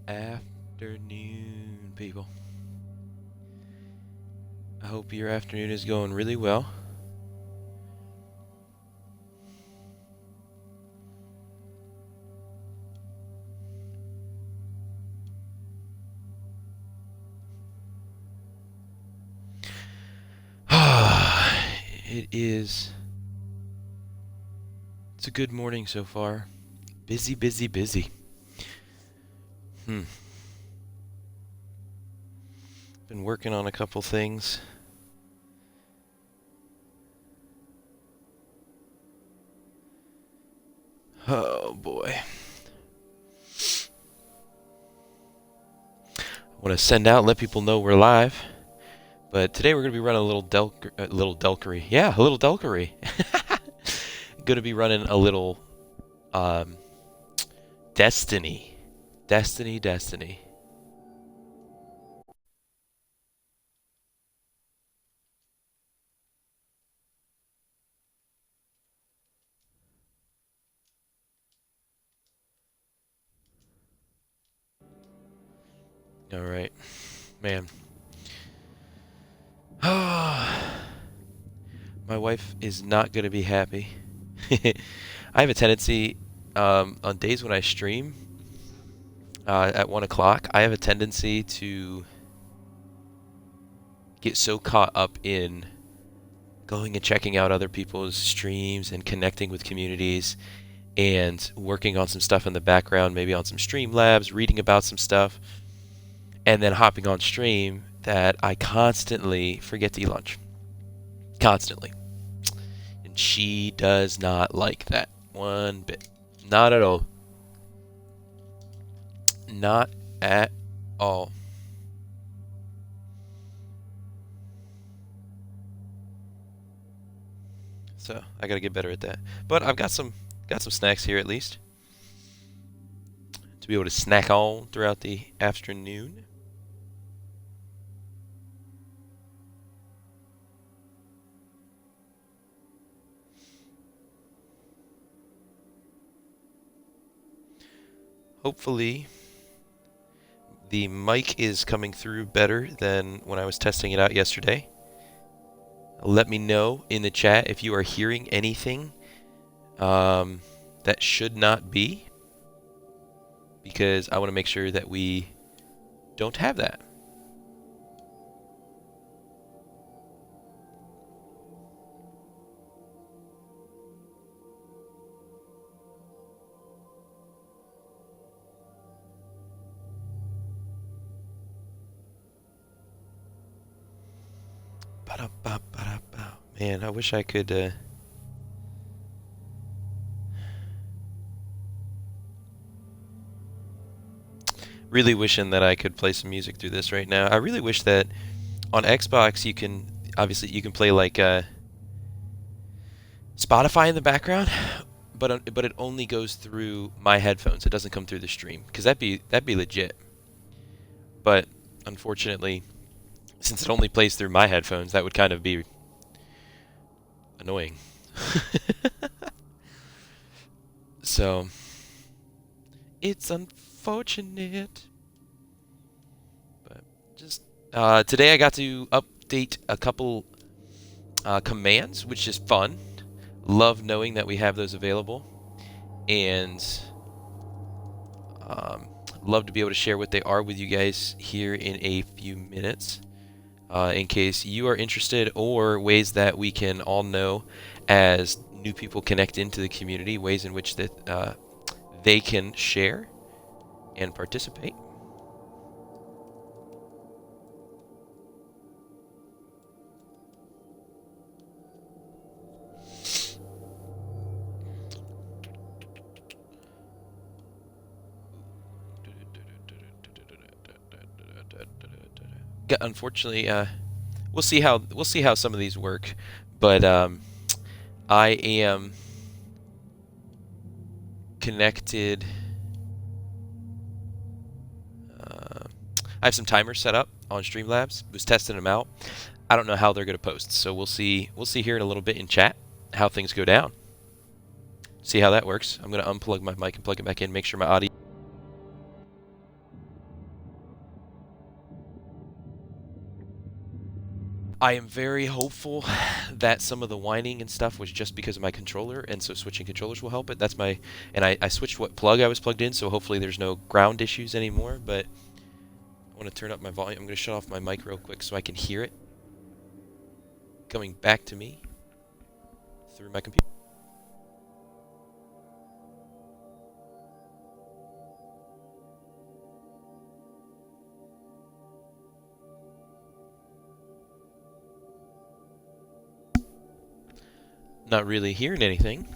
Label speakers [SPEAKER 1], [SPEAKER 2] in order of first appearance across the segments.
[SPEAKER 1] Afternoon, people. I hope your afternoon is going really well. It's a good morning so far. Busy, busy, busy. Hmm. Been working on a couple things. Oh boy. I want to send out, let people know we're live. But today we're going to be running a little Delkery. Yeah, a little Delkery. Going to be running a little um, Destiny. Destiny. All right, man. My wife is not going to be happy. I have a tendency, on days when I stream at 1 o'clock, I have a tendency to get so caught up in going and checking out other people's streams and connecting with communities and working on some stuff in the background, maybe on some stream labs, reading about some stuff, and then hopping on stream that I constantly forget to eat lunch. Constantly. And she does not like that one bit. Not at all. Not at all. So I gotta get better at that. But I've got some snacks here at least to be able to snack on throughout the afternoon. Hopefully the mic is coming through better than when I was testing it out yesterday. Let me know in the chat if you are hearing anything that should not be, because I want to make sure that we don't have that. Man, I wish I could. Really wishing that I could play some music through this right now. I really wish that on Xbox you can play like Spotify in the background, but it only goes through my headphones. It doesn't come through the stream, because that'd be legit. But unfortunately, since it only plays through my headphones, that would kind of be annoying. So it's unfortunate. But just today I got to update a couple commands, which is fun. Love knowing that we have those available, and love to be able to share what they are with you guys here in a few minutes. In case you are interested, or ways that we can all know as new people connect into the community, ways in which that they can share and participate. Unfortunately, we'll see how some of these work, but I am connected. I have some timers set up on Streamlabs. Was testing them out. I don't know how they're going to post, so we'll see. We'll see here in a little bit in chat how things go down. See how that works. I'm going to unplug my mic and plug it back in. Make sure my audio. I am very hopeful that some of the whining and stuff was just because of my controller, and so switching controllers will help it. That's my, and I switched what plug I was plugged in, so hopefully there's no ground issues anymore, but I want to turn up my volume. I'm going to shut off my mic real quick so I can hear it coming back to me through my computer. Not really hearing anything.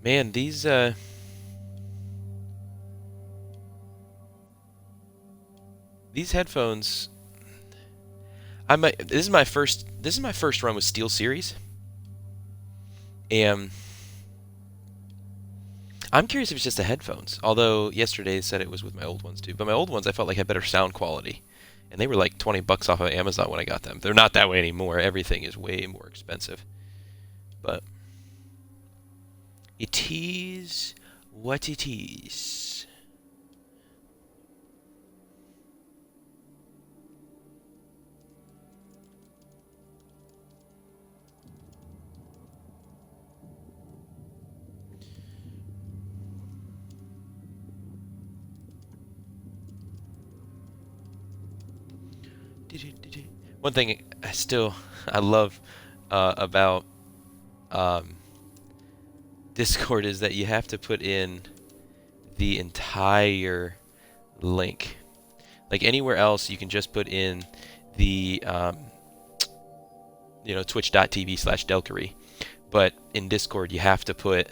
[SPEAKER 1] Man, these headphones, this is my first run with SteelSeries, and I'm curious if it's just the headphones. Although yesterday they said it was with my old ones too, but my old ones I felt like had better sound quality, and they were like 20 bucks off of Amazon when I got them. They're not that way anymore. Everything is way more expensive, but it is what it is. One thing I love about Discord is that you have to put in the entire link. Like anywhere else, you can just put in the twitch.tv/Delkery, but in Discord you have to put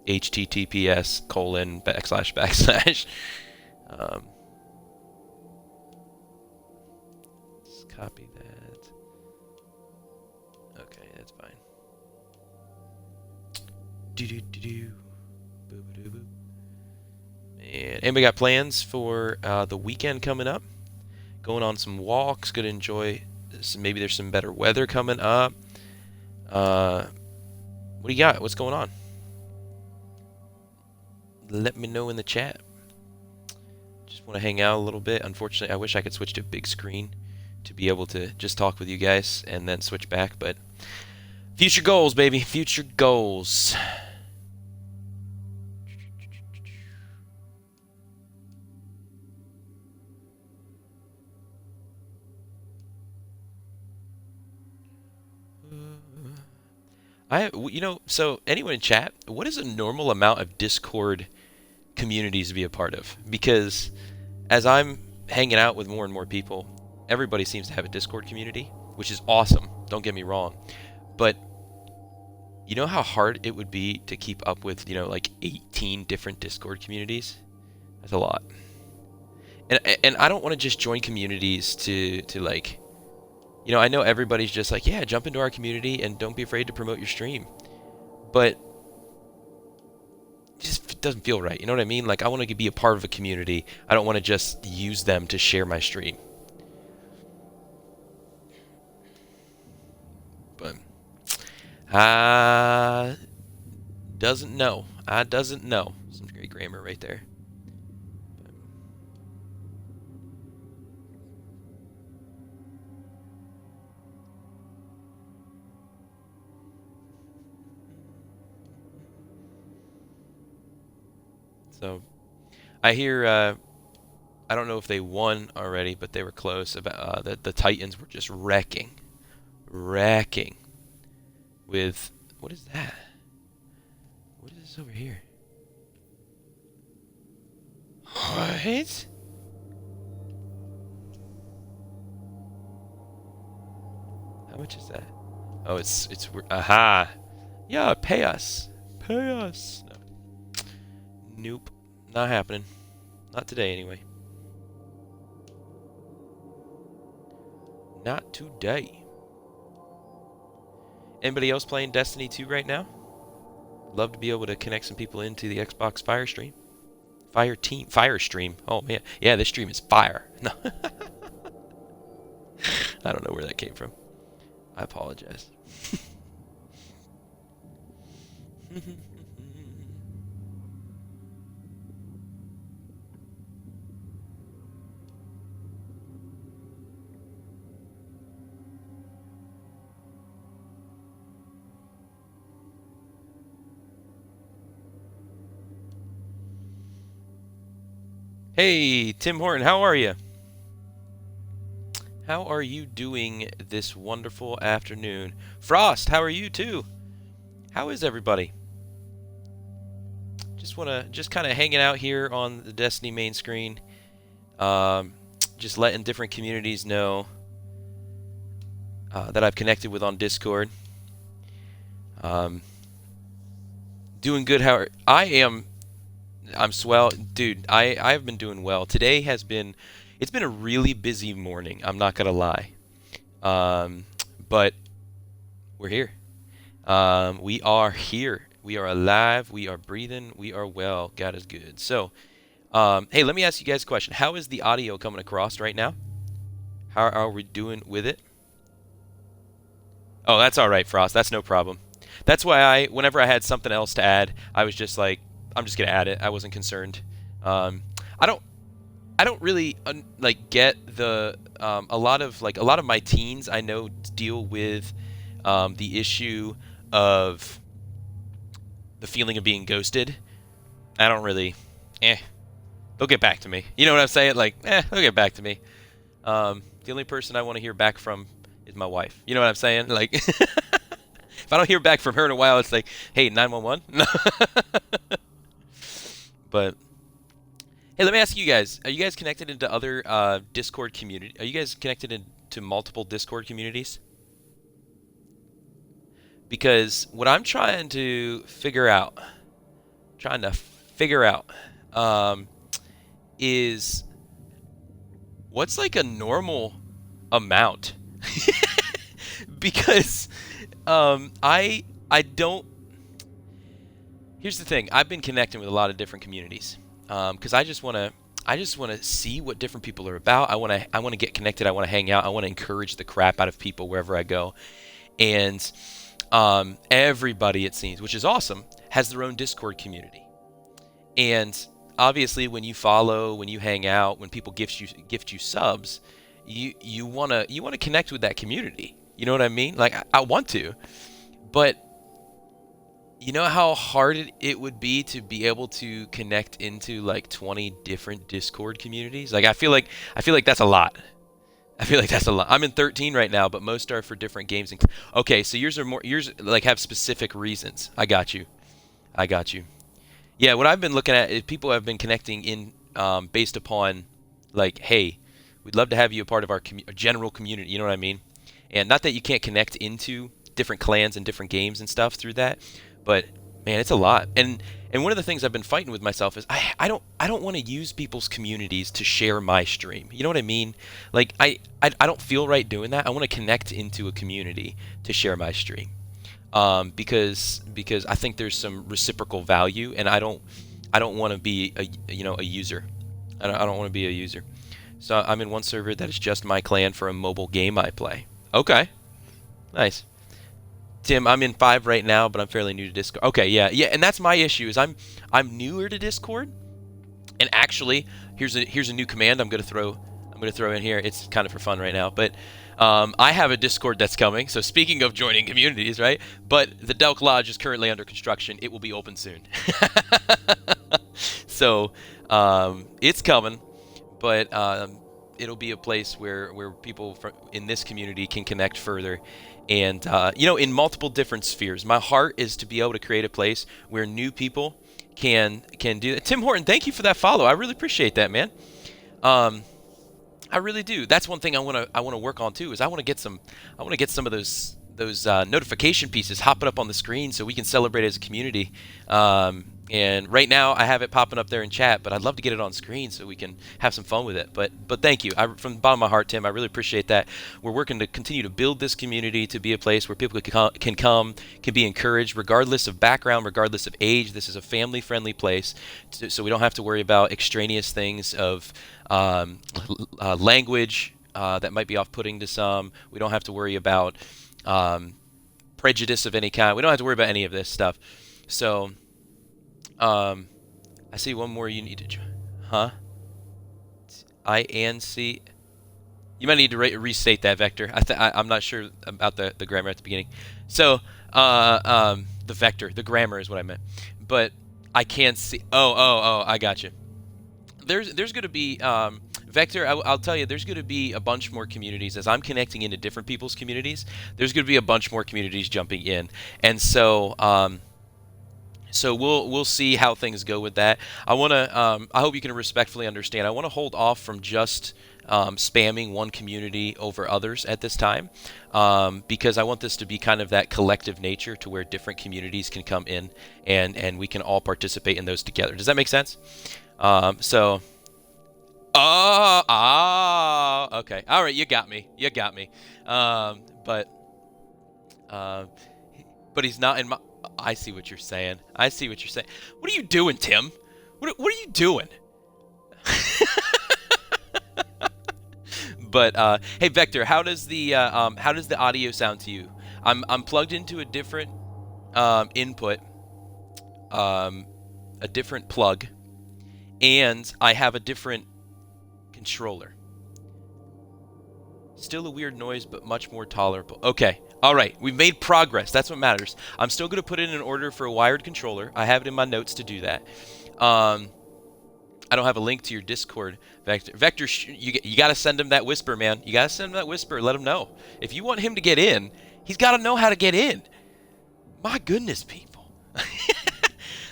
[SPEAKER 1] https:// let's copy that. Okay, that's fine. And anybody got plans for the weekend coming up? Going on some walks, gonna enjoy maybe there's some better weather coming up. What do you got? What's going on? Let me know in the chat. Just want to hang out a little bit. Unfortunately, I wish I could switch to big screen to be able to just talk with you guys and then switch back, but future goals, baby. Future goals. So anyone in chat, what is a normal amount of Discord communities to be a part of? Because as I'm hanging out with more and more people, everybody seems to have a Discord community, which is awesome. Don't get me wrong. But you know how hard it would be to keep up with, like 18 different Discord communities? That's a lot. And I don't want to just join communities to like, I know everybody's just like, yeah, jump into our community and don't be afraid to promote your stream. But it just doesn't feel right. You know what I mean? Like, I want to be a part of a community. I don't want to just use them to share my stream. But doesn't know. I doesn't know. Some great grammar right there. So, I hear, I don't know if they won already, but they were close. About the Titans were just wrecking with, what is that? What is this over here? What? How much is that? Oh, it's aha. Yeah, pay us. Pay us. No. Nope. Not happening. Not today, anyway. Not today. Anybody else playing Destiny 2 right now? Love to be able to connect some people into the Xbox Fire stream. Fire stream. Oh man, yeah, this stream is fire. No, I don't know where that came from. I apologize. Hey, Tim Horton, how are you? How are you doing this wonderful afternoon? Frost, how are you too? How is everybody? Just kind of hanging out here on the Destiny main screen. Just letting different communities know that I've connected with on Discord. Doing good. How I am. I'm swell, dude. I've been doing well. Today has been. It's been a really busy morning. I'm not gonna lie. But we're here. We are here. We are alive. We are breathing. We are well. God is good. So, hey, let me ask you guys a question. How is the audio coming across right now? How are we doing with it? Oh, that's all right, Frost. That's no problem. That's why whenever I had something else to add, I was just like, I'm just gonna add it. I wasn't concerned. I don't really like get the a lot of my teens I know deal with the issue of the feeling of being ghosted. I don't really, they'll get back to me. You know what I'm saying? Like, they'll get back to me. The only person I want to hear back from is my wife. You know what I'm saying? Like, if I don't hear back from her in a while, it's like, hey, 911. But hey, let me ask you guys: are you guys connected into other Discord community? Are you guys connected into multiple Discord communities? Because what I'm trying to figure out, is what's like a normal amount? Because I don't. Here's the thing. I've been connecting with a lot of different communities because I just want to see what different people are about. I want to get connected. I want to hang out. I want to encourage the crap out of people wherever I go. And everybody, it seems, which is awesome, has their own Discord community. And obviously, when you follow, when you hang out, when people gift you subs, you wanna connect with that community. You know what I mean? Like I want to, but you know how hard it would be to be able to connect into like 20 different Discord communities? Like I feel like that's a lot. I feel like that's a lot. I'm in 13 right now, but most are for different games. Okay, so yours like have specific reasons. I got you. Yeah, what I've been looking at is people have been connecting in based upon like, hey, we'd love to have you a part of our general community. You know what I mean? And not that you can't connect into different clans and different games and stuff through that, but man, it's a lot. And one of the things I've been fighting with myself is I don't want to use people's communities to share my stream. You know what I mean? Like I don't feel right doing that. I want to connect into a community to share my stream. Because I think there's some reciprocal value, and I don't want to be a user. I don't want to be a user. So I'm in one server that is just my clan for a mobile game I play. Okay, nice. Tim, I'm in 5 right now, but I'm fairly new to Discord. Okay, yeah, and that's my issue is I'm newer to Discord, and actually here's a new command I'm gonna throw in here. It's kind of for fun right now, but I have a Discord that's coming. So speaking of joining communities, right? But the Delk Lodge is currently under construction. It will be open soon. So it's coming, but it'll be a place where people in this community can connect further. And, in multiple different spheres. My heart is to be able to create a place where new people can do that. Tim Horton, thank you for that follow. I really appreciate that, man. I really do. That's one thing I want to work on too. Is I want to get some of those those notification pieces hopping up on the screen so we can celebrate as a community. And right now I have it popping up there in chat, but I'd love to get it on screen so we can have some fun with it. But thank you. From the bottom of my heart, Tim, I really appreciate that. We're working to continue to build this community to be a place where people can come, can be encouraged, regardless of background, regardless of age. This is a family-friendly place, so we don't have to worry about extraneous things of language that might be off-putting to some. We don't have to worry about prejudice of any kind. We don't have to worry about any of this stuff. So, I see one more you need to join. Huh? INC. You might need to restate that, Vector. I'm not sure about the grammar at the beginning. So, the vector, the grammar is what I meant. But I can see. Oh, I got you. There's going to be Vector. I'll tell you, there's going to be a bunch more communities as I'm connecting into different people's communities. There's going to be a bunch more communities jumping in, and so so we'll see how things go with that. I hope you can respectfully understand. I want to hold off from just spamming one community over others at this time, because I want this to be kind of that collective nature to where different communities can come in and we can all participate in those together. Does that make sense? So, okay, all right, you got me. But he's not in my. I see what you're saying. What are you doing, Tim? What are you doing? But hey, Vector, how does the audio sound to you? I'm plugged into a different input, a different plug, and I have a different controller. Still a weird noise, but much more tolerable. Okay. All right. We've made progress. That's what matters. I'm still going to put in an order for a wired controller. I have it in my notes to do that. I don't have a link to your Discord, Vector. Vector, you got to send him that whisper, man. You got to send him that whisper. Let him know. If you want him to get in, he's got to know how to get in. My goodness, people.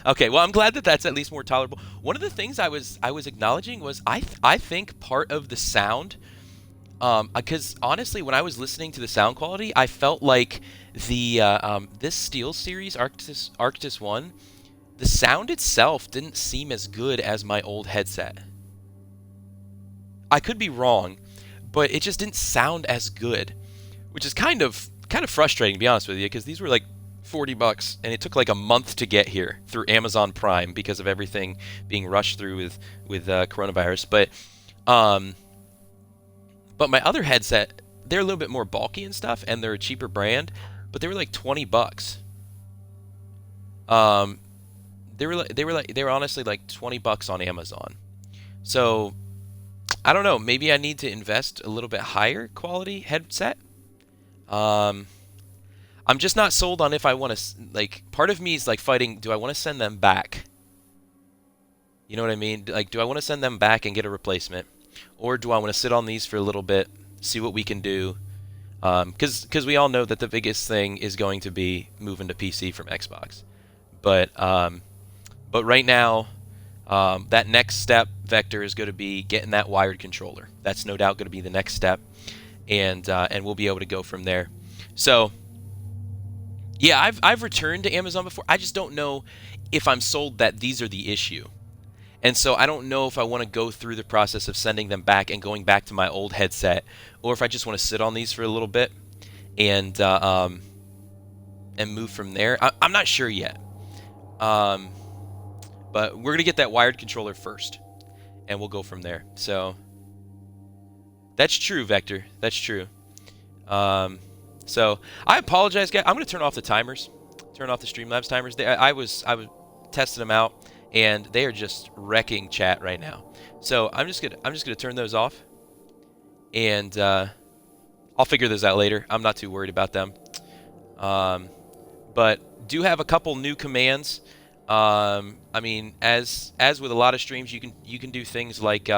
[SPEAKER 1] Okay, well, I'm glad that that's at least more tolerable. One of the things I was acknowledging was I think part of the sound, because honestly, when I was listening to the sound quality, I felt like the this Steel Series Arctis 1, the sound itself didn't seem as good as my old headset. I could be wrong, but it just didn't sound as good, which is kind of frustrating, to be honest with you, because these were like $40, and it took like a month to get here through Amazon Prime because of everything being rushed through with coronavirus. But my other headset, they're a little bit more bulky and stuff, and they're a cheaper brand, but they were like $20. They were honestly like $20 on Amazon. So I don't know, maybe I need to invest a little bit higher quality headset. I'm just not sold on if I want to, like, part of me is like fighting, do I want to send them back? You know what I mean? Like, do I want to send them back and get a replacement? Or do I want to sit on these for a little bit, see what we can do? Because we all know that the biggest thing is going to be moving to PC from Xbox. But right now, that next step, Vector, is going to be getting that wired controller. That's no doubt going to be the next step, and we'll be able to go from there. So, yeah, I've returned to Amazon before. I just don't know if I'm sold that these are the issue. And so I don't know if I want to go through the process of sending them back and going back to my old headset, or if I just want to sit on these for a little bit and move from there. I'm not sure yet. But we're going to get that wired controller first, and we'll go from there. So that's true, Vector. That's true. So I apologize, guys. I'm going to turn off the timers. Turn off the Streamlabs timers. I was testing them out, and they are just wrecking chat right now. So I'm just gonna turn those off, and I'll figure those out later. I'm not too worried about them. But do have a couple new commands. I mean, as with a lot of streams, you can do things like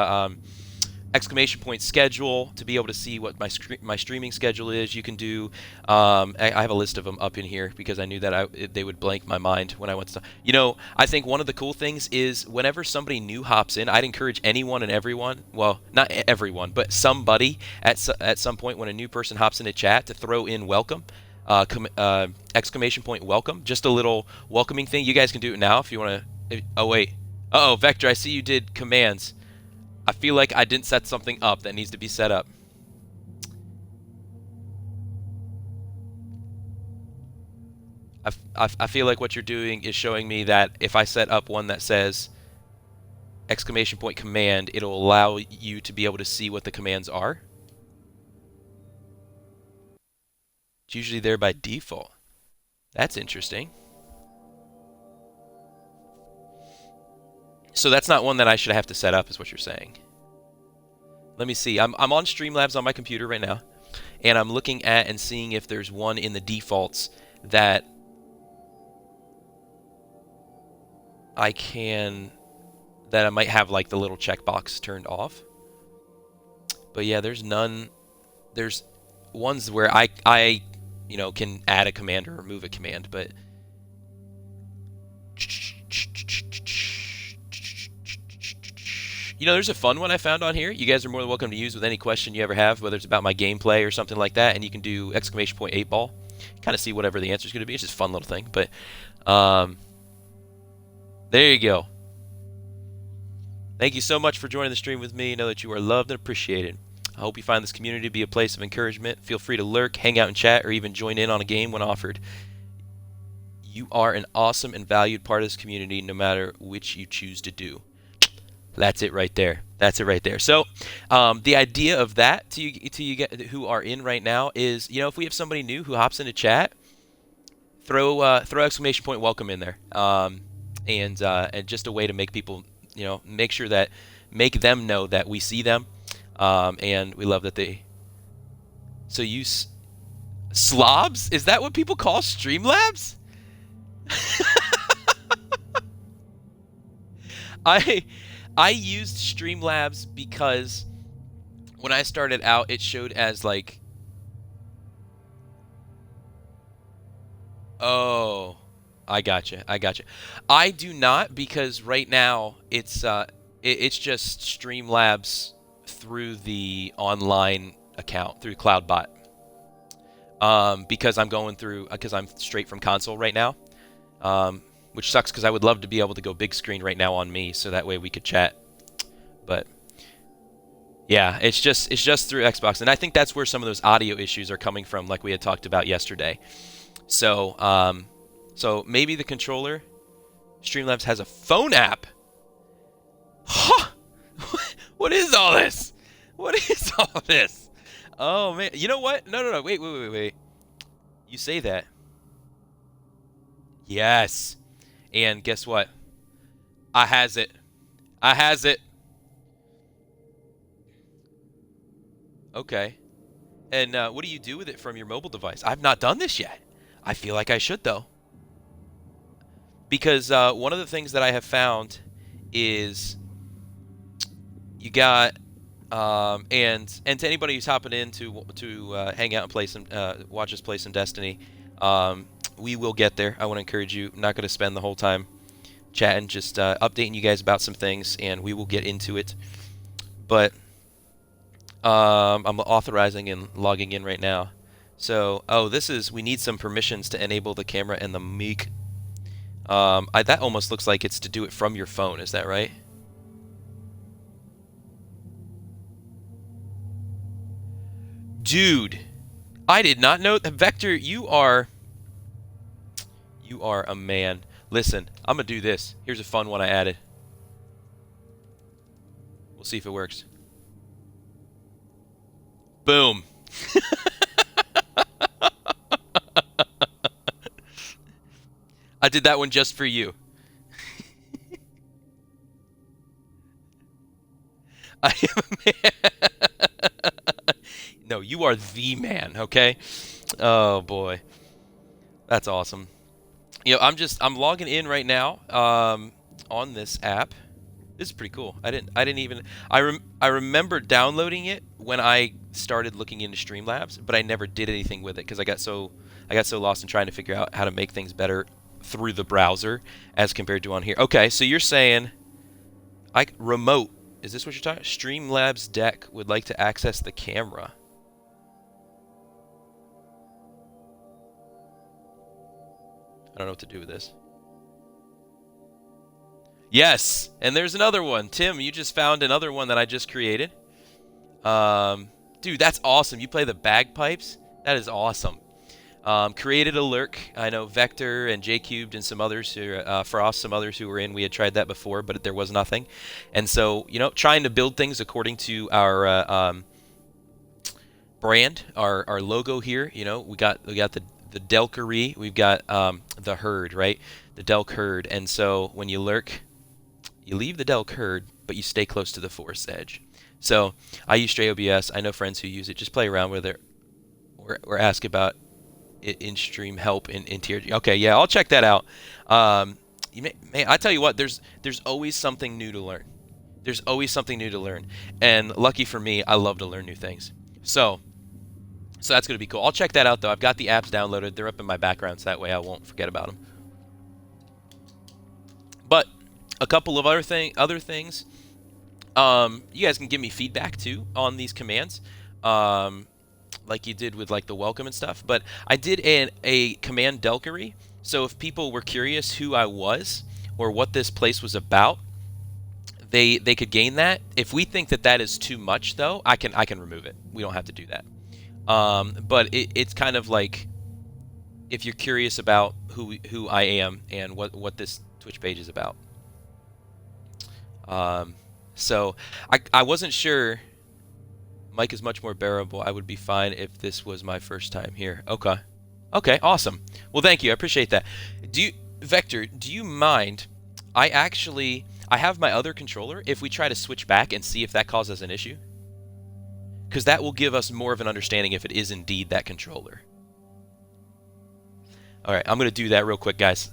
[SPEAKER 1] exclamation point schedule to be able to see what my streaming schedule is. You can do I have a list of them up in here because I knew that they would blank my mind when I went to, you know, I think one of the cool things is whenever somebody new hops in, I'd encourage anyone and everyone, well, not everyone, but somebody at some point when a new person hops into chat to throw in welcome. exclamation point welcome, just a little welcoming thing. You guys can do it now if you want to. Oh wait, uh oh, Vector, I see you did commands. I feel like I didn't set something up that needs to be set up. I feel like what you're doing is showing me that if I set up one that says exclamation point command, it'll allow you to be able to see what the commands are. It's usually there by default. That's interesting. So that's not one that I should have to set up, is what you're saying. Let me see. I'm on Streamlabs on my computer right now, and I'm looking at and seeing if there's one in the defaults that I might have like the little checkbox turned off. But yeah, there's none. There's ones where I can add a command or remove a command, but there's a fun one I found on here. You guys are more than welcome to use with any question you ever have, whether it's about my gameplay or something like that, and you can do exclamation point 8 ball. Kind of see whatever the answer is going to be. It's just a fun little thing, but there you go. Thank you so much for joining the stream with me. Know that you are loved and appreciated. I hope you find this community to be a place of encouragement. Feel free to lurk, hang out and chat, or even join in on a game when offered. You are an awesome and valued part of this community, no matter which you choose to do. That's it right there. That's it right there. So the idea of that to you who are in right now is, if we have somebody new who hops into chat, throw exclamation point welcome in there, and just a way to make people, make them know that we see them, and we love that they. So you slobs? Is that what people call Streamlabs? I used Streamlabs because when I started out, it showed as like, oh, I gotcha. I do not, because right now it's just Streamlabs through the online account through CloudBot. Because I'm straight from console right now. Which sucks because I would love to be able to go big screen right now on me, so that way we could chat. But yeah, it's just through Xbox, and I think that's where some of those audio issues are coming from, like we had talked about yesterday. So so maybe the controller. Streamlabs has a phone app. Huh? What is all this? What is all this? Oh man, you know what? No. Wait. You say that. Yes. And guess what? I has it. Okay. And what do you do with it from your mobile device? I've not done this yet. I feel like I should, though. Because one of the things that I have found is you got, and to anybody who's hopping in to hang out and play some, watch us play some Destiny, we will get there. I want to encourage you. I'm not going to spend the whole time chatting, just updating you guys about some things, and we will get into it. But I'm authorizing and logging in right now. So, we need some permissions to enable the camera and the mic. That almost looks like it's to do it from your phone. Is that right? Dude, I did not know that. Vector, you are a man. Listen, I'm gonna do this. Here's a fun one I added. We'll see if it works. Boom. I did that one just for you. I am a man. No, you are the man, okay? Oh boy. That's awesome. I'm logging in right now on this app. This is pretty cool. I remember downloading it when I started looking into Streamlabs, but I never did anything with it because I got so lost in trying to figure out how to make things better through the browser as compared to on here. Okay, so you're saying remote. Is this what you're talking? Streamlabs deck would like to access the camera. don't know what to do with this. Yes, and there's another one. Tim, you just found another one that I just created. Dude, that's awesome. You play the bagpipes? That is awesome. Created a lurk. I know Vector and J-Cubed and some others, Frost, some others who were in. We had tried that before, but there was nothing. And so, trying to build things according to our brand, our logo here. We got the Delkery. We've got the herd, right? The Delk herd. And so when you lurk, you leave the Delk herd, but you stay close to the forest edge. So I use Stray OBS. I know friends who use it. Just play around with it, or ask about in-stream help in tier. Okay, yeah, I'll check that out. I tell you what, there's always something new to learn. There's always something new to learn, and lucky for me, I love to learn new things. So that's going to be cool. I'll check that out though. I've got the apps downloaded. They're up in my background, so that way I won't forget about them. But a couple of other things. You guys can give me feedback too on these commands. Like you did with like the welcome and stuff. But I did a command Delkery, so if people were curious who I was or what this place was about, they could gain that. If we think that is too much, though, I can remove it. We don't have to do that. But it's kind of like if you're curious about who I am and what this Twitch page is about. So I wasn't sure. Mike is much more bearable. I would be fine if this was my first time here. Okay, awesome. Well, thank you. I appreciate that. Vector, do you mind? I have my other controller. If we try to switch back and see if that causes an issue, because that will give us more of an understanding if it is indeed that controller. All right, I'm going to do that real quick, guys.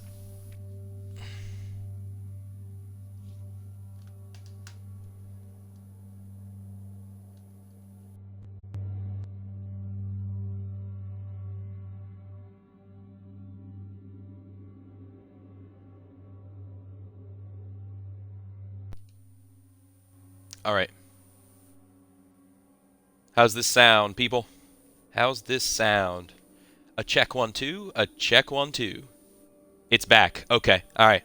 [SPEAKER 1] All right. How's this sound, people? How's this sound? A check 1 2, a check 1 2. It's back. Okay. All right.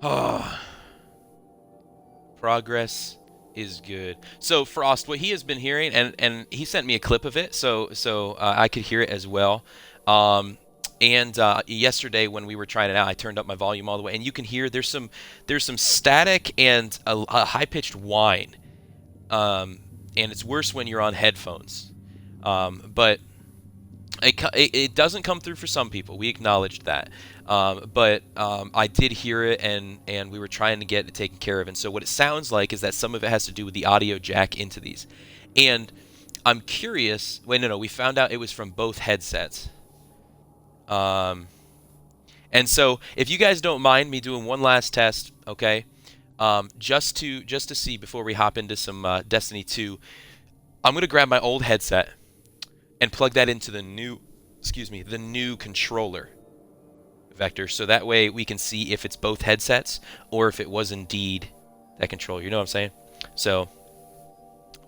[SPEAKER 1] Oh. Progress is good. So Frost, what he has been hearing, and he sent me a clip of it, so I could hear it as well. And yesterday when we were trying it out, I turned up my volume all the way, and you can hear there's some static and a high-pitched whine, and it's worse when you're on headphones. But it doesn't come through for some people. We acknowledged that. But I did hear it, and we were trying to get it taken care of. And so what it sounds like is that some of it has to do with the audio jack into these. And I'm curious. Wait, no, we found out it was from both headsets. And so if you guys don't mind me doing one last test, okay, just to see before we hop into some Destiny 2, I'm gonna grab my old headset and plug that into the new controller, Vector, so that way we can see if it's both headsets or if it was indeed that controller. You know what I'm saying? So,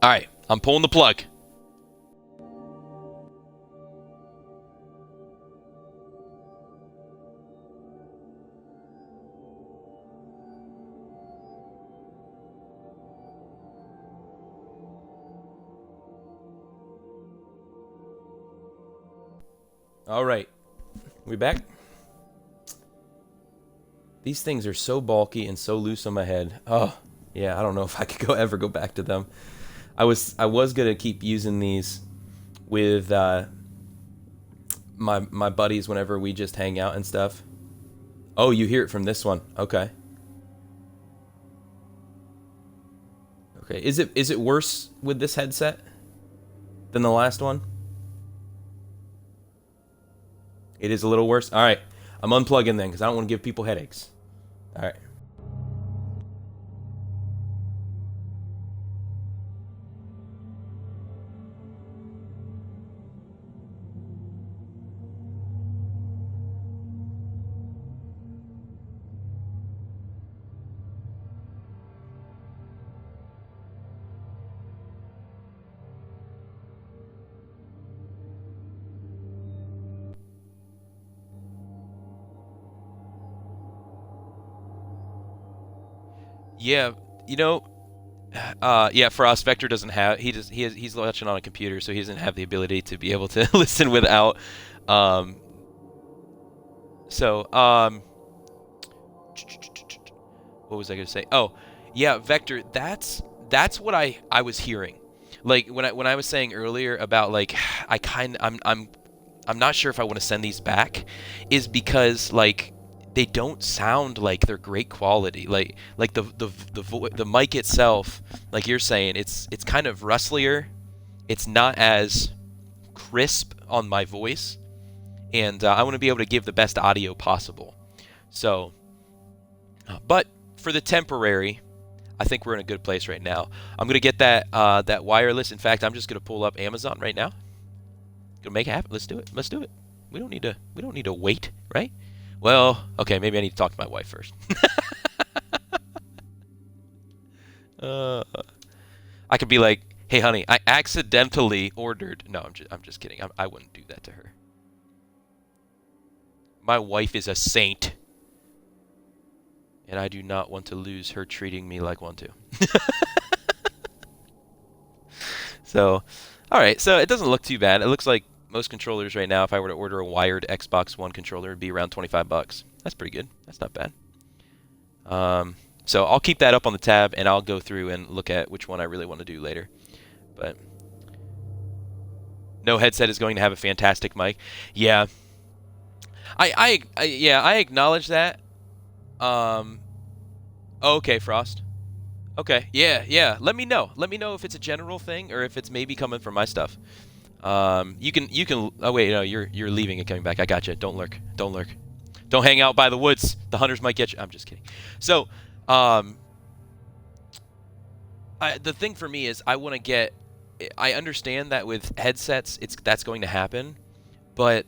[SPEAKER 1] all right, I'm pulling the plug. All right, we back? These things are so bulky and so loose on my head. Oh, yeah, I don't know if I could ever go back to them. I was gonna keep using these with my buddies whenever we just hang out and stuff. Oh, you hear it from this one. Okay. Okay. Is it worse with this headset than the last one? It is a little worse. All right. I'm unplugging then because I don't want to give people headaches. All right. Yeah, you know, yeah, for us, Vector doesn't have. He's watching on a computer, so he doesn't have the ability to be able to listen without. Um, so, what was I going to say? Oh, yeah, Vector. That's what I was hearing. Like when I was saying earlier about like I'm not sure if I want to send these back, is because like they don't sound like they're great quality. Like the mic itself, like you're saying, it's kind of rustlier. It's not as crisp on my voice, and I want to be able to give the best audio possible. So, but for the temporary, I think we're in a good place right now. I'm gonna get that wireless. In fact, I'm just gonna pull up Amazon right now. Gonna make it happen. Let's do it. Let's do it. We don't need to wait, right? Well, okay, maybe I need to talk to my wife first. I could be like, "Hey, honey, I accidentally ordered." No, I'm just kidding. I wouldn't do that to her. My wife is a saint, and I do not want to lose her treating me like one to. So, all right. So it doesn't look too bad. It looks like most controllers right now, if I were to order a wired Xbox One controller, it'd be around 25 bucks. That's pretty good. That's not bad. So I'll keep that up on the tab, and I'll go through and look at which one I really want to do later. But no headset is going to have a fantastic mic. Yeah, I acknowledge that. Okay, Frost. Okay, yeah. Let me know. Let me know if it's a general thing or if it's maybe coming from my stuff. You can. Oh wait, no, you're leaving and coming back. I got you. Don't lurk. Don't lurk. Don't hang out by the woods. The hunters might get you. I'm just kidding. So, the thing for me is I want to get. I understand that with headsets, that's going to happen, but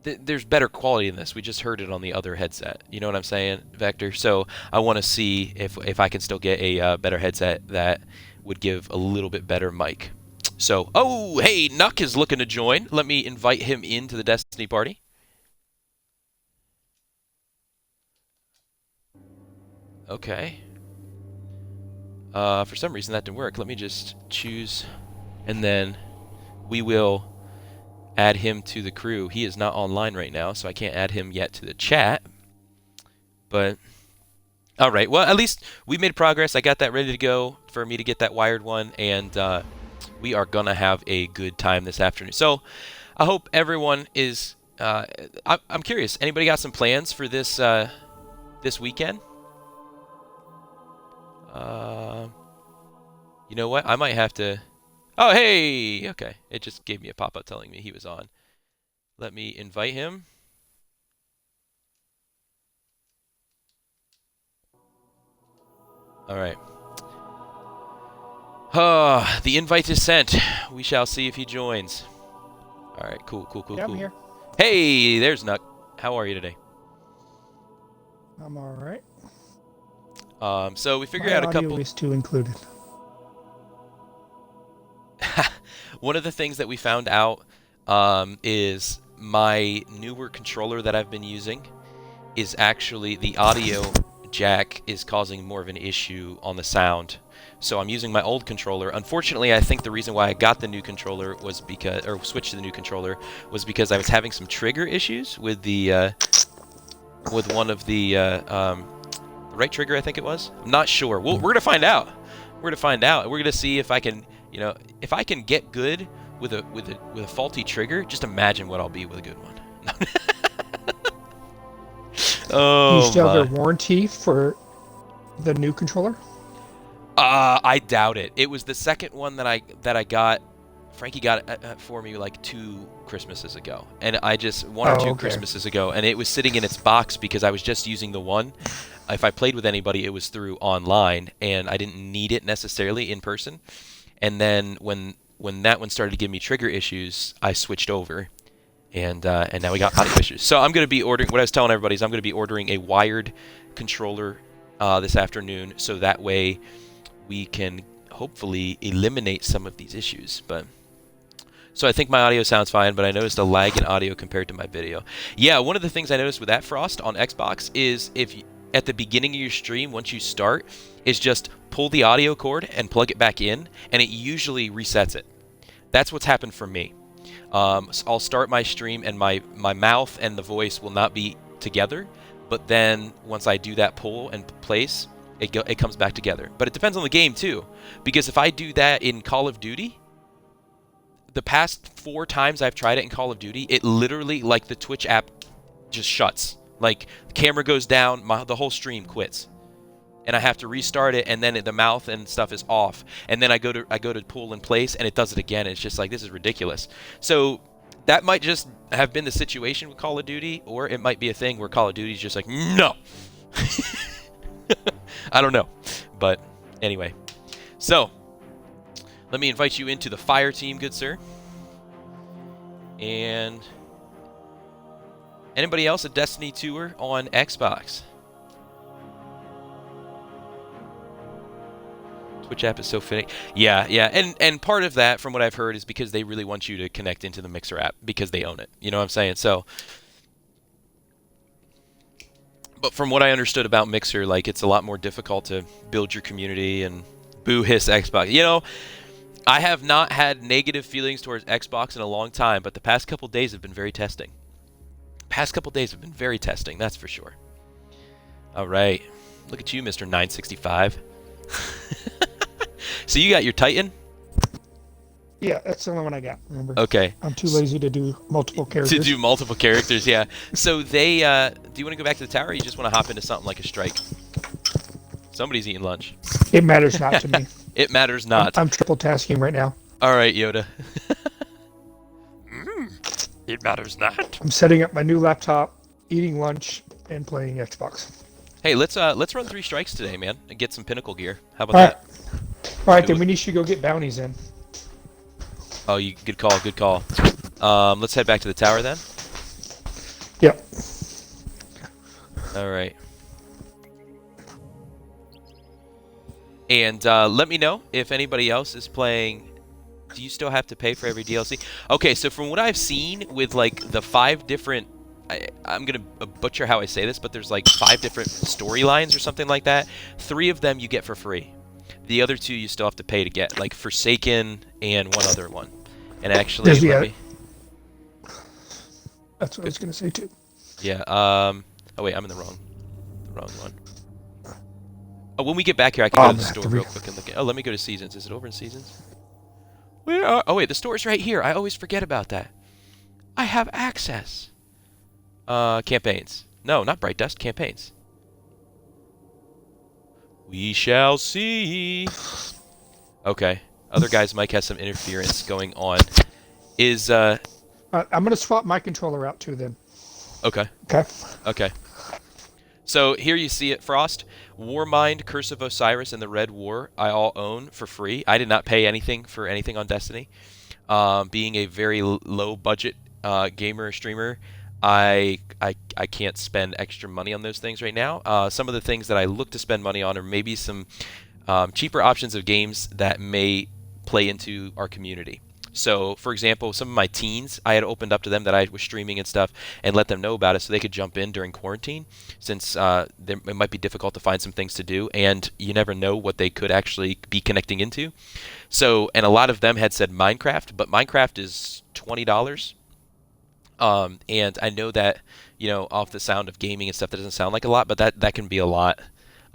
[SPEAKER 1] there's better quality in this. We just heard it on the other headset. You know what I'm saying, Vector? So I want to see if I can still get a better headset that would give a little bit better mic. So, oh, hey, Nuck is looking to join. Let me invite him into the Destiny party. Okay. For some reason that didn't work. Let me just choose, and then we will add him to the crew. He is not online right now, so I can't add him yet to the chat. But, all right. Well, at least we made progress. I got that ready to go for me to get that wired one, and we are going to have a good time this afternoon. So I hope everyone is... I'm curious. Anybody got some plans for this this weekend? You know what? I might have to... Oh, hey! Okay. It just gave me a pop-up telling me he was on. Let me invite him. All right. The invite is sent. We shall see if he joins. All right. Cool.
[SPEAKER 2] Yeah, I'm here.
[SPEAKER 1] Hey, there's Nuck. How are you today?
[SPEAKER 2] I'm all right.
[SPEAKER 1] So we figured out a couple...
[SPEAKER 2] My audio is too included.
[SPEAKER 1] One of the things that we found out is my newer controller that I've been using is actually the audio jack is causing more of an issue on the sound. So I'm using my old controller. Unfortunately, I think the reason why I got the new controller was because, or switched to the new controller, was because I was having some trigger issues with the with one of the right trigger, I think it was. I'm not sure. We're gonna find out. We're gonna find out. We're gonna see if I can, you know, if I can get good with a faulty trigger. Just imagine what I'll be with a good one. Oh,
[SPEAKER 2] you still have a warranty for the new controller?
[SPEAKER 1] I doubt it. It was the second one that I got. Frankie got it for me like 2 Christmases ago, and I just one or two Christmases ago, and it was sitting in its box because I was just using the one. If I played with anybody, it was through online, and I didn't need it necessarily in person. And then when that one started to give me trigger issues, I switched over, and now we got audio issues. So I'm going to be ordering. What I was telling everybody is I'm going to be ordering a wired controller this afternoon, so that way we can hopefully eliminate some of these issues. But so I think my audio sounds fine, but I noticed a lag in audio compared to my video. Yeah, one of the things I noticed with that, Frost, on Xbox is if at the beginning of your stream, once you start, is just pull the audio cord and plug it back in, and it usually resets it. That's what's happened for me. So I'll start my stream, and my mouth and the voice will not be together, but then once I do that pull and place, it comes back together. But it depends on the game too, because if I do that in Call of Duty, the past 4 times I've tried it in Call of Duty, it literally, like, the Twitch app just shuts. Like, the camera goes down, the whole stream quits, and I have to restart it, and then the mouth and stuff is off, and then I go to pull in place, and it does it again. It's just like, this is ridiculous. So that might just have been the situation with Call of Duty, or it might be a thing where Call of Duty is just like, no. I don't know, but anyway. So let me invite you into the fire team, good sir. And anybody else a Destiny 2er on Xbox? Twitch app is so fitting. Yeah, and part of that, from what I've heard, is because they really want you to connect into the Mixer app because they own it. You know what I'm saying? So, but from what I understood about Mixer, like, it's a lot more difficult to build your community and boo hiss Xbox. You know, I have not had negative feelings towards Xbox in a long time, but the past couple days have been very testing. That's for sure. All right. Look at you, Mr. 965. So you got your Titan?
[SPEAKER 2] Yeah, that's the only one I got, remember?
[SPEAKER 1] Okay.
[SPEAKER 2] I'm too lazy to do multiple characters.
[SPEAKER 1] Yeah. So they, do you want to go back to the tower, or you just want to hop into something like a strike? Somebody's eating lunch.
[SPEAKER 2] It matters not to me.
[SPEAKER 1] It matters not.
[SPEAKER 2] I'm triple tasking right now.
[SPEAKER 1] All right, Yoda. It matters not.
[SPEAKER 2] I'm setting up my new laptop, eating lunch, and playing Xbox.
[SPEAKER 1] Hey, let's run 3 strikes today, man, and get some pinnacle gear. How about that?
[SPEAKER 2] All right, then we need to go get bounties in.
[SPEAKER 1] Oh, good call. Let's head back to the tower then.
[SPEAKER 2] Yep.
[SPEAKER 1] All right. And let me know if anybody else is playing. Do you still have to pay for every DLC? Okay, so from what I've seen with, like, the 5 different... I'm going to butcher how I say this, but there's, like, 5 different storylines or something like that. 3 of them you get for free. The other 2 you still have to pay to get, like Forsaken and one other one. And actually,
[SPEAKER 2] That's what I was going to say, too.
[SPEAKER 1] Yeah, oh wait, I'm in the wrong one. Oh, when we get back here, I can go to the store real quick and look at... Oh, let me go to Seasons. Is it over in Seasons? Where are... Oh, wait, the store's right here. I always forget about that. I have access. Campaigns. No, not Bright Dust. Campaigns. We shall see. Okay. Other guys might have some interference going on. Is,
[SPEAKER 2] I'm going to swap my controller out, too, then.
[SPEAKER 1] Okay. Okay. So here you see it, Frost. Warmind, Curse of Osiris, and the Red War I all own for free. I did not pay anything for anything on Destiny. Being a very low budget gamer streamer, I can't spend extra money on those things right now. Some of the things that I look to spend money on are maybe some cheaper options of games that may play into our community. So, for example, some of my teens, I had opened up to them that I was streaming and stuff and let them know about it so they could jump in during quarantine, since it might be difficult to find some things to do, and you never know what they could actually be connecting into. So, and a lot of them had said Minecraft, but Minecraft is $20. And I know that, off the sound of gaming and stuff, that doesn't sound like a lot, but that can be a lot.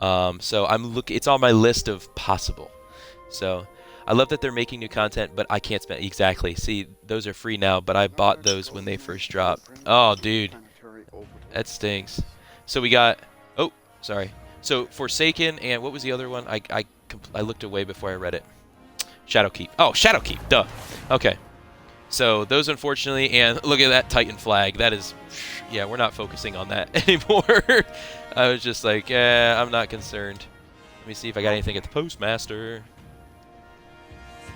[SPEAKER 1] So it's on my list of possible. So I love that they're making new content, but I can't spend... Exactly. See, those are free now, but I bought those when they first dropped. Oh, dude. That stinks. So we got... Oh, sorry. So Forsaken, and what was the other one? I looked away before I read it. Shadowkeep. Oh, Shadowkeep. Duh. Okay. So those, unfortunately, and look at that Titan flag. That is... Yeah, we're not focusing on that anymore. I was just like, I'm not concerned. Let me see if I got anything at the Postmaster.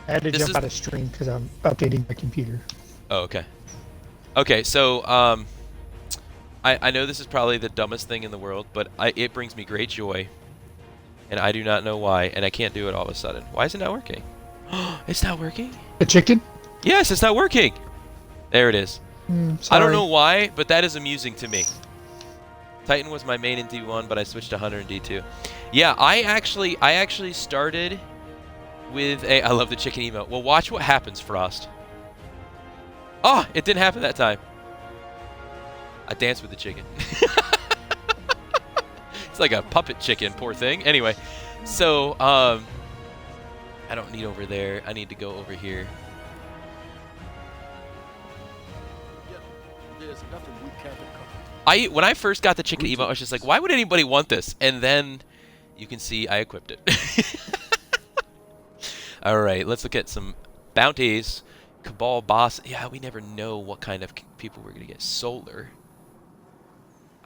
[SPEAKER 2] I had to jump out of stream because I'm updating my computer.
[SPEAKER 1] Oh, okay. Okay, so I know this is probably the dumbest thing in the world, but it brings me great joy, and I do not know why, and I can't do it all of a sudden. Why is it not working? It's not working?
[SPEAKER 2] The chicken?
[SPEAKER 1] Yes, it's not working. There it is. I don't know why, but that is amusing to me. Titan was my main in D1, but I switched to Hunter in D2. Yeah, I actually started with a. I love the chicken emote. Well, watch what happens, Frost. Oh, it didn't happen that time. I danced with the chicken. It's like a puppet chicken, poor thing. Anyway, so I don't need over there. I need to go over here.
[SPEAKER 3] There's nothing we can't accomplish.
[SPEAKER 1] When I first got the chicken emote, I was just like, why would anybody want this? And then you can see I equipped it. All right, let's look at some bounties. Cabal boss. Yeah, we never know what kind of people we're going to get. Solar.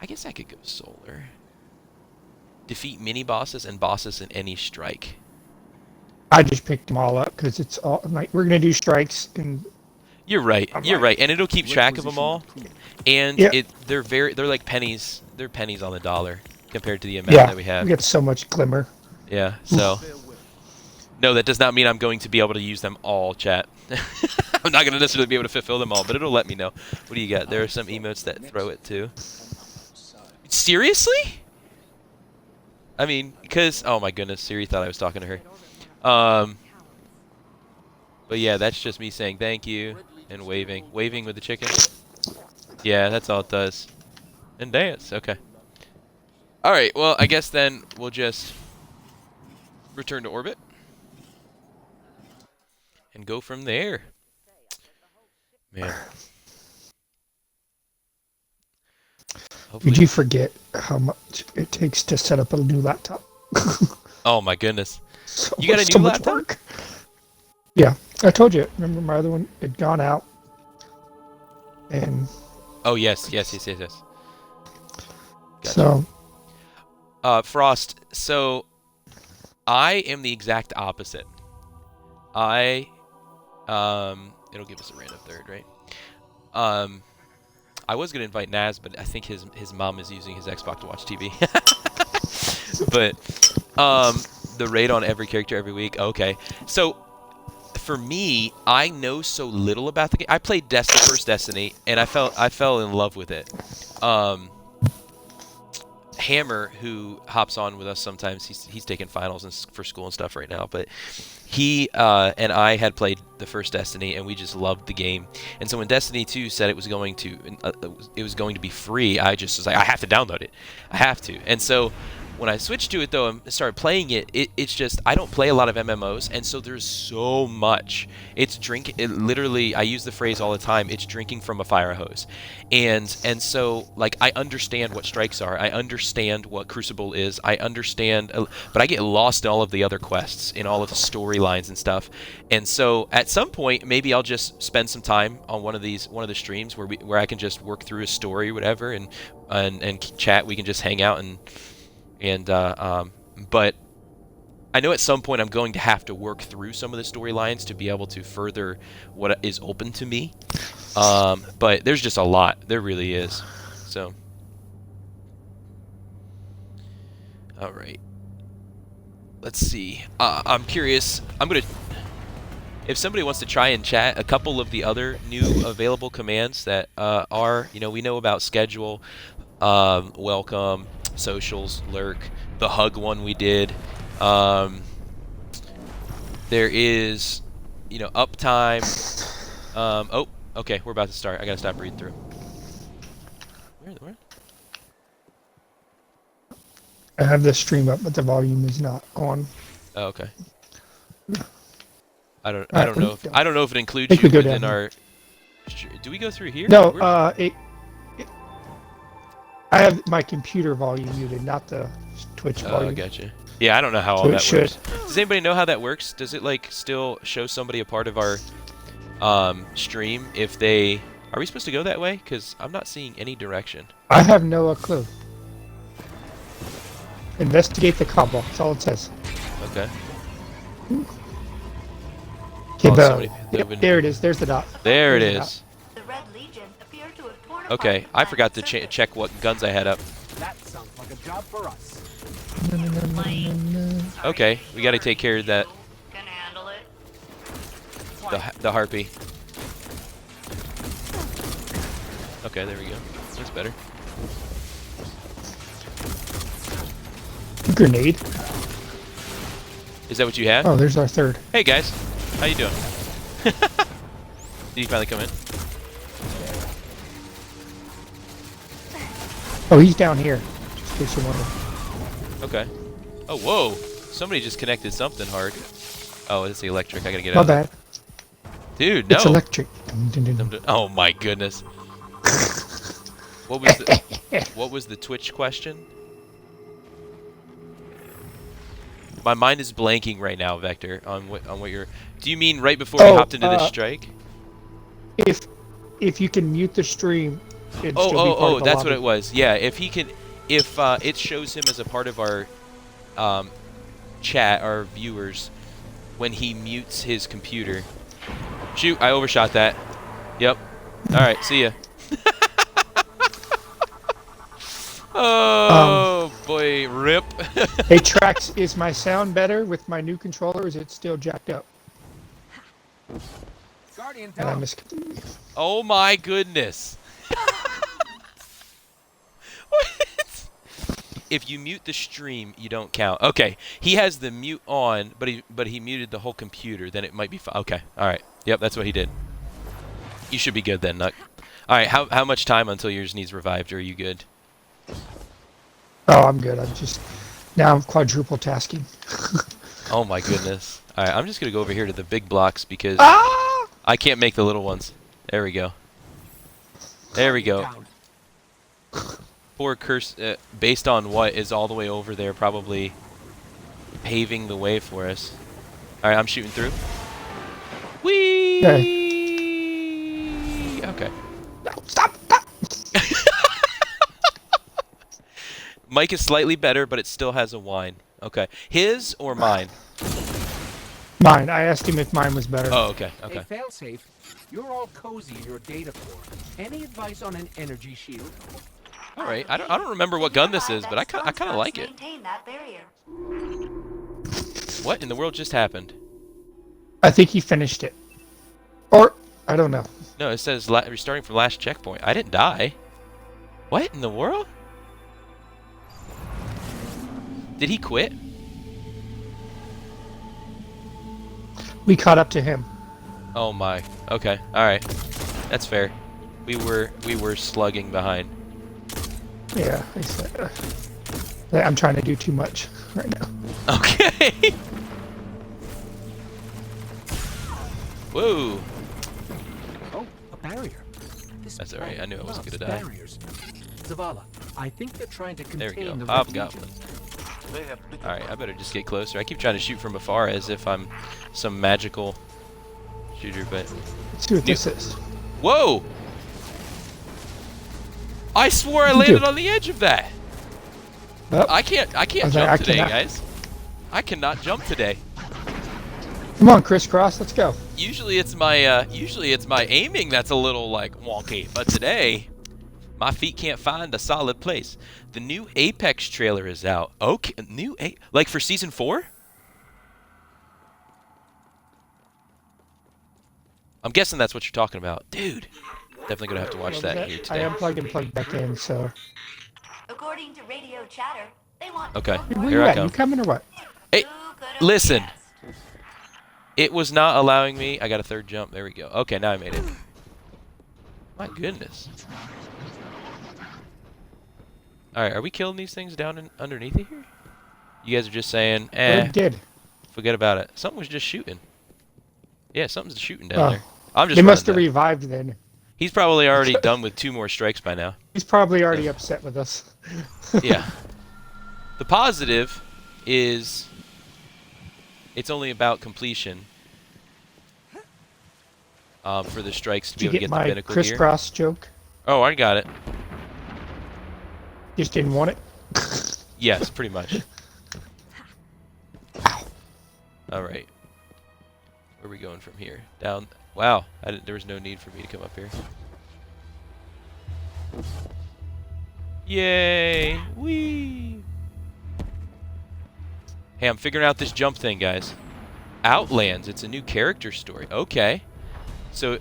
[SPEAKER 1] I guess I could go solar. Defeat mini bosses and bosses in any strike.
[SPEAKER 2] I just picked them all up because it's all like we're gonna do strikes and.
[SPEAKER 1] You're right. You're right, and it'll keep track of them all. And they're like pennies. They're pennies on the dollar compared to the amount that we have.
[SPEAKER 2] We get so much glimmer.
[SPEAKER 1] Yeah. So. No, that does not mean I'm going to be able to use them all, chat. I'm not going to necessarily be able to fulfill them all, but it'll let me know. What do you got? There are some emotes that throw it too. Seriously? I mean, because... Oh my goodness, Siri thought I was talking to her. But yeah, that's just me saying thank you and waving. Waving with the chicken? Yeah, that's all it does. And dance, okay. Alright, well, I guess then we'll just return to orbit. And go from there. Man. Hopefully.
[SPEAKER 2] Did you forget how much it takes to set up a new laptop?
[SPEAKER 1] Oh my goodness.
[SPEAKER 2] So
[SPEAKER 1] you got a new laptop?
[SPEAKER 2] Work. Yeah, I told you. Remember my other one had gone out. And
[SPEAKER 1] oh yes. Gotcha.
[SPEAKER 2] So
[SPEAKER 1] Frost, so I am the exact opposite. It'll give us a random third, right? I was gonna invite Naz, but I think his mom is using his Xbox to watch TV. But the raid on every character every week. Okay, so for me, I know so little about the game. I played the first Destiny, and I fell in love with it. Hammer, who hops on with us sometimes, he's taking finals for school and stuff right now, but he and I had played the first Destiny, and we just loved the game. And so when Destiny 2 said it was going to be free, I just was like, I have to download it. I have to. And so when I switched to it though and started playing it's just I don't play a lot of MMOs, and so there's so much. It's literally, I use the phrase all the time, it's drinking from a fire hose. And so like I understand what strikes are. I understand what Crucible is. I understand, but I get lost in all of the other quests, in all of the storylines and stuff. And so at some point maybe I'll just spend some time on one of the streams where I can just work through a story or whatever and chat. We can just hang out but I know at some point I'm going to have to work through some of the storylines to be able to further what is open to me. But there's just a lot. There really is. So. All right. Let's see. I'm curious. If somebody wants to try and chat a couple of the other new available commands that are, we know about schedule, welcome, socials, lurk, the hug one we did. There is, uptime. Oh, okay, we're about to start. I gotta stop reading through. Where?
[SPEAKER 2] I have the stream up, but the volume is not on.
[SPEAKER 1] Oh, okay. I don't know if it includes you within our. Do we go through here?
[SPEAKER 2] No, I have my computer volume muted, not the Twitch volume.
[SPEAKER 1] Oh, gotcha. Yeah, I don't know how all that works. Does anybody know how that works? Does it still show somebody a part of our stream if they? Are we supposed to go that way? Because I'm not seeing any direction.
[SPEAKER 2] I have no clue. Investigate the cobble. That's all it says.
[SPEAKER 1] Okay.
[SPEAKER 2] Yep, there it is. There's the dot.
[SPEAKER 1] There it is.
[SPEAKER 4] The Red Legion appear to have fortified.
[SPEAKER 1] Okay, I forgot to check what guns I had up.
[SPEAKER 3] That sounds like a job for us.
[SPEAKER 1] Okay, we got to take care of that.
[SPEAKER 4] Can handle it.
[SPEAKER 1] The harpy. Okay, there we go. That's better.
[SPEAKER 2] Grenade.
[SPEAKER 1] Is that what you had?
[SPEAKER 2] Oh, there's our third.
[SPEAKER 1] Hey guys, how you doing? Did he finally come in?
[SPEAKER 2] Oh, he's down here. Just in case you're wondering.
[SPEAKER 1] Okay. Oh, whoa! Somebody just connected something hard. Oh, it's the electric. I gotta get
[SPEAKER 2] My
[SPEAKER 1] out.
[SPEAKER 2] bad.
[SPEAKER 1] Dude, no.
[SPEAKER 2] It's electric. Dun, dun, dun.
[SPEAKER 1] Oh my goodness. What was the Twitch question? My mind is blanking right now, Vector, on what you're. Do you mean right before we hopped into this strike?
[SPEAKER 2] If you can mute the stream, it'd still be part of the
[SPEAKER 1] that's
[SPEAKER 2] lobby.
[SPEAKER 1] what it was. Yeah, if he can, if it shows him as a part of our chat, our viewers, when he mutes his computer. Shoot, I overshot that. Yep. All right, see ya. Oh boy, rip.
[SPEAKER 2] Hey Trax, is my sound better with my new controller? Or is it still jacked up?
[SPEAKER 3] Guardian
[SPEAKER 2] And I
[SPEAKER 3] down.
[SPEAKER 2] missed.
[SPEAKER 1] Oh my goodness. What? If you mute the stream, you don't count. Okay, he has the mute on, but he muted the whole computer. Then it might be fine. Okay, all right. Yep, that's what he did. You should be good then, Nuck. All right, how much time until yours needs revived? Or are you good?
[SPEAKER 2] Oh, I'm good. Now I'm quadruple tasking.
[SPEAKER 1] Oh my goodness. All right, I'm just gonna go over here to the big blocks because
[SPEAKER 2] Ah!
[SPEAKER 1] I can't make the little ones. There we go. There we go.
[SPEAKER 3] Down.
[SPEAKER 1] Poor curse, based on what is all the way over there, probably paving the way for us. All right, I'm shooting through. Whee! Okay.
[SPEAKER 2] No, stop!
[SPEAKER 1] Mike is slightly better, but it still has a whine. Okay. His or mine?
[SPEAKER 2] Mine. I asked him if mine was better.
[SPEAKER 1] Oh, okay. Okay.
[SPEAKER 3] Hey, failsafe. You're all cozy in your data core. Any advice on an energy shield?
[SPEAKER 1] All right. I don't remember what gun this is, but I kind of like it.
[SPEAKER 4] Maintain that barrier.
[SPEAKER 1] What in the world just happened?
[SPEAKER 2] I think he finished it. Or, I don't know.
[SPEAKER 1] No, it says restarting from last checkpoint. I didn't die. What in the world? Did he quit?
[SPEAKER 2] We caught up to him.
[SPEAKER 1] Oh my. Okay. All right. That's fair. We were slugging behind.
[SPEAKER 2] Yeah, I said, I'm trying to do too much right now.
[SPEAKER 1] Okay. Whoa.
[SPEAKER 3] Oh, a barrier. This
[SPEAKER 1] That's all right. I knew I wasn't
[SPEAKER 3] loves
[SPEAKER 1] gonna die.
[SPEAKER 3] barriers. Zavala, I think they're trying to
[SPEAKER 1] There
[SPEAKER 3] contain
[SPEAKER 1] we go.
[SPEAKER 3] the red
[SPEAKER 1] Hobgoblin.
[SPEAKER 3] legion.
[SPEAKER 1] All right. I better just get closer. I keep trying to shoot from afar as if I'm some magical shooter, but
[SPEAKER 2] Let's see what this is.
[SPEAKER 1] whoa! I swore I
[SPEAKER 2] What'd you
[SPEAKER 1] landed
[SPEAKER 2] do?
[SPEAKER 1] on the edge of that.
[SPEAKER 2] Oh,
[SPEAKER 1] I can't
[SPEAKER 2] I
[SPEAKER 1] jump
[SPEAKER 2] was like, I
[SPEAKER 1] today,
[SPEAKER 2] cannot.
[SPEAKER 1] guys. I cannot jump today.
[SPEAKER 2] come on, crisscross, let's go.
[SPEAKER 1] Usually it's my aiming that's a little like wonky, but today my feet can't find a solid place. The new Apex trailer is out. Okay, like for season 4? I'm guessing that's what you're talking about, dude. Definitely gonna have to watch that here
[SPEAKER 2] I
[SPEAKER 1] today.
[SPEAKER 2] unplugged and plugged back in, so.
[SPEAKER 4] According to radio chatter, they want
[SPEAKER 1] Okay,
[SPEAKER 4] to
[SPEAKER 2] Where
[SPEAKER 1] here
[SPEAKER 2] you
[SPEAKER 1] I
[SPEAKER 2] at?
[SPEAKER 1] come.
[SPEAKER 2] You coming or what?
[SPEAKER 1] Hey,
[SPEAKER 4] Who could have
[SPEAKER 1] listen.
[SPEAKER 4] guessed?
[SPEAKER 1] It was not allowing me. I got a third jump. There we go. Okay, now I made it. My goodness. All right, are we killing these things down underneath here? You guys are just saying,
[SPEAKER 2] What it did?
[SPEAKER 1] forget about it. Something was just shooting. Yeah, something's shooting down
[SPEAKER 2] Oh.
[SPEAKER 1] there. I'm just
[SPEAKER 2] They must have
[SPEAKER 1] running
[SPEAKER 2] revived then.
[SPEAKER 1] down. He's probably already done with 2 more strikes by now.
[SPEAKER 2] He's probably already upset with us.
[SPEAKER 1] Yeah. The positive is it's only about completion for the strikes to
[SPEAKER 2] Did
[SPEAKER 1] be
[SPEAKER 2] you
[SPEAKER 1] able to
[SPEAKER 2] get
[SPEAKER 1] get the
[SPEAKER 2] my
[SPEAKER 1] pinnacle here.
[SPEAKER 2] crisscross joke?
[SPEAKER 1] Oh, I got it.
[SPEAKER 2] Just didn't want it.
[SPEAKER 1] Yes, pretty much. All right. Where are we going from here? Down. Wow, there was no need for me to come up here. Yay! Whee! Hey, I'm figuring out this jump thing, guys. Outlands. It's a new character story. Okay. So,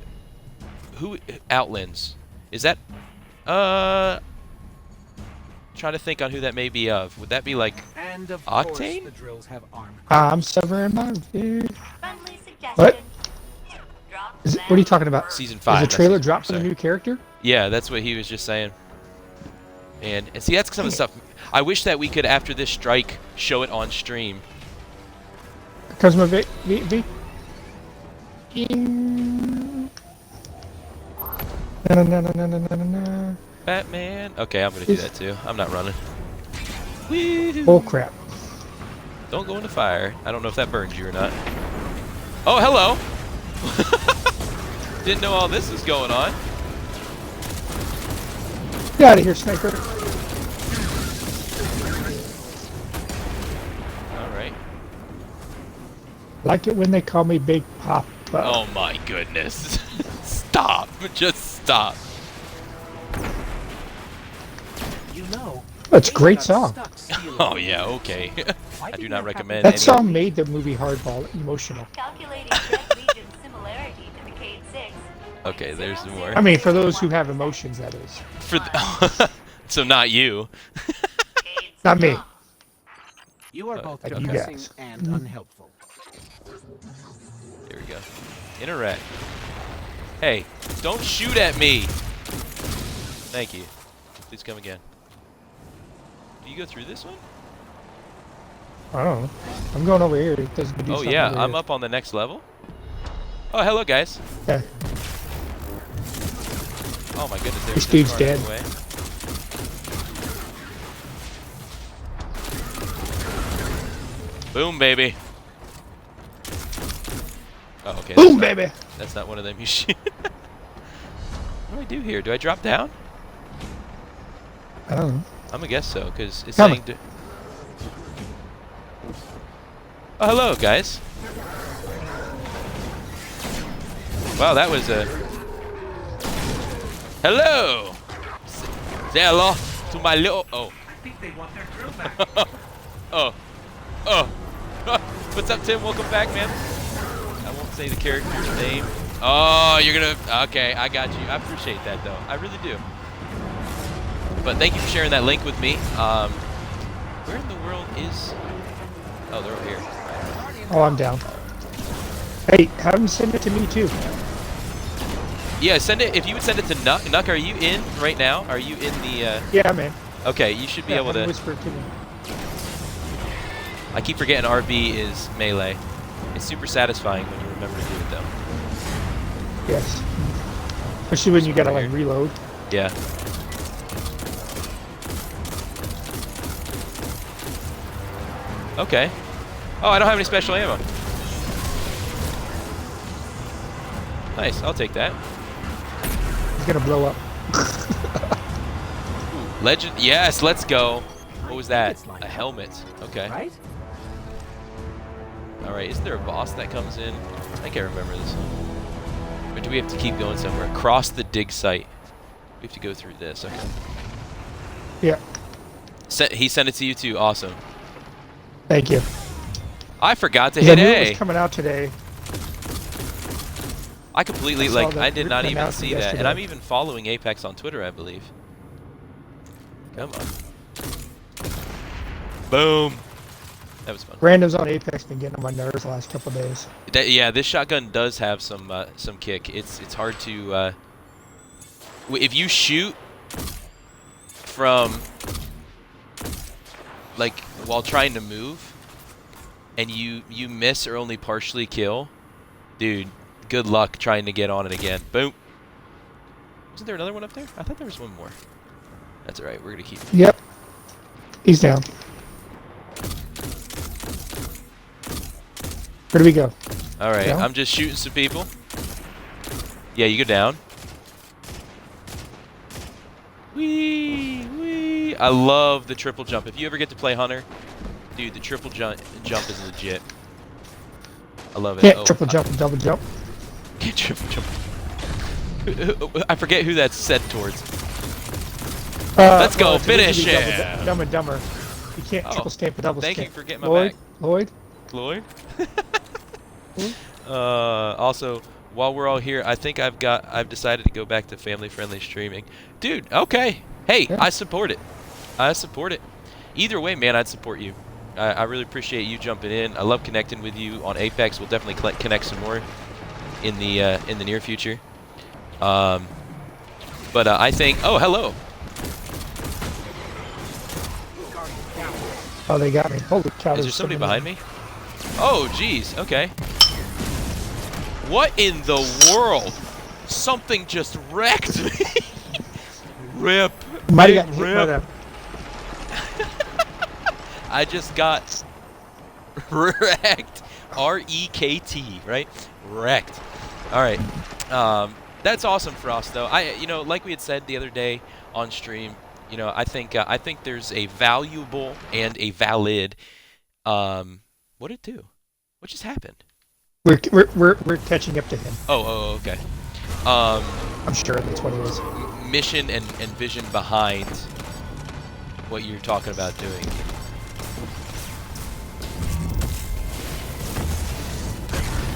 [SPEAKER 1] who Outlands? Is that trying to think on who that may be of. Would that be like
[SPEAKER 3] And of
[SPEAKER 1] Octane?
[SPEAKER 3] course, the drills have armor.
[SPEAKER 2] I'm severing my dude.
[SPEAKER 4] Friendly suggestion.
[SPEAKER 2] What?
[SPEAKER 4] Drop
[SPEAKER 2] What are you talking about?
[SPEAKER 1] season
[SPEAKER 2] Is
[SPEAKER 1] 5?
[SPEAKER 2] the
[SPEAKER 1] that's
[SPEAKER 2] trailer
[SPEAKER 1] season
[SPEAKER 2] dropped
[SPEAKER 1] four,
[SPEAKER 2] for the
[SPEAKER 1] sorry.
[SPEAKER 2] new character?
[SPEAKER 1] Yeah, that's what he was just saying. And see, that's some of the stuff. I wish that we could, after this strike, show it on stream.
[SPEAKER 2] Cosmo V. Na na na na na na na na.
[SPEAKER 1] Batman. Okay, I'm gonna do that too. I'm not running. Woo-hoo.
[SPEAKER 2] Oh crap!
[SPEAKER 1] Don't go in the fire. I don't know if that burns you or not. Oh, hello. Didn't know all this was going on.
[SPEAKER 2] Get out of here, sniper!
[SPEAKER 1] All right.
[SPEAKER 2] Like it when they call me Big Papa.
[SPEAKER 1] Oh my goodness. Stop. Just stop.
[SPEAKER 3] You know.
[SPEAKER 2] That's a
[SPEAKER 3] they
[SPEAKER 2] great
[SPEAKER 3] got
[SPEAKER 2] song.
[SPEAKER 3] stuck stealing
[SPEAKER 1] Oh
[SPEAKER 3] the
[SPEAKER 1] yeah,
[SPEAKER 3] radio.
[SPEAKER 1] okay.
[SPEAKER 3] Why
[SPEAKER 1] I do
[SPEAKER 3] didn't
[SPEAKER 1] not
[SPEAKER 3] that
[SPEAKER 1] recommend
[SPEAKER 3] happen?
[SPEAKER 2] That
[SPEAKER 1] any
[SPEAKER 2] song made the movie Hardball emotional.
[SPEAKER 4] Calculating threat region similarity to the Cade 6.
[SPEAKER 1] Okay, there's more.
[SPEAKER 2] I mean, for those who have emotions, that is.
[SPEAKER 1] For so not you.
[SPEAKER 2] Not me.
[SPEAKER 3] You are both
[SPEAKER 2] Like you
[SPEAKER 3] depressing
[SPEAKER 2] guys.
[SPEAKER 3] and unhelpful.
[SPEAKER 1] Here we go. Interact. Hey, don't shoot at me. Thank you. Please come again. Do you go through this one?
[SPEAKER 2] I don't know. I'm going over here. It doesn't do
[SPEAKER 1] Oh
[SPEAKER 2] something
[SPEAKER 1] yeah,
[SPEAKER 2] over
[SPEAKER 1] I'm
[SPEAKER 2] here.
[SPEAKER 1] up on the next level. Oh, hello guys.
[SPEAKER 2] Yeah.
[SPEAKER 1] Oh my goodness,
[SPEAKER 2] This
[SPEAKER 1] there's
[SPEAKER 2] dude's dead.
[SPEAKER 1] Boom, baby. Oh, okay.
[SPEAKER 2] Boom,
[SPEAKER 1] that's not-
[SPEAKER 2] baby!
[SPEAKER 1] That's not one of them you shoot. What do I do here? Do I drop down?
[SPEAKER 2] I don't know.
[SPEAKER 1] I'm gonna guess so, because it's
[SPEAKER 2] Coming.
[SPEAKER 1] saying. Oh, hello, guys. Wow, that was a. Hello. Say hello to my little. Oh.
[SPEAKER 3] I think they want their drill back.
[SPEAKER 1] Oh. Oh. What's up, Tim? Welcome back, man. I won't say the character's name. Oh, you're gonna. Okay, I got you. I appreciate that, though. I really do. But thank you for sharing that link with me. Where in the world is? Oh, they're over here.
[SPEAKER 2] Oh, I'm down. Hey, have him send it to me too.
[SPEAKER 1] Yeah, send it. If you would send it to Nuck. Nuck, are you in right now? Are you in the?
[SPEAKER 2] Yeah, man.
[SPEAKER 1] Okay, you should be
[SPEAKER 2] Yeah,
[SPEAKER 1] able
[SPEAKER 2] have him
[SPEAKER 1] to.
[SPEAKER 2] whisper it to me.
[SPEAKER 1] I keep forgetting RB is melee. It's super satisfying when you remember to do it, though.
[SPEAKER 2] Yes. Especially when you gotta like reload.
[SPEAKER 1] Yeah. Okay. Oh, I don't have any special ammo. Nice, I'll take that.
[SPEAKER 2] He's gonna blow up.
[SPEAKER 1] Ooh, legend. Yes, let's go. What was that?
[SPEAKER 3] It's like
[SPEAKER 1] A helmet. Okay.
[SPEAKER 3] Right?
[SPEAKER 1] All right. Isn't there a boss that comes in? I can't remember this one. Or do we have to keep going somewhere? Cross the dig site. We have to go through this. Okay.
[SPEAKER 2] Yeah.
[SPEAKER 1] He sent it to you too. Awesome.
[SPEAKER 2] Thank you.
[SPEAKER 1] I forgot to
[SPEAKER 2] 'Cause I
[SPEAKER 1] hit
[SPEAKER 2] knew it
[SPEAKER 1] A.
[SPEAKER 2] was coming out today.
[SPEAKER 1] I completely,
[SPEAKER 2] I saw
[SPEAKER 1] like,
[SPEAKER 2] that
[SPEAKER 1] I did not even
[SPEAKER 2] announcement
[SPEAKER 1] see that. And
[SPEAKER 2] yesterday.
[SPEAKER 1] I'm even following Apex on Twitter, I believe. Come on. Boom. That was fun.
[SPEAKER 2] Randoms on Apex been getting on my nerves the last couple of days.
[SPEAKER 1] Yeah, this shotgun does have some kick. It's hard to if you shoot from like while trying to move and you miss or only partially kill, dude, good luck trying to get on it again. Boom. Wasn't there another one up there? I thought there was one more. That's all right. We're gonna keep.
[SPEAKER 2] Yep. He's down. Where do we go?
[SPEAKER 1] All right.
[SPEAKER 2] Down?
[SPEAKER 1] I'm just shooting some people. Yeah, you go down. Wee, wee. I love the triple jump. If you ever get to play Hunter, dude, the triple jump is legit. I love it.
[SPEAKER 2] Can't triple jump and double jump.
[SPEAKER 1] Can't triple jump. I forget who that's said towards. Let's go,
[SPEAKER 2] it's originally
[SPEAKER 1] finish it.
[SPEAKER 2] Dumb and Dumber. You can't
[SPEAKER 1] Oh,
[SPEAKER 2] triple stamp a double
[SPEAKER 1] thank you
[SPEAKER 2] stamp.
[SPEAKER 1] for getting my
[SPEAKER 2] Lloyd?
[SPEAKER 1] back.
[SPEAKER 2] Lloyd?
[SPEAKER 1] Lloyd. Also, while we're all here, I think I've decided to go back to family-friendly streaming. Dude, okay. Hey,
[SPEAKER 2] Yeah.
[SPEAKER 1] I support it. I support it. Either way, man, I'd support you. I really appreciate you jumping in. I love connecting with you on Apex. We'll definitely connect some more in the near future. But I think. Oh, hello.
[SPEAKER 2] Oh, they got me. Holy cow!
[SPEAKER 1] Is there somebody behind me? Oh, jeez. Okay. What in the world? Something just wrecked me. Rip.
[SPEAKER 2] Might
[SPEAKER 1] Big
[SPEAKER 2] have gotten hit by
[SPEAKER 1] rip.
[SPEAKER 2] that.
[SPEAKER 1] I just got wrecked. R-E-K-T, right? Wrecked. All right. That's awesome for us, though. You know, like we had said the other day on stream, you know, I think there's a valuable and a valid. What did it do? What just happened?
[SPEAKER 2] We're catching up to him.
[SPEAKER 1] Oh, okay.
[SPEAKER 2] I'm sure that's what it is.
[SPEAKER 1] Mission and vision behind what you're talking about doing.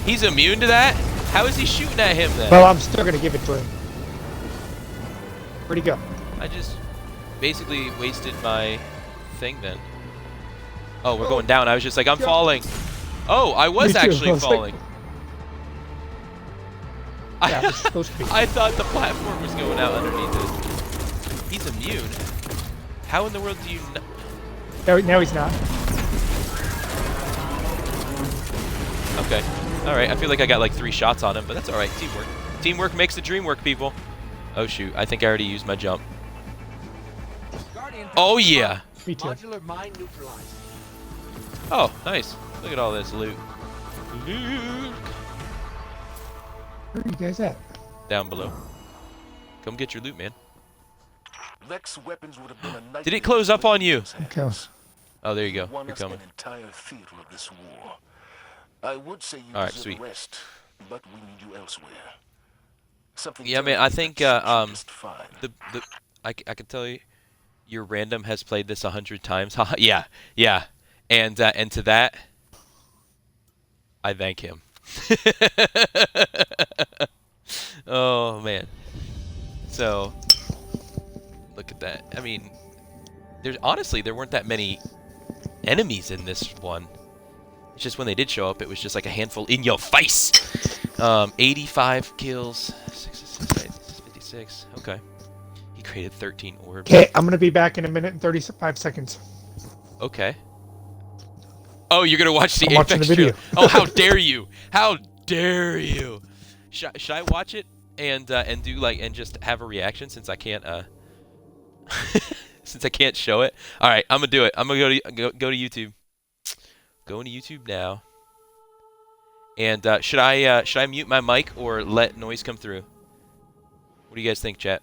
[SPEAKER 1] He's immune to that? How is he shooting at him then?
[SPEAKER 2] Well, I'm still gonna give it to him. Where'd he go?
[SPEAKER 1] I just basically wasted my thing then. Oh, we're going down. I was just like, I'm falling. Oh, I was
[SPEAKER 2] Me too.
[SPEAKER 1] actually
[SPEAKER 2] I was like-
[SPEAKER 1] falling.
[SPEAKER 2] Yeah, it's supposed to be.
[SPEAKER 1] I thought the platform was going out underneath it. He's immune. How in the world do you know?
[SPEAKER 2] Now he's not.
[SPEAKER 1] Okay. Alright, I feel like I got like 3 shots on him, but that's alright. Teamwork. Teamwork makes the dream work, people. Oh shoot, I think I already used my jump.
[SPEAKER 3] Guardian
[SPEAKER 1] Oh yeah!
[SPEAKER 2] Me too.
[SPEAKER 3] modular mine neutralized.
[SPEAKER 1] Oh, nice. Look at all this loot. Loot!
[SPEAKER 2] Where are you guys at?
[SPEAKER 1] Down below. Come get your loot, man.
[SPEAKER 5] Lex weapons would have been a nightmare.
[SPEAKER 1] Did it close up on you?
[SPEAKER 2] Okay.
[SPEAKER 1] Oh, there you go.
[SPEAKER 5] Won
[SPEAKER 1] You're
[SPEAKER 5] us
[SPEAKER 1] coming.
[SPEAKER 5] an entire theater of this war. I would say you
[SPEAKER 1] Alright,
[SPEAKER 5] deserve
[SPEAKER 1] sweet.
[SPEAKER 5] a rest, but we need you elsewhere. Something
[SPEAKER 1] Yeah, man, I think,
[SPEAKER 5] just fine.
[SPEAKER 1] I can tell you, your random has played this 100 times. Yeah, yeah. And to that, I thank him. Oh, man. So, look at that. I mean, honestly, there weren't that many enemies in this one. It's just when they did show up, it was just like a handful in your face. 85 kills, 56. Okay. He created 13 orbs.
[SPEAKER 2] Okay, I'm gonna be back in a minute and 35 seconds.
[SPEAKER 1] Okay. Oh, you're gonna watch the
[SPEAKER 2] I'm watching
[SPEAKER 1] Apex
[SPEAKER 2] the video.
[SPEAKER 1] trailer. Oh, how dare you! How dare you! Should I watch it and do like and just have a reaction since I can't since I can't show it? All right, I'm gonna do it. I'm gonna go to YouTube. Going to YouTube now. And should I mute my mic or let noise come through? What do you guys think, chat?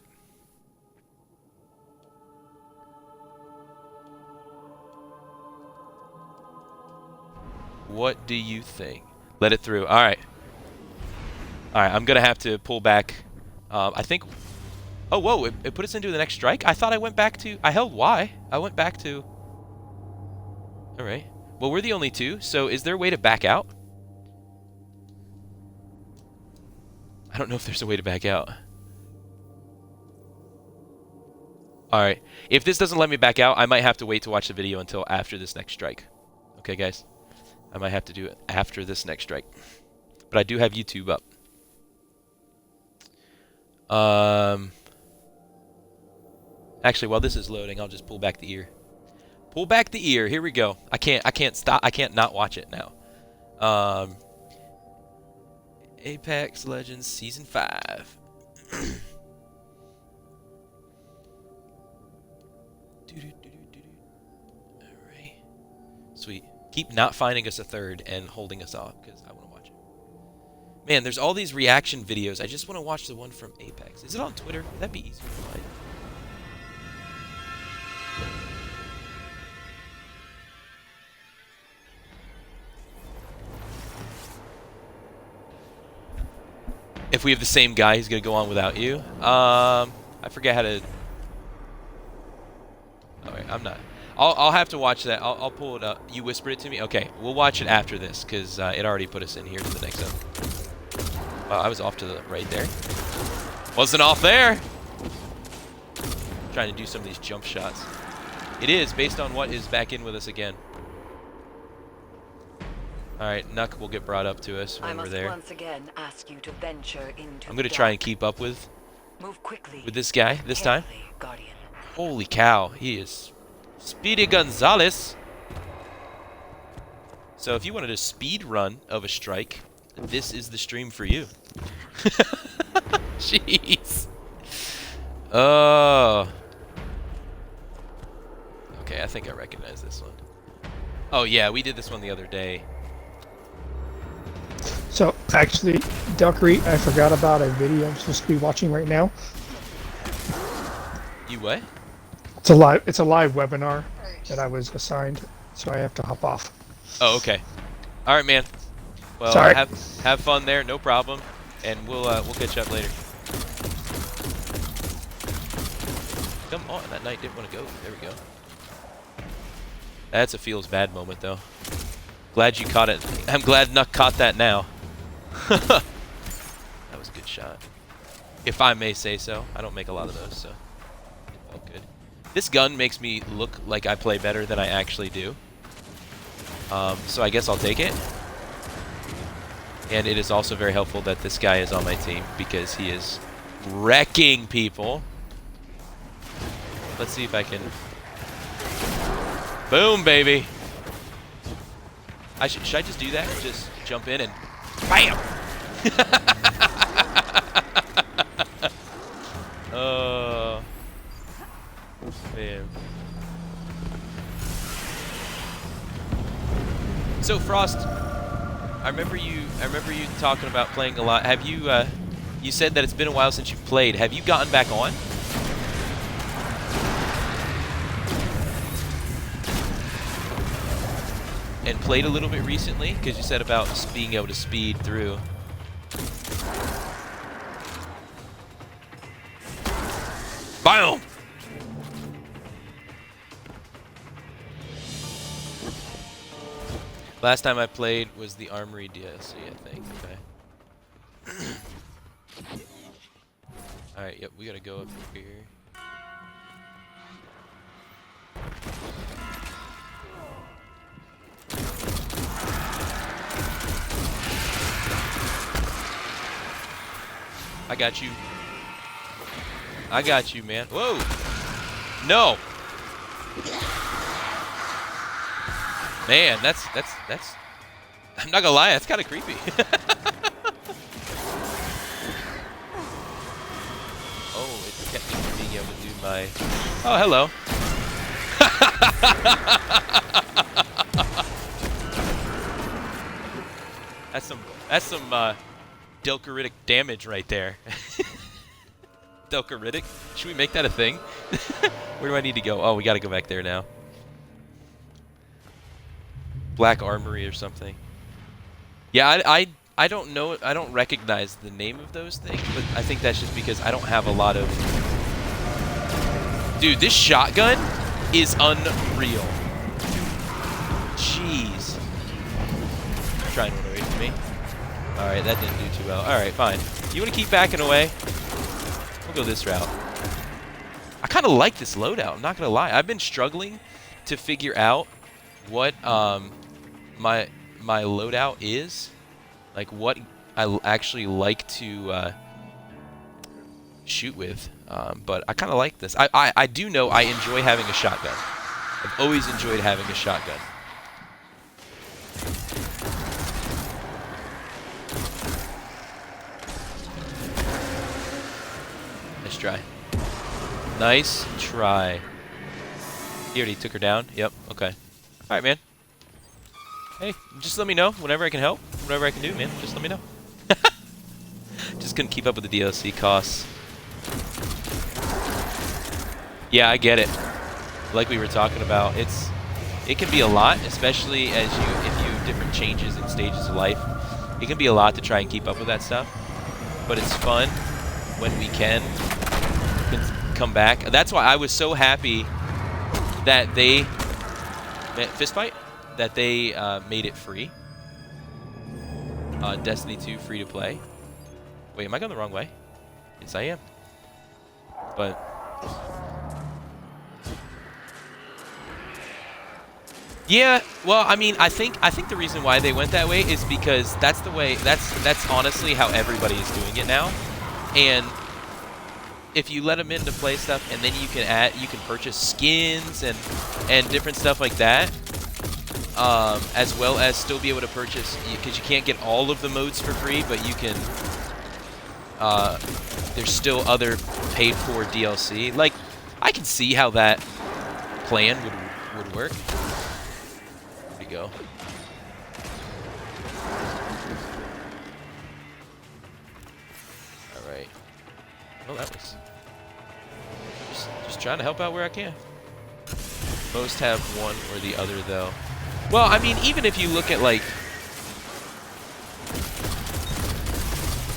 [SPEAKER 1] What do you think? Let it through. All right. All right. I'm gonna have to pull back. I think. Oh, whoa! It put us into the next strike. I thought I went back to. I held Y. I went back to. All right. Well, we're the only two. So, is there a way to back out? I don't know if there's a way to back out. All right. If this doesn't let me back out, I might have to wait to watch the video until after this next strike. Okay, guys. I might have to do it after this next strike. But I do have YouTube up. Actually, while this is loading, I'll just pull back the ear. Pull back the ear. Here we go. I can't stop. I can't not watch it now. Apex Legends Season 5. Alright. Sweet. Keep not finding us a third and holding us off, because I want to watch it. Man, there's all these reaction videos. I just want to watch the one from Apex. Is it on Twitter? That'd be easier to find. If we have the same guy, he's going to go on without you. I forget how to... Alright, I'm not... I'll have to watch that. I'll pull it up. You whispered it to me? Okay, we'll watch it after this, because it already put us in here to the next one. Wow, I was off to the right there. Wasn't off there! Trying to do some of these jump shots. It is, based on what is back in with us again. Alright, Nuck will get brought up to us
[SPEAKER 6] I
[SPEAKER 1] when we're
[SPEAKER 6] must
[SPEAKER 1] there.
[SPEAKER 6] once again ask you to venture into
[SPEAKER 1] I'm
[SPEAKER 6] the
[SPEAKER 1] gonna try and
[SPEAKER 6] dark.
[SPEAKER 1] keep up with
[SPEAKER 6] Move quickly.
[SPEAKER 1] this guy this time.
[SPEAKER 6] Carefully, Guardian.
[SPEAKER 1] Holy cow, he is Speedy Gonzales. So if you wanted a speed run of a strike, this is the stream for you. Jeez. Oh. Okay, I think I recognize this one. Oh yeah, we did this one the other day.
[SPEAKER 2] So actually, Delkery, I forgot about a video I'm supposed to be watching right now.
[SPEAKER 1] You what?
[SPEAKER 2] It's a live webinar that I was assigned, so I have to hop off.
[SPEAKER 1] Oh, okay. All right, man. Well,
[SPEAKER 2] Sorry.
[SPEAKER 1] have fun there, no problem, and we'll catch up later. Come on, that knight didn't want to go. There we go. That's a feels bad moment, though. Glad you caught it. I'm glad Nuck caught that now. That was a good shot. If I may say so. I don't make a lot of those, so it felt good. This gun makes me look like I play better than I actually do. So I guess I'll take it. And it is also very helpful that this guy is on my team because he is wrecking people. Let's see if I can... Boom, baby! Should I just do that? Just jump in and... BAM! Oh... Man. So Frost, I remember you talking about playing a lot. Have you you said that it's been a while since you've played. Have you gotten back on? And played a little bit recently? Because you said about being able to speed through. BAM! Last time I played was the Armory DLC, I think. Okay. Alright, yep, we gotta go up here. I got you. I got you, man. Whoa! No! Man, that's I'm not gonna lie, that's kind of creepy. Oh, it kept me from being able to do my... Oh, hello. That's some Delkeritic damage right there. Delkeritic? Should we make that a thing? Where do I need to go? Oh, we gotta go back there now. Black Armory or something. Yeah, I don't know. I don't recognize the name of those things, but I think that's just because I don't have a lot of... Dude, this shotgun is unreal. Jeez. Trying to run away from me. Alright, that didn't do too well. Alright, fine. You want to keep backing away? We'll go this route. I kind of like this loadout, I'm not going to lie. I've been struggling to figure out what my loadout is. Like what I actually like to shoot with. But I kind of like this. I do know I enjoy having a shotgun. I've always enjoyed having a shotgun. Nice try. Nice try. He already took her down? Yep, okay. Alright, man. Hey, just let me know whenever I can help. Whatever I can do, man. Just let me know. Just couldn't keep up with the DLC costs. Yeah, I get it. Like we were talking about, it can be a lot, especially if you have different changes and stages of life. It can be a lot to try and keep up with that stuff. But it's fun when we can come back. That's why I was so happy that they Fistfight, that they made it free. Destiny 2 free to play. Wait, am I going the wrong way? Yes, I am. But Yeah, well, I mean, I think the reason why they went that way is because that's the way. That's honestly how everybody is doing it now. And if you let them in to play stuff, and then you can purchase skins and different stuff like that, as well as still be able to purchase, because you can't get all of the modes for free, but you can. There's still other paid for DLC. Like, I can see how that plan would work. There we go. All right. Well, that was just trying to help out where I can. Most have one or the other, though. Well, I mean, even if you look at, like,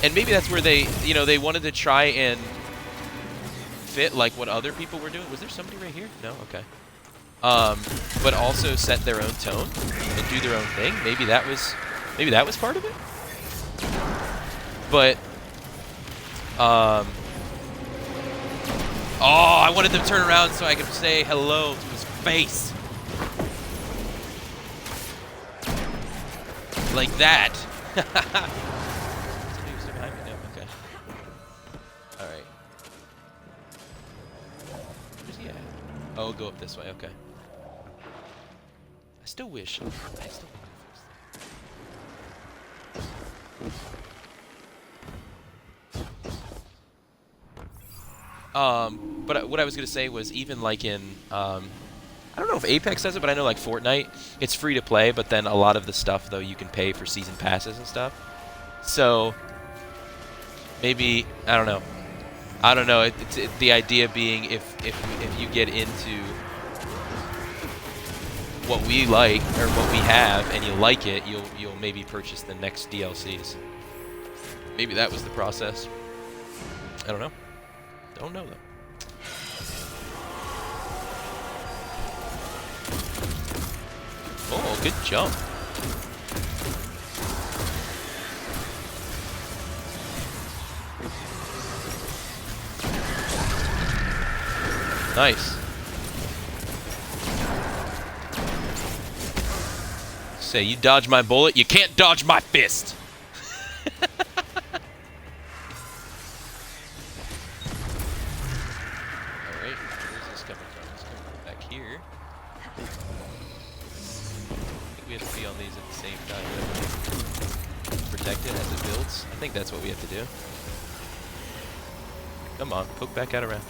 [SPEAKER 1] and maybe that's where they, they wanted to try and fit, like, what other people were doing. Was there somebody right here? No? Okay. But also set their own tone and do their own thing. Maybe that was part of it. But, oh, I wanted them to turn around so I could say hello to his face. Like that. Somebody was behind me? No? Okay. Alright. Where's he at? Oh, go up this way. Okay. I still wish. But what I was gonna say was, even like in I don't know if Apex does it, but I know like Fortnite, it's free to play, but then a lot of the stuff though you can pay for season passes and stuff. So maybe I don't know. The idea being, if you get into what we like or what we have and you like it, you'll maybe purchase the next DLCs. Maybe that was the process. I don't know. Don't know though. Oh, good jump. Nice. Say, you dodge my bullet, you can't dodge my fist. Alright, where's this coming from? It's coming from back here. I think we have to be on these at the same time. Protect it as it builds. I think that's what we have to do. Come on, poke back out around.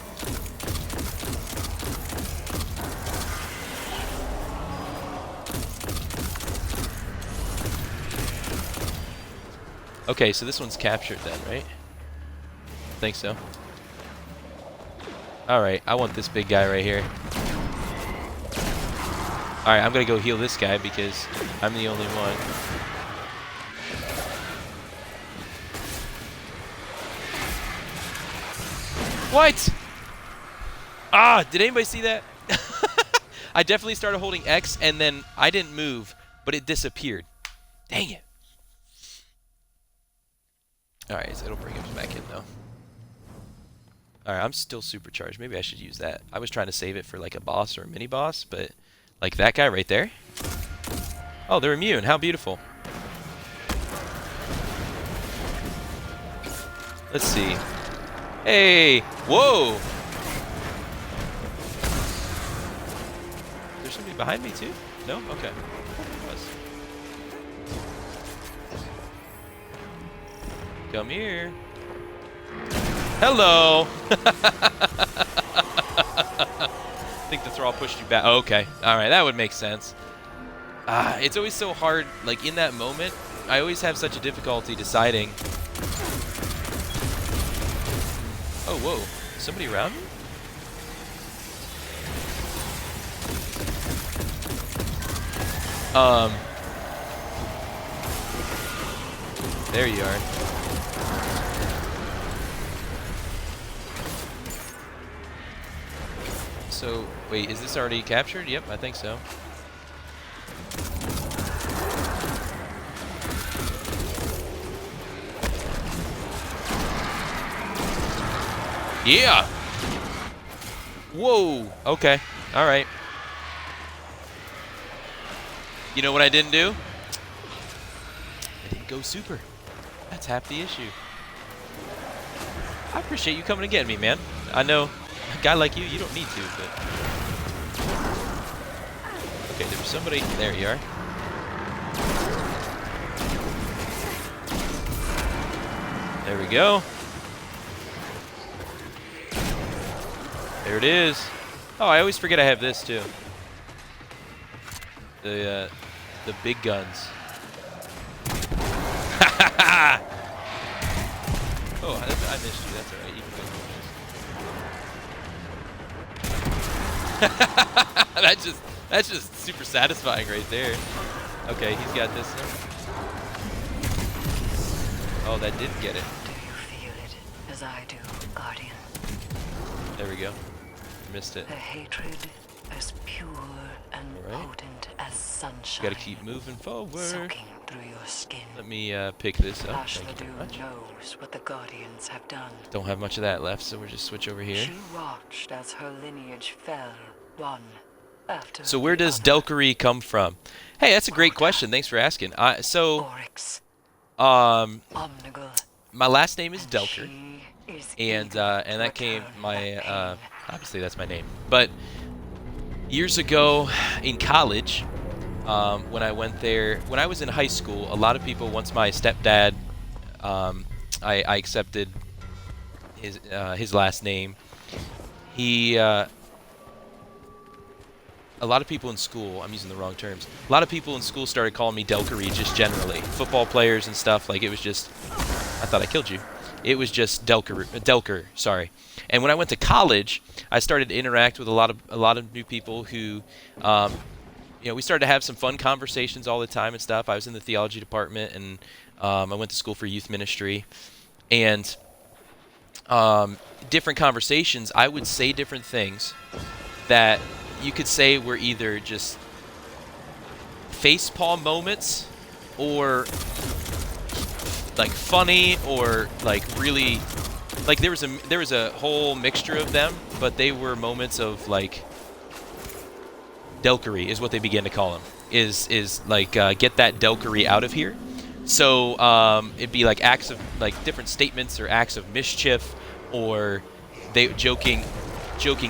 [SPEAKER 1] Okay, so this one's captured then, right? I think so. Alright, I want this big guy right here. Alright, I'm gonna go heal this guy because I'm the only one. What? Ah, did anybody see that? I definitely started holding X and then I didn't move, but it disappeared. Dang it. Alright, so it'll bring him back in though. Alright, I'm still supercharged. Maybe I should use that. I was trying to save it for like a boss or a mini boss, but like that guy right there. Oh, they're immune. How beautiful. Let's see. Hey! Whoa! Is there somebody behind me too? No? Okay. Come here. Hello! I think the thrall pushed you back. Oh, okay. Alright, that would make sense. It's always so hard, like in that moment, I always have such a difficulty deciding. Oh, whoa. Somebody around me? There you are. So, wait, is this already captured? Yep, I think so. Yeah! Whoa! Okay. Alright. You know what I didn't do? I didn't go super. That's half the issue. I appreciate you coming and getting me, man. I know a guy like you don't need to, but... Okay, there was somebody... There you are. There we go. There it is. Oh, I always forget I have this, too. The big guns. Oh, I missed you. That's alright. You can go. That's just super satisfying right there. Okay, he's got this now. Oh, that did get it.
[SPEAKER 6] Do you feel it as I do, Guardian?
[SPEAKER 1] There we go. Missed it.
[SPEAKER 6] A hatred as pure and
[SPEAKER 1] Alright.
[SPEAKER 6] potent as sunshine.
[SPEAKER 1] Gotta keep moving forward.
[SPEAKER 6] Soaking through your skin.
[SPEAKER 1] Let me pick this up. Thank you very
[SPEAKER 6] Ashladun
[SPEAKER 1] much.
[SPEAKER 6] knows what the Guardians have done.
[SPEAKER 1] Don't have much of that left, so we'll just switch over here.
[SPEAKER 6] She watched as her lineage fell, one after
[SPEAKER 1] So where
[SPEAKER 6] the
[SPEAKER 1] does
[SPEAKER 6] other.
[SPEAKER 1] Delkery come from? Hey, that's a great question. Thanks for asking.
[SPEAKER 6] Oryx,
[SPEAKER 1] Um,
[SPEAKER 6] Omnigul,
[SPEAKER 1] my last name is
[SPEAKER 6] and
[SPEAKER 1] Delker,
[SPEAKER 6] she is
[SPEAKER 1] and
[SPEAKER 6] eager to
[SPEAKER 1] that came
[SPEAKER 6] return
[SPEAKER 1] my
[SPEAKER 6] that pain.
[SPEAKER 1] obviously that's my name. But years ago in college, when I went there, when I was in high school, a lot of people, once my stepdad, I accepted his last name. He a lot of people in school, I'm using the wrong terms, a lot of people in school started calling me Delkery just generally. Football players and stuff, like it was just, I thought I killed you. It was just Delker, sorry. And when I went to college, I started to interact with a lot of new people who, we started to have some fun conversations all the time and stuff. I was in the theology department, and I went to school for youth ministry. And different conversations, I would say different things that you could say were either just facepalm moments or like funny or like really like there was a whole mixture of them, but they were moments of like Delkery is what they began to call them. Is like get that Delkery out of here. So it'd be like acts of like different statements or acts of mischief, or they joking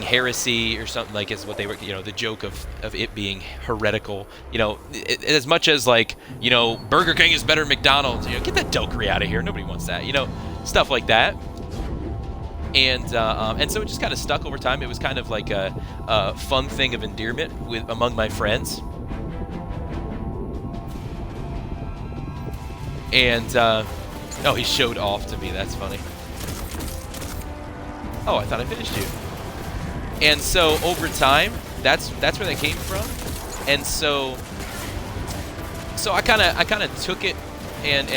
[SPEAKER 1] heresy or something, like is what they were, the joke of it being heretical, as much as like, Burger King is better than McDonald's, get that Delkery out of here, nobody wants that, stuff like that. And so it just kind of stuck over time. It was kind of like a fun thing of endearment among my friends. And oh, he showed off to me, that's funny. Oh, I thought I finished you. And so over time, that's where that came from. And so I kind of took it and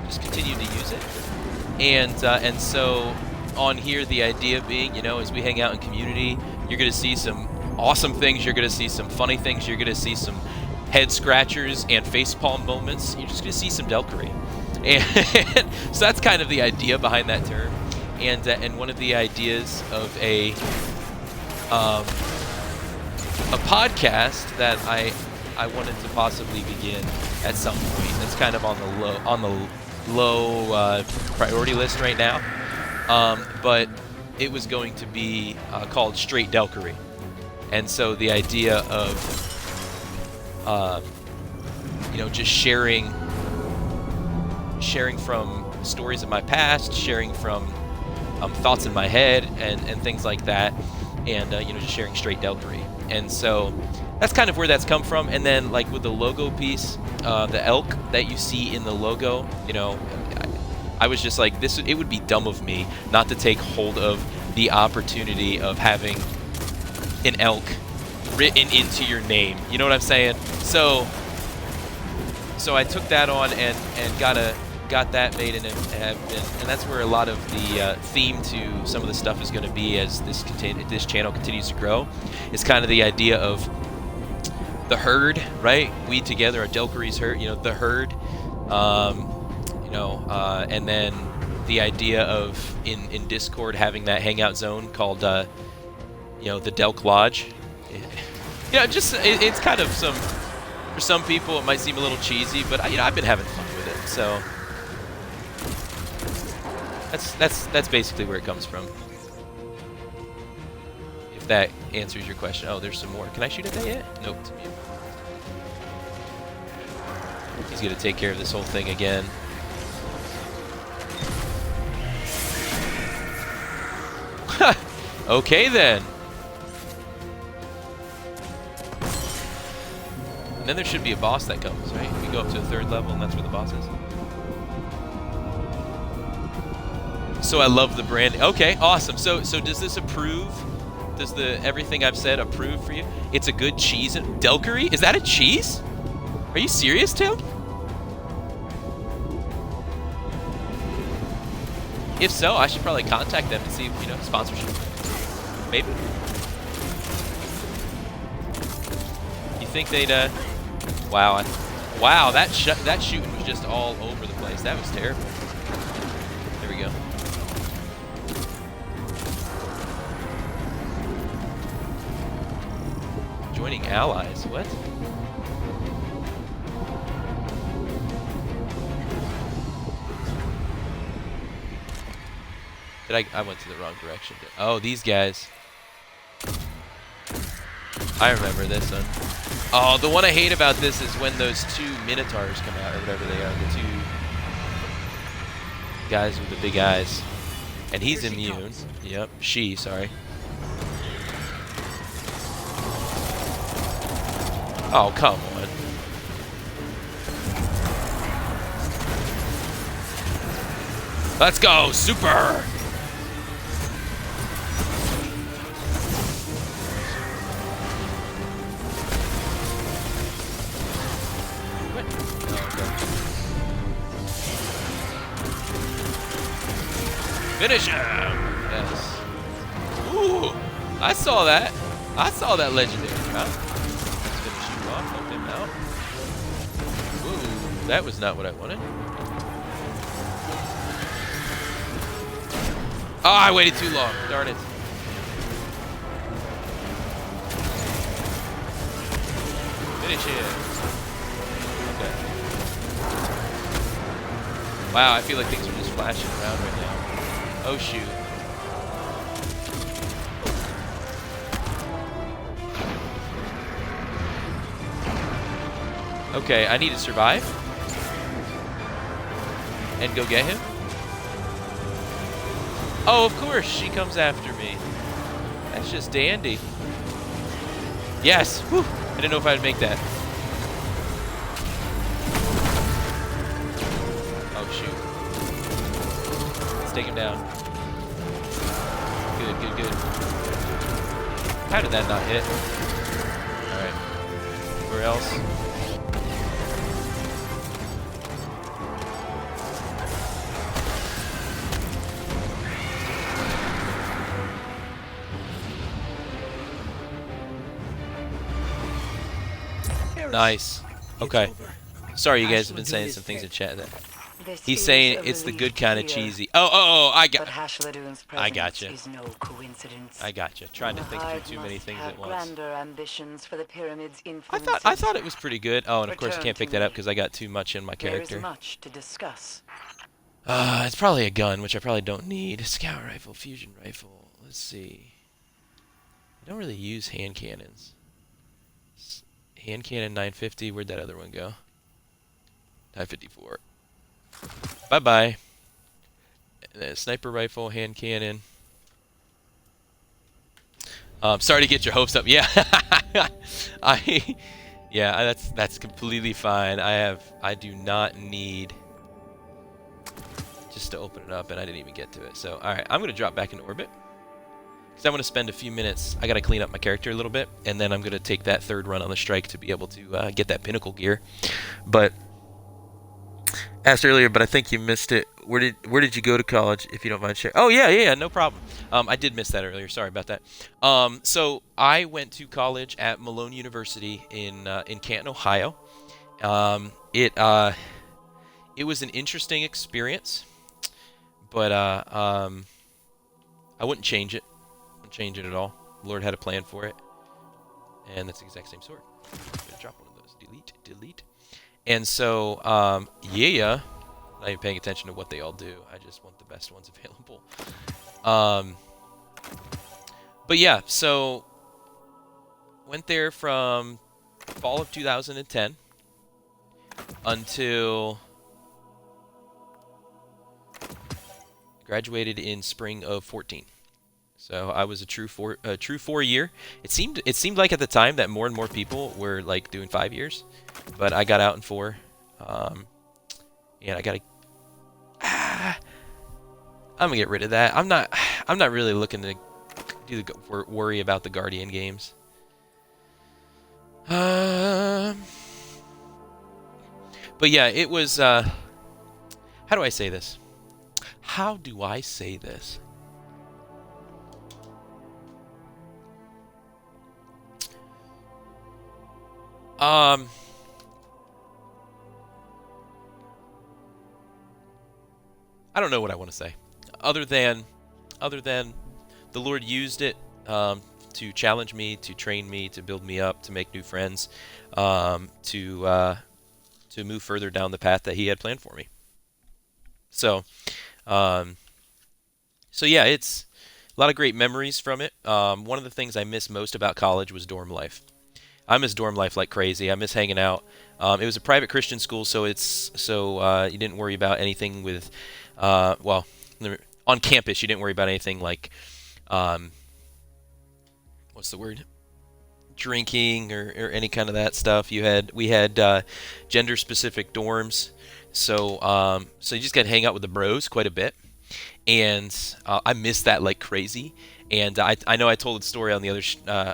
[SPEAKER 1] just continued to use it. And so on here, the idea being, as we hang out in community, you're gonna see some awesome things, you're gonna see some funny things, you're gonna see some head scratchers and facepalm moments. You're just gonna see some Delkery. And so that's kind of the idea behind that term. And one of the ideas of a podcast that I wanted to possibly begin at some point. That's kind of on the low priority list right now. But it was going to be called Straight Delkery. And so the idea of just sharing from stories of my past, sharing from thoughts in my head and things like that, and just sharing straight Delkery. And so that's kind of where that's come from. And then like with the logo piece, the elk that you see in the logo, I was just like, it would be dumb of me not to take hold of the opportunity of having an elk written into your name. You know what I'm saying? So I took that on and got that made, and that's where a lot of the theme to some of the stuff is going to be as this channel continues to grow. It's kind of the idea of the herd, right? We together are Delkery's herd, the herd, and then the idea of in Discord having that hangout zone called the Delk Lodge. It's kind of some For some people, it might seem a little cheesy, but I've been having fun with it. So that's basically where it comes from. If that answers your question. Oh, there's some more. Can I shoot at that yet? Nope. It's mute. He's gonna take care of this whole thing again. Okay then. And then there should be a boss that comes, right? We go up to a 3rd level, and that's where the boss is. So I love the branding. Okay, awesome. So does this approve? Does the everything I've said approve for you? It's a good cheese. Delkery? Is that a cheese? Are you serious, Tim? If so, I should probably contact them and see, you know, sponsorship. Maybe. You think they'd? Wow. Wow. That shooting was just all over the place. That was terrible. There we go. Joining allies. What? I went to the wrong direction. Oh, these guys. I remember this one. Oh, the one I hate about this is when those 2 Minotaurs come out, or whatever they are. The 2 guys with the big eyes. And he's immune. Yep. Sorry. Oh, come on. Let's go, super! What? Oh, okay. Finish him! Yes. Ooh! I saw that. I saw that legendary, huh? Let's finish you off, help him out. Ooh, that was not what I wanted. Oh, I waited too long. Darn it. Finish him. Okay. Wow, I feel like things are just flashing around right now. Oh, shoot. Okay, I need to survive. And go get him. Oh, of course, she comes after me. That's just dandy. Yes! Whew! I didn't know if I'd make that. Oh, shoot. Let's take him down. Good, good, good. How did that not hit? Alright. Where else? Nice. Okay. Sorry, you guys have been saying some things in chat. He's saying it's the good kind of cheesy. Oh, I got. I gotcha. I gotcha. Trying to think through too many things at once. I thought it was pretty good. Oh, and of course I can't pick that up because I got too much in my character. It's probably a gun, which I probably don't need. Scout rifle, fusion rifle. Let's see. I don't really use hand cannons. Hand cannon 950. Where'd that other one go? 954. Bye-bye. Sniper rifle, hand cannon. Sorry to get your hopes up. Yeah. Yeah, that's completely fine. I do not need just to open it up, and I didn't even get to it. So, all right, I'm going to drop back into orbit. Because I want to spend a few minutes. I got to clean up my character a little bit, and then I'm going to take that 3rd run on the strike to be able to get that pinnacle gear. But asked earlier, but I think you missed it. Where did you go to college, if you don't mind sharing? Oh yeah, no problem. I did miss that earlier. Sorry about that. So I went to college at Malone University in Canton, Ohio. It was an interesting experience, but I wouldn't change it. Change it at all. The Lord had a plan for it, and that's the exact same sword. I'm gonna drop one of those delete. And so, yeah, not even paying attention to what they all do. I just want the best ones available. But yeah, so went there from fall of 2010 until graduated in spring of 14. So I was a true 4 year. It seemed like at the time that more and more people were like doing 5 years, but I got out in 4. And I gotta. I'm gonna get rid of that. I'm not really looking to worry about the Guardian games. But yeah, it was. How do I say this? How do I say this? I don't know what I want to say, other than the Lord used it to challenge me, to train me, to build me up, to make new friends, to move further down the path that He had planned for me. So yeah, it's a lot of great memories from it. One of the things I miss most about college was dorm life. I miss dorm life like crazy. I miss hanging out. It was a private Christian school, so you didn't worry about anything with, well, on campus you didn't worry about anything like, what's the word? Drinking or any kind of that stuff. We had gender-specific dorms, so you just got to hang out with the bros quite a bit, and I miss that like crazy. And I know I told the story on the other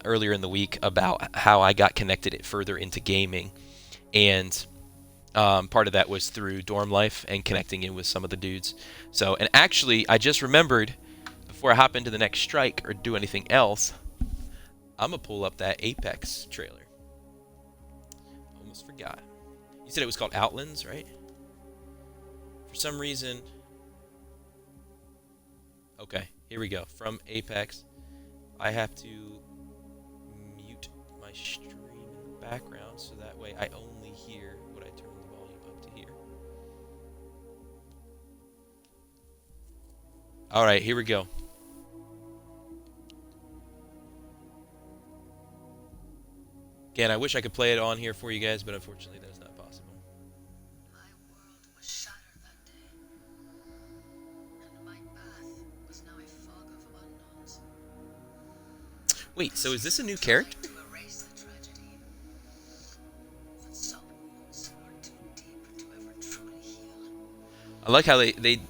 [SPEAKER 1] earlier in the week about how I got connected further into gaming, and part of that was through dorm life and connecting in with some of the dudes. So, and actually, I just remembered before I hop into the next strike or do anything else, I'm gonna pull up that Apex trailer. Almost forgot. You said it was called Outlands, right? For some reason. Okay, here we go. From Apex, I have to mute my stream in the background so that way I only hear what I turn the volume up to hear. Alright, here we go. Again, I wish I could play it on here for you guys, but unfortunately that's not possible.
[SPEAKER 7] My world was shattered that day, and my path was now a fog of unknowns.
[SPEAKER 1] Wait, so is this a new character?
[SPEAKER 7] To erase the tragedy, but some wounds are too deep to ever truly heal.
[SPEAKER 1] I like how they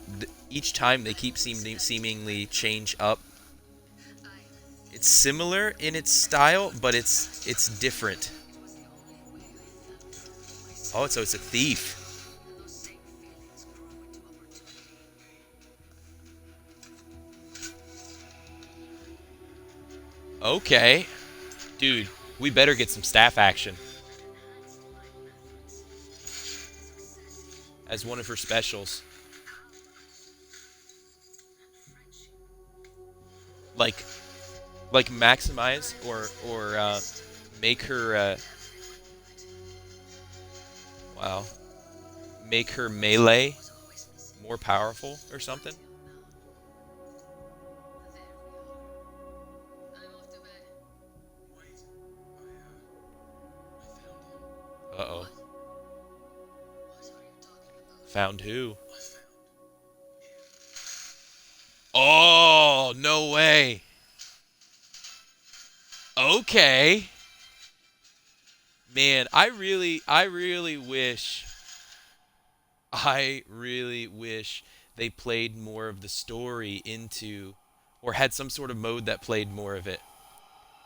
[SPEAKER 1] each time they keep seemingly change up. It's similar in its style, but it's different. Oh, so it's a thief. Okay. Dude, we better get some staff action. As one of her specials. Like maximize or make her wow, make her melee more powerful or something. Uh-oh. Found who? Oh, no way. Okay. Man, I really wish they played more of the story into, or had some sort of mode that played more of it.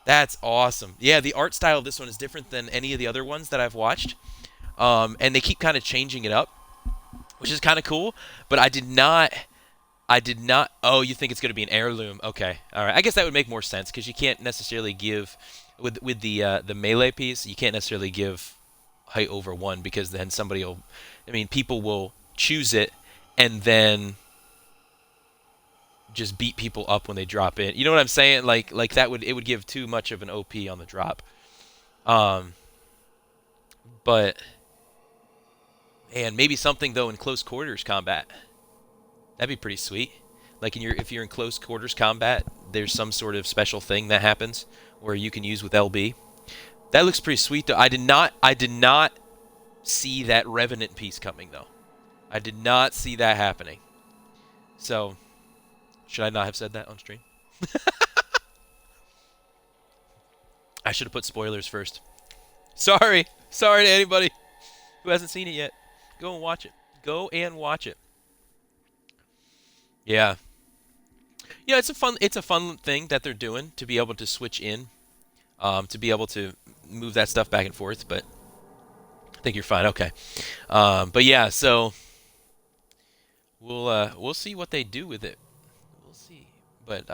[SPEAKER 1] That's awesome. Yeah, the art style of this one is different than any of the other ones that I've watched. And they keep kind of changing it up, which is kind of cool. But I did not. Oh, you think it's going to be an heirloom? Okay, all right. I guess that would make more sense because you can't necessarily give with the melee piece. You can't necessarily give height over 1 because then somebody will. I mean, people will choose it and then just beat people up when they drop in. You know what I'm saying? Like that would give too much of an OP on the drop. But, and maybe something though in close quarters combat. That'd be pretty sweet. Like if you're in close quarters combat, there's some sort of special thing that happens where you can use with LB. That looks pretty sweet though. I did not see that Revenant piece coming though. I did not see that happening. So, should I not have said that on stream? I should have put spoilers first. Sorry to anybody who hasn't seen it yet. Go and watch it. Go and watch it. Yeah. Yeah, it's a fun thing that they're doing to be able to switch in, to be able to move that stuff back and forth. But I think you're fine. Okay. But yeah, so we'll see what they do with it. We'll see. But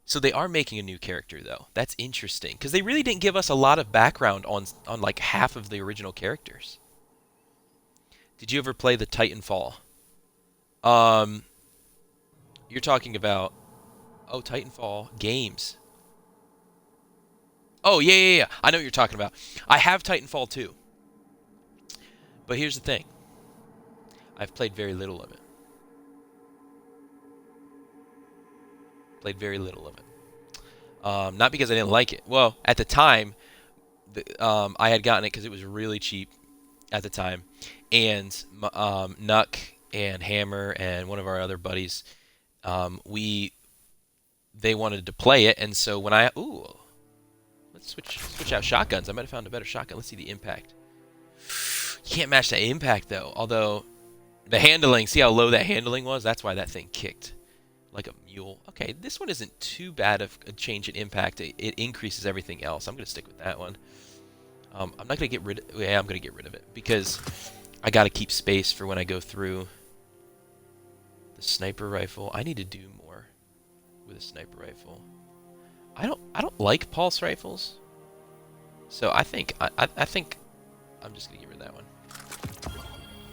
[SPEAKER 1] so they are making a new character though. That's interesting because they really didn't give us a lot of background on like half of the original characters. Did you ever play the Titanfall? You're talking about Titanfall games. Oh yeah. I know what you're talking about. I have Titanfall 2. But here's the thing. I've played very little of it. Not because I didn't like it. Well, at the time, I had gotten it because it was really cheap at the time. And Nuck and Hammer and one of our other buddies, they wanted to play it. And so when let's switch out shotguns. I might have found a better shotgun. Let's see the impact. You can't match that impact, though. Although, the handling, see how low that handling was? That's why that thing kicked like a mule. Okay, this one isn't too bad of a change in impact. It increases everything else. I'm going to stick with that one. I'm not going to get rid of... Yeah, I'm going to get rid of it. Because I got to keep space for when I go through the sniper rifle. I need to do more with a sniper rifle. I don't like pulse rifles. So I think I think I'm just going to get rid of that one.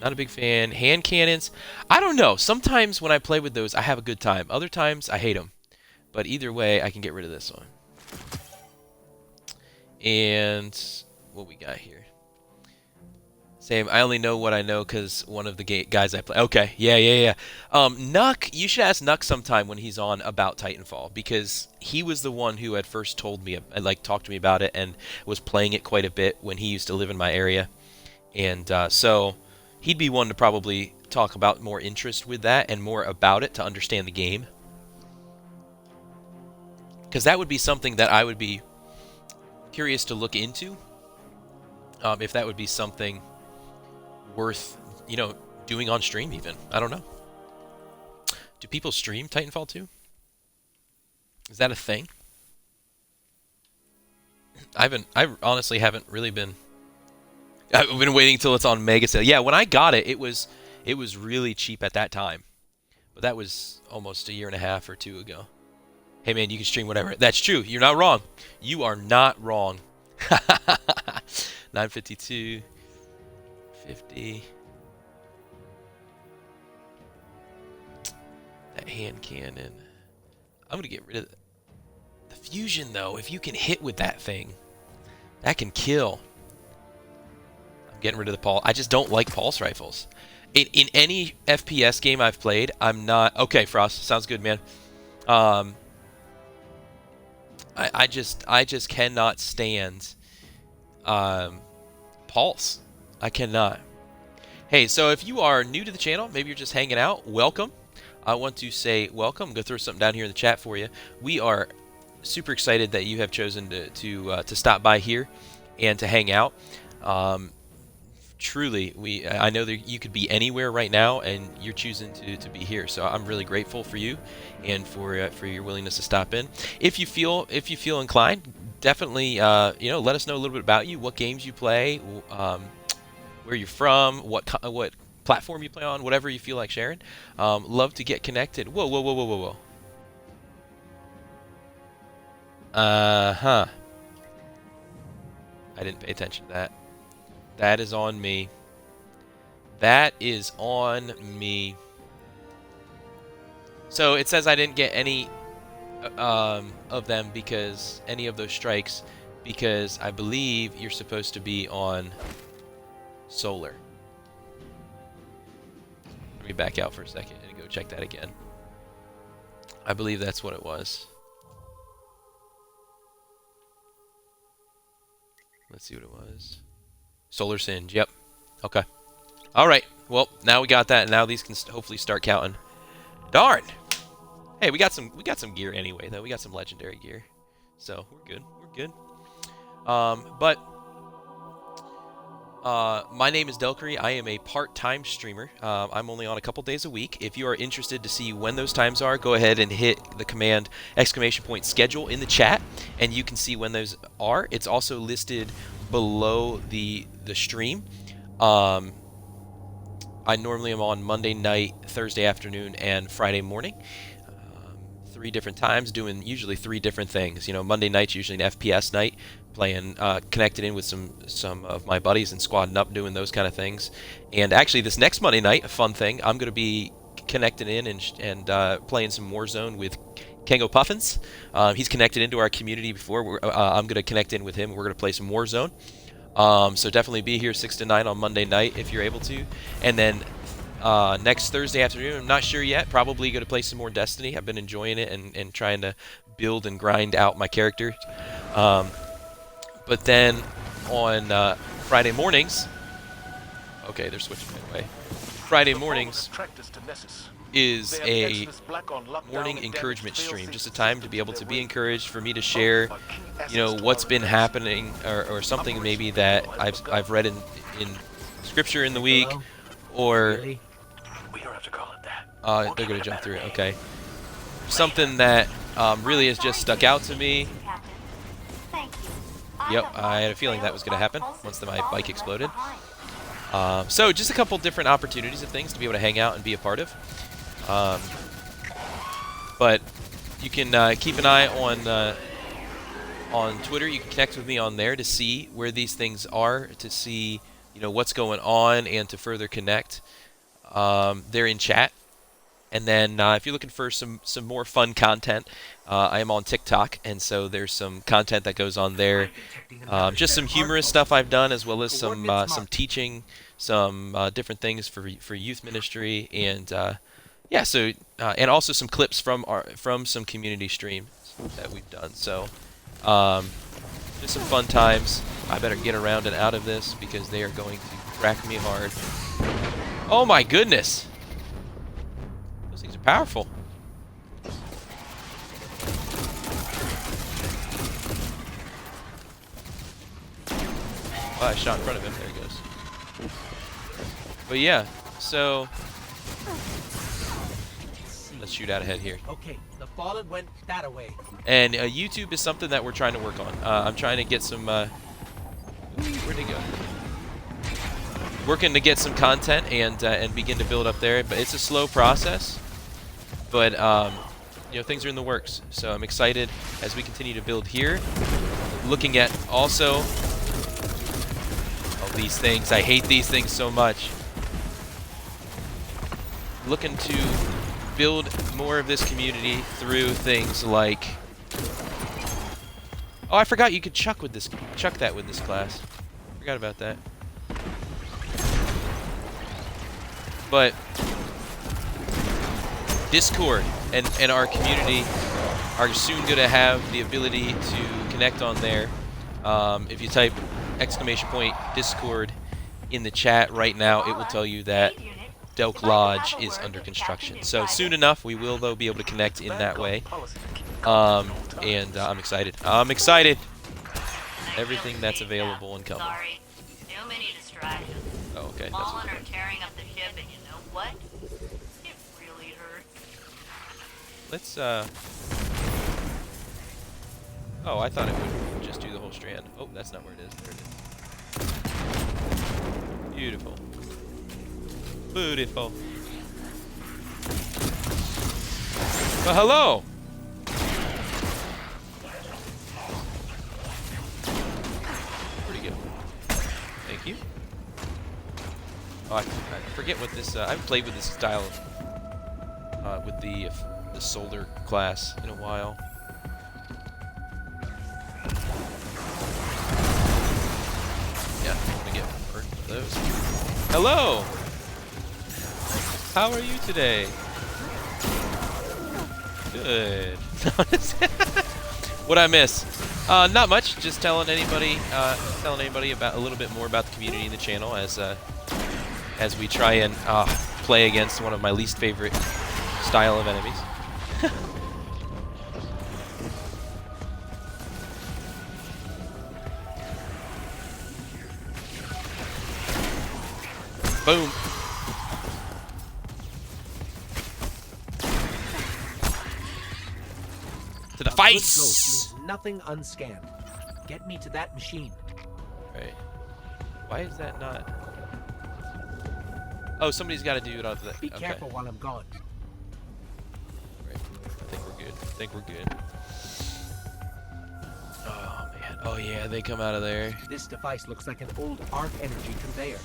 [SPEAKER 1] Not a big fan. Hand cannons. I don't know. Sometimes when I play with those, I have a good time. Other times, I hate them. But either way, I can get rid of this one. And what we got here? Same. I only know what I know because one of the guys I play. Okay. Yeah. Nuck. You should ask Nuck sometime when he's on about Titanfall because he was the one who had first told me, like, talked to me about it and was playing it quite a bit when he used to live in my area. And so he'd be one to probably talk about more interest with that and more about it to understand the game. Because that would be something that I would be curious to look into. If that would be something worth, doing on stream even. I don't know. Do people stream Titanfall 2? Is that a thing? I honestly haven't really been... I've been waiting till it's on mega sale. Yeah, when I got it, it was really cheap at that time. But that was almost a year and a half or two ago. Hey man, you can stream whatever. That's true. You're not wrong. You are not wrong. 952, 50. That hand cannon. I'm gonna get rid of the fusion though. If you can hit with that thing, that can kill. Getting rid of the pulse. I just don't like pulse rifles. In any FPS game I've played, I'm not... Okay, Frost. Sounds good, man. I just cannot stand pulse. I cannot. Hey, so if you are new to the channel, maybe you're just hanging out, welcome. I want to say welcome. I'm going to throw something down here in the chat for you. We are super excited that you have chosen to stop by here and to hang out. Truly, I know that you could be anywhere right now, and you're choosing to be here. So I'm really grateful for you and for your willingness to stop in. If you feel inclined, definitely let us know a little bit about you, what games you play, where you're from, what platform you play on, whatever you feel like sharing. Love to get connected. Whoa. I didn't pay attention to that. That is on me. That is on me. So it says I didn't get any of them because any of those strikes because I believe you're supposed to be on solar. Let me back out for a second and go check that again. I believe that's what it was. Let's see what it was. Solar Singe. Yep. Okay. All right. Well, now we got that, and now these can hopefully start counting. Darn. Hey, we got some gear anyway, though. We got some legendary gear, so we're good. We're good. My name is Delkery. I am a part-time streamer. I'm only on a couple days a week. If you are interested to see when those times are, go ahead and hit the command !schedule in the chat, and you can see when those are. It's also listed below the stream. I normally am on Monday night, Thursday afternoon, and Friday morning. 3 different times, doing usually 3 different things. You know, Monday night's usually an FPS night, playing, connected in with some of my buddies and squadding up, doing those kind of things. And actually, this next Monday night, a fun thing, I'm going to be connected in and playing some Warzone with Kango Puffins. He's connected into our community before. I'm going to connect in with him. We're going to play some Warzone. So definitely be here 6 to 9 on Monday night if you're able to. And then next Thursday afternoon, I'm not sure yet, probably going to play some more Destiny. I've been enjoying it and trying to build and grind out my character. But then on Friday mornings, okay, they're switching my way. Friday mornings is a morning encouragement stream, just a time to be able to be encouraged, for me to share, you know, what's been happening, or something maybe that I've read in scripture in the week, or
[SPEAKER 3] Really?
[SPEAKER 1] they're gonna jump through it. Okay, something that really has just stuck out to me.
[SPEAKER 4] Captain. Thank you.
[SPEAKER 1] Yep, I had a feeling that was gonna happen once my bike exploded. So just a couple different opportunities of things to be able to hang out and be a part of. But you can keep an eye on Twitter. You can connect with me on there to see where these things are, to see, you know, what's going on, and to further connect. They're in chat. And then if you're looking for some more fun content, I am on TikTok, and so there's some content that goes on there. Just some humorous stuff I've done, as well as some teaching, some different things for youth ministry, and yeah. So and also some clips from some community streams that we've done. So just some fun times. I better get around and out of this because they are going to crack me hard. Oh my goodness! Those things are powerful. Oh, I shot in front of him. There he goes. But yeah, so let's shoot out ahead here.
[SPEAKER 3] Okay, the fallen went that way.
[SPEAKER 1] And YouTube is something that we're trying to work on. I'm trying to get some. Where'd he go? Working to get some content and begin to build up there, but it's a slow process. But you know, things are in the works, so I'm excited as we continue to build here. Looking at also, oh, these things. I hate these things so much. Looking to build more of this community through things like. Oh, I forgot you could chuck that with this class. Forgot about that. But Discord and our community are soon going to have the ability to connect on there. If you type !Discord in the chat right now, it will tell you that Delk Lodge is under construction. So soon enough, we will, though, be able to connect in that way. And I'm excited. I'm excited. Everything that's available and coming.
[SPEAKER 4] Sorry. Too many distractions.
[SPEAKER 1] Oh, okay. That's
[SPEAKER 4] Fallen
[SPEAKER 1] what
[SPEAKER 4] are tearing up the ship, and you know what? It really hurts.
[SPEAKER 1] Let's, oh, I thought it would just do the whole strand. Oh, that's not where it is. There it is. Beautiful. Beautiful. Well, hello! Pretty good. Thank you. Oh, I forget what this, I haven't played with this style of, with the solar class in a while. those. Hello! How are you today? Good. What'd I miss? Not much. Just telling anybody about a little bit more about the community and the channel as we try and play against one of my least favorite style of enemies. Boom. To the
[SPEAKER 3] A good
[SPEAKER 1] face.
[SPEAKER 3] ghost leaves nothing unscanned. Get me to that machine.
[SPEAKER 1] Right. Why is that not? Oh, somebody's got to do it on the.
[SPEAKER 3] Be
[SPEAKER 1] Okay.
[SPEAKER 3] careful while I'm gone.
[SPEAKER 1] Right. I think we're good. I think we're good. Oh man. Oh yeah, they come out of there.
[SPEAKER 3] This device looks like an old arc energy conveyor.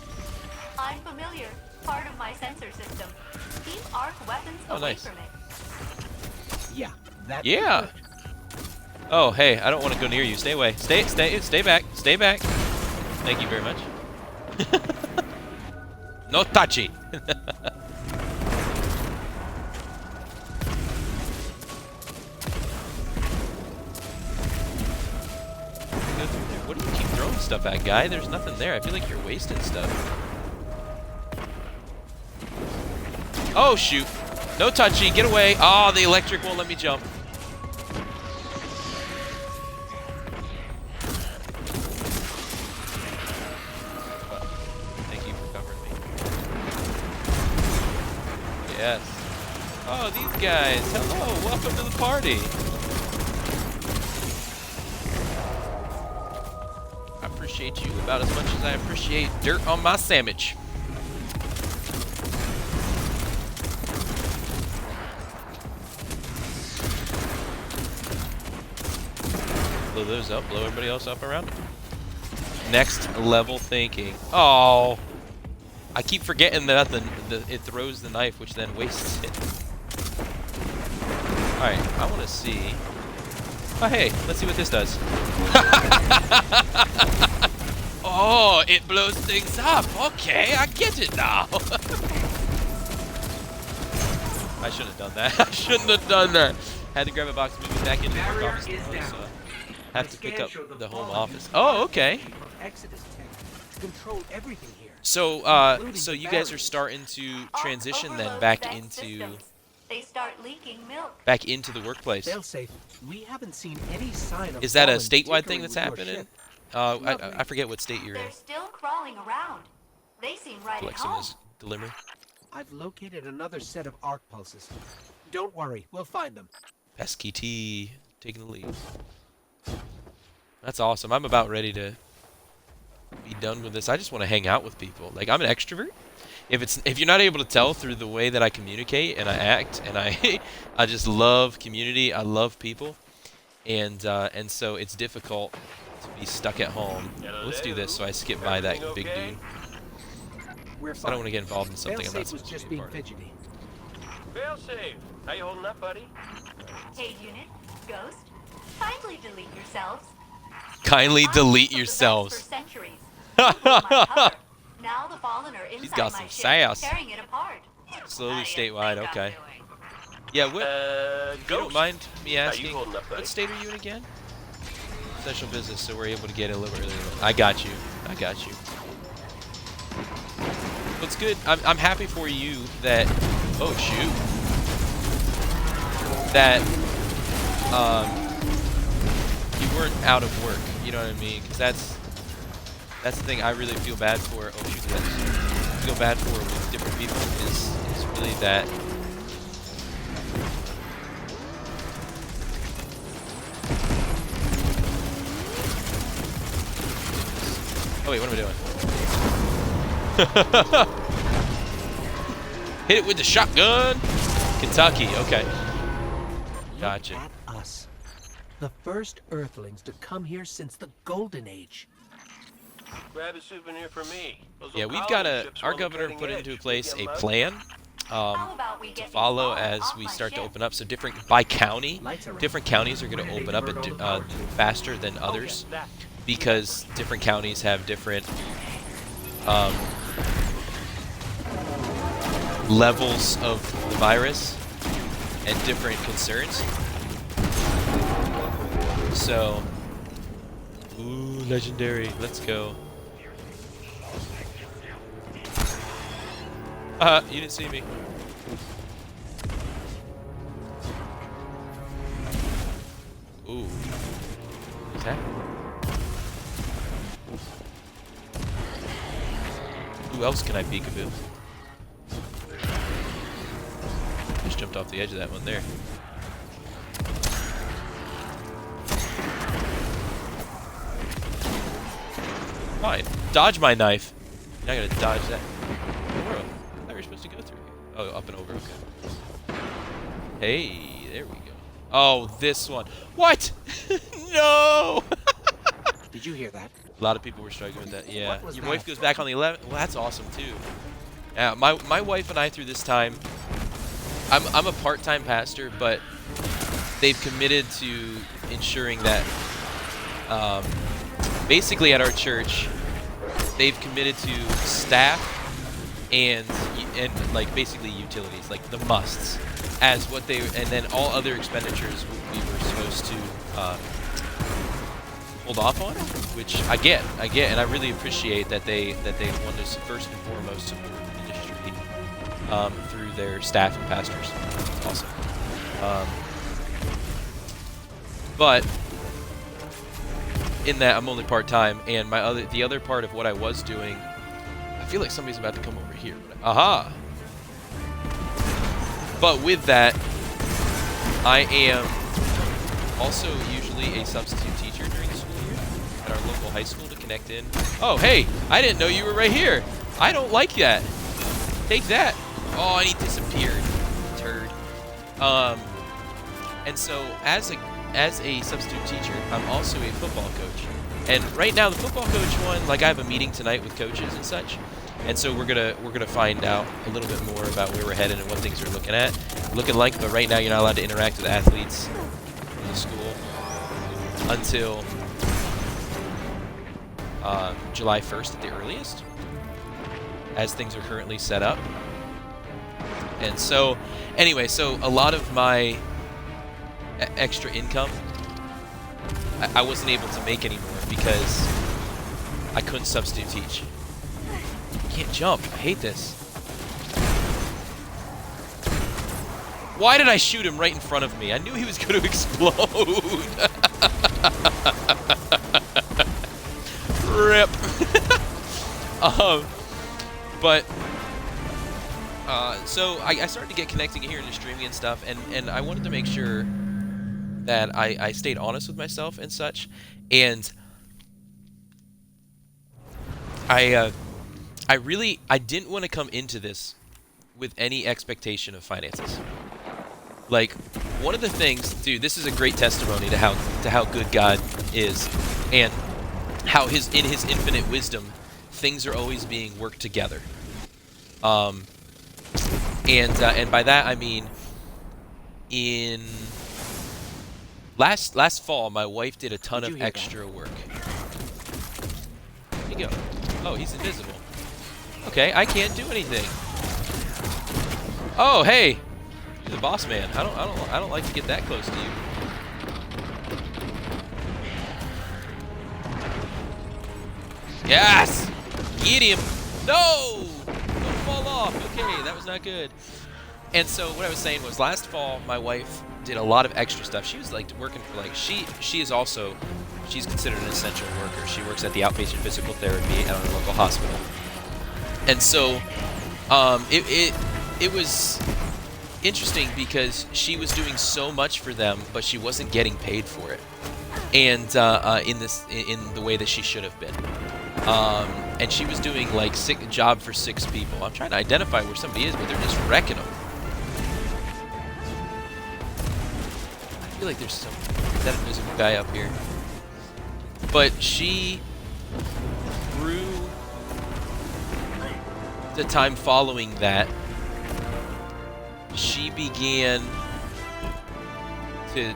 [SPEAKER 4] I'm familiar. Part of my sensor system. Keep arc weapons
[SPEAKER 1] Oh,
[SPEAKER 4] away
[SPEAKER 1] nice.
[SPEAKER 4] from it.
[SPEAKER 3] Yeah, that.
[SPEAKER 1] Yeah. Oh hey, I don't want to go near you. Stay away. Stay back. Stay back. Thank you very much. No touchy. What do you keep throwing stuff at, guy? There's nothing there. I feel like you're wasting stuff. Oh, shoot. No touchy. Get away. Oh, the electric won't let me jump. Thank you for covering me. Yes. Oh, these guys. Hello. Welcome to the party. I appreciate you about as much as I appreciate dirt on my sandwich. Blow those up, blow everybody else up around them. Next level thinking. Oh, I keep forgetting that it throws the knife, which then wastes it. All right, I want to see. Oh, hey, let's see what this does. Oh, it blows things up. Okay, I get it now. I shouldn't have done that. I shouldn't have done that. Had to grab a box, move it back into the work office. Have to pick up the home office. Oh, okay.
[SPEAKER 3] Exodus tech to control everything here.
[SPEAKER 1] So, so you guys are starting to transition then
[SPEAKER 4] Overload
[SPEAKER 1] back
[SPEAKER 4] vent
[SPEAKER 1] into
[SPEAKER 4] systems. They start leaking milk.
[SPEAKER 1] the workplace.
[SPEAKER 3] Failsafe, we haven't seen any sign of.
[SPEAKER 1] Is that a
[SPEAKER 3] fallen
[SPEAKER 1] statewide
[SPEAKER 3] Delkery
[SPEAKER 1] thing that's
[SPEAKER 3] with your
[SPEAKER 1] happening?
[SPEAKER 3] ship.
[SPEAKER 1] I forget what state you're in.
[SPEAKER 4] They're still crawling around. They seem right
[SPEAKER 1] Like
[SPEAKER 4] at
[SPEAKER 1] some
[SPEAKER 4] home.
[SPEAKER 1] of this delivery.
[SPEAKER 3] I've located another set of arc pulses. Don't worry, we'll find them.
[SPEAKER 1] Pesky T taking the lead. That's awesome. I'm about ready to be done with this. I just want to hang out with people. Like, I'm an extrovert. If you're not able to tell through the way that I communicate and I act and I I just love community. I love people, and so it's difficult to be stuck at home. Let's do this so I skip by that big dude.
[SPEAKER 3] We're
[SPEAKER 1] I
[SPEAKER 3] fine.
[SPEAKER 1] don't want to get involved in something I'm not
[SPEAKER 3] Failsafe was
[SPEAKER 1] supposed
[SPEAKER 3] just
[SPEAKER 1] to be a
[SPEAKER 3] being
[SPEAKER 1] part of.
[SPEAKER 3] fidgety.
[SPEAKER 5] Failsafe, how you holding up, buddy?
[SPEAKER 4] Hey, unit, ghost, kindly delete yourselves.
[SPEAKER 1] Kindly
[SPEAKER 4] I've
[SPEAKER 1] delete
[SPEAKER 4] used the vents
[SPEAKER 1] yourselves.
[SPEAKER 4] For centuries. You were my cover. Now the fallen are inside
[SPEAKER 1] got
[SPEAKER 4] my
[SPEAKER 1] some
[SPEAKER 4] ship,
[SPEAKER 1] sass.
[SPEAKER 4] tearing it apart.
[SPEAKER 1] Slowly
[SPEAKER 4] How do you
[SPEAKER 1] statewide.
[SPEAKER 4] think I'm
[SPEAKER 1] Okay.
[SPEAKER 4] doing?
[SPEAKER 1] Yeah. What? You don't
[SPEAKER 5] Ghost.
[SPEAKER 1] mind me
[SPEAKER 5] How you
[SPEAKER 1] asking?
[SPEAKER 5] holding up, buddy?
[SPEAKER 1] What state are you in again? Essential business, so we're able to get a little earlier. I got you. I got you. What's good? I'm happy for you that. Oh shoot. That you weren't out of work. You know what I mean? Because that's the thing I really feel bad for. Oh shoot, that feel bad for with different people is really that. Oh wait, what am I doing? Hit it with the shotgun. Kentucky, okay. Gotcha.
[SPEAKER 3] Look at us. The first Earthlings to come here since the Golden Age.
[SPEAKER 5] Grab a souvenir for me. Those
[SPEAKER 1] Yeah,
[SPEAKER 5] old
[SPEAKER 1] we've got
[SPEAKER 5] colony
[SPEAKER 1] a.
[SPEAKER 5] ships
[SPEAKER 1] Our
[SPEAKER 5] were on the
[SPEAKER 1] governor
[SPEAKER 5] cutting
[SPEAKER 1] put
[SPEAKER 5] edge.
[SPEAKER 1] into place
[SPEAKER 5] Big
[SPEAKER 1] a
[SPEAKER 5] and
[SPEAKER 1] plan
[SPEAKER 4] How about we
[SPEAKER 1] to
[SPEAKER 4] get
[SPEAKER 1] follow
[SPEAKER 4] these
[SPEAKER 1] as
[SPEAKER 4] bombs
[SPEAKER 1] we
[SPEAKER 4] off my
[SPEAKER 1] start to
[SPEAKER 4] ship?
[SPEAKER 1] open up. So different by county,
[SPEAKER 3] Lights are on.
[SPEAKER 1] different counties are going to open up faster than others
[SPEAKER 5] that.
[SPEAKER 1] because different counties have different um, levels of the virus and different concerns. So, ooh, legendary, let's go. You didn't see me. Ooh. What's that? Who else can I peekaboo? Just jumped off the edge of that one there. Fine. Dodge my knife. Now I gotta dodge that. Where? I thought we were supposed to go through here. Oh, up and over. Okay. Hey, there we go. Oh, this one. What? No!
[SPEAKER 3] Did you hear that?
[SPEAKER 1] A lot of people were struggling with that. Yeah.
[SPEAKER 3] What was
[SPEAKER 1] Your
[SPEAKER 3] that?
[SPEAKER 1] wife goes back on the 11th. Well, that's awesome too. Yeah, my wife and I through this time. I'm a part-time pastor, but they've committed to ensuring that. Basically, at our church, they've committed to staff and like basically utilities, like the musts, as what they, and then all other expenditures we were supposed to hold off on, which I get, and I really appreciate that they want to first and foremost support the ministry through their staff and pastors. It's awesome. But in that I'm only part-time, and the other part of what I was doing, I feel like somebody's about to come over here. Aha! But with that, I am also usually a substitute teacher during the school year at our local high school to connect in. Oh, hey! I didn't know you were right here! I don't like that! Take that! Oh, and he disappeared. Turd. And so, as a substitute teacher, I'm also a football coach. And right now, the football coach one, like I have a meeting tonight with coaches and such, and so we're gonna find out a little bit more about where we're headed and what things we're looking like. But right now, you're not allowed to interact with athletes in the school until July 1st at the earliest, as things are currently set up. And so, anyway, so a lot of my extra income I wasn't able to make anymore because I couldn't substitute teach. I can't jump. I hate this. Why did I shoot him right in front of me? I knew he was going to explode. Rip. So I started to get connecting here into streaming and stuff, and I wanted to make sure that I stayed honest with myself and such, and I didn't want to come into this with any expectation of finances. Like, one of the things, dude, this is a great testimony to how good God is, and how in his infinite wisdom things are always being worked together. And by that I mean, in last fall, my wife did a ton of extra work. Where'd he go? Oh, he's invisible. Okay, I can't do anything. Oh, hey, you're the boss man. I don't like to get that close to you. Yes, get him. No, don't fall off. Okay, that was not good. And so what I was saying was, last fall, my wife did a lot of extra stuff. She was like working for like she's considered an essential worker. She works at the outpatient physical therapy at our local hospital. And so it was interesting because she was doing so much for them, but she wasn't getting paid for it, and in the way that she should have been. And she was doing like a job for 6 people. I'm trying to identify where somebody is, but they're just wrecking them. I feel like there's that invisible guy up here. But she, through the time following that, she began to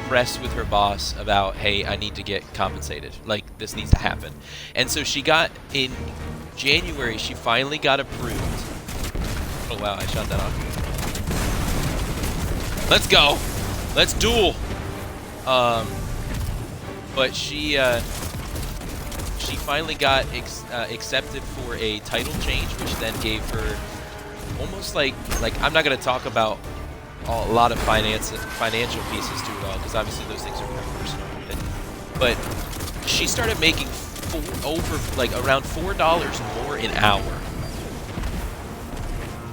[SPEAKER 1] press with her boss about, hey, I need to get compensated. Like, this needs to happen. And so she got January, she finally got approved. Oh wow, I shot that off. Let's go. Let's duel. But she finally got accepted for a title change, which then gave her almost like I'm not gonna talk about a lot of financial pieces to it all, because obviously those things are very personal. But she started making around $4 more an hour.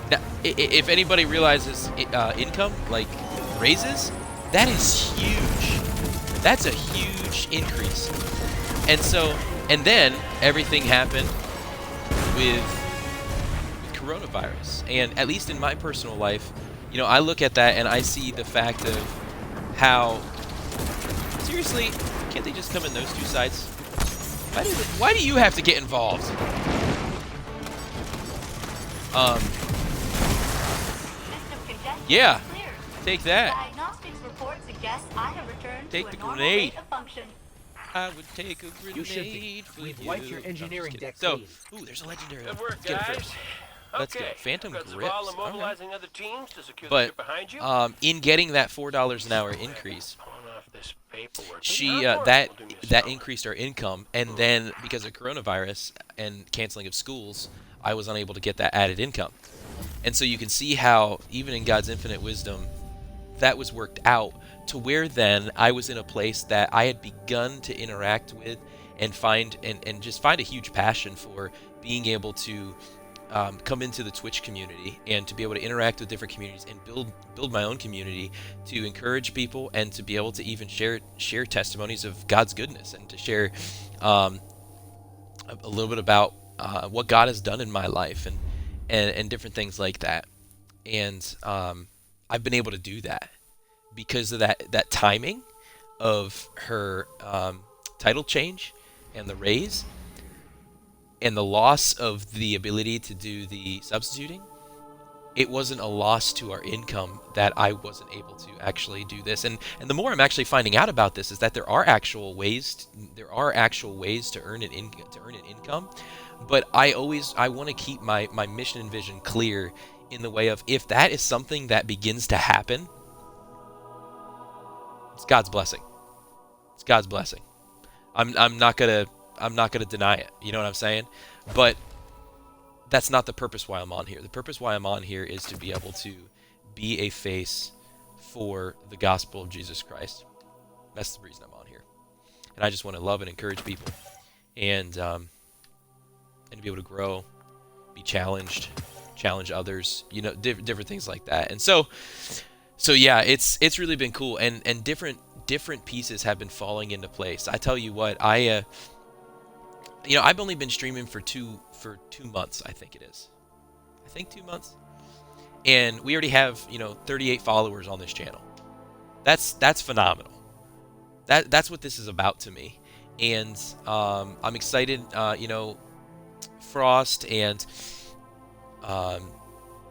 [SPEAKER 1] Now, if anybody realizes income, like raises, that is huge. That's a huge increase. And then everything happened with coronavirus. And at least in my personal life, you know, I look at that and I see the fact of how, seriously, can't they just come in those two sides? Why do you have to get involved?
[SPEAKER 4] System congestion
[SPEAKER 1] Yeah.
[SPEAKER 4] cleared.
[SPEAKER 1] Take that.
[SPEAKER 4] Diagnostics report suggests I have returned
[SPEAKER 1] Take
[SPEAKER 4] to
[SPEAKER 1] the
[SPEAKER 4] a normal
[SPEAKER 1] grenade.
[SPEAKER 4] rate of function.
[SPEAKER 1] I would take a grenade
[SPEAKER 3] You should be.
[SPEAKER 1] for
[SPEAKER 3] We've
[SPEAKER 1] you.
[SPEAKER 3] wiped your
[SPEAKER 1] No, I'm just
[SPEAKER 3] engineering
[SPEAKER 1] kidding.
[SPEAKER 3] deck
[SPEAKER 1] So,
[SPEAKER 3] clean.
[SPEAKER 1] ooh, there's a legendary.
[SPEAKER 5] Good work,
[SPEAKER 1] Let's get it
[SPEAKER 5] guys.
[SPEAKER 1] first. Let's go.
[SPEAKER 5] Okay,
[SPEAKER 1] Phantom
[SPEAKER 5] that's
[SPEAKER 1] grips.
[SPEAKER 5] all. I'm
[SPEAKER 1] Alright.
[SPEAKER 5] mobilizing other teams to secure the
[SPEAKER 1] But
[SPEAKER 5] ship behind you.
[SPEAKER 1] in getting that $4 an hour increase,
[SPEAKER 5] Pulling off this paperwork.
[SPEAKER 1] that increased our income, and then because of coronavirus and canceling of schools, I was unable to get that added income. And so you can see how even in God's infinite wisdom, that was worked out to where then I was in a place that I had begun to interact with and find a huge passion for being able to come into the Twitch community and to be able to interact with different communities and build my own community to encourage people and to be able to even share testimonies of God's goodness and to share a little bit about what God has done in my life and different things like that. And I've been able to do that because of that timing of her title change and the raise and the loss of the ability to do the substituting. It wasn't a loss to our income that I wasn't able to actually do this. And the more I'm actually finding out about this is that there are actual ways to earn an income. But I want to keep my mission and vision clear in the way of, if that is something that begins to happen, it's God's blessing. It's God's blessing. I'm not gonna deny it. You know what I'm saying? But that's not the purpose why I'm on here. The purpose why I'm on here is to be able to be a face for the gospel of Jesus Christ. That's the reason I'm on here. And I just want to love and encourage people, and to be able to grow, be challenge others, you know, different things like that. And so yeah, it's really been cool, and different pieces have been falling into place. I tell you what, I've only been streaming for two months, I think it is. I think 2 months. And we already have, 38 followers on this channel. That's phenomenal. That's what this is about to me. And I'm excited, Frost and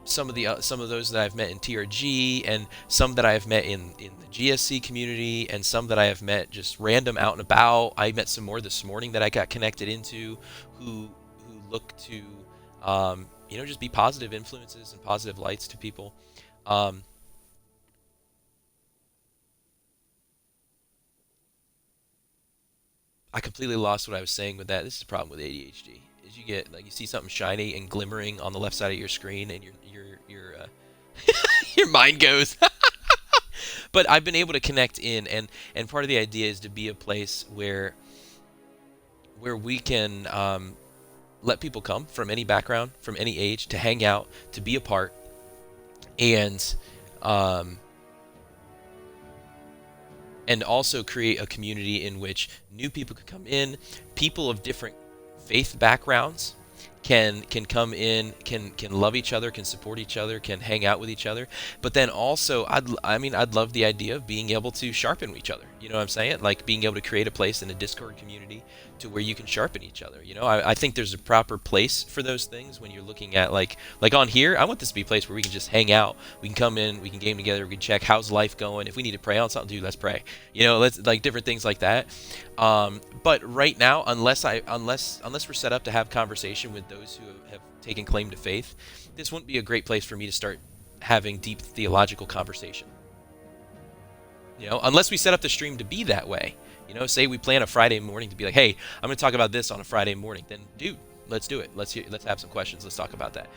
[SPEAKER 1] some of those that I've met in TRG, and some that I have met in the GSC community, and some that I have met just random out and about. I met some more this morning that I got connected into who look to just be positive influences and positive lights to people. I completely lost what I was saying with that. This is a problem with ADHD. Is you get, like, you see something shiny and glimmering on the left side of your screen, and your your mind goes. But I've been able to connect in, and part of the idea is to be a place where we can let people come from any background, from any age, to hang out, to be a part, and also create a community in which new people can come in, people of different faith backgrounds can come in, can love each other, can support each other, can hang out with each other. But then also, I'd love the idea of being able to sharpen each other. You know what I'm saying? Like being able to create a place in a Discord community to where you can sharpen each other. You know, I think there's a proper place for those things when you're looking at like on here. I want this to be a place where we can just hang out. We can come in, we can game together, we can check how's life going. If we need to pray on something, dude, let's pray. You know, let's like different things like that. But right now, unless we're set up to have conversation with those who have taken claim to faith, this wouldn't be a great place for me to start having deep theological conversation. You know, unless we set up the stream to be that way. You know, say we plan a Friday morning to be like, hey, I'm going to talk about this on a Friday morning. Then, dude, let's do it. Let's have some questions. Let's talk about that.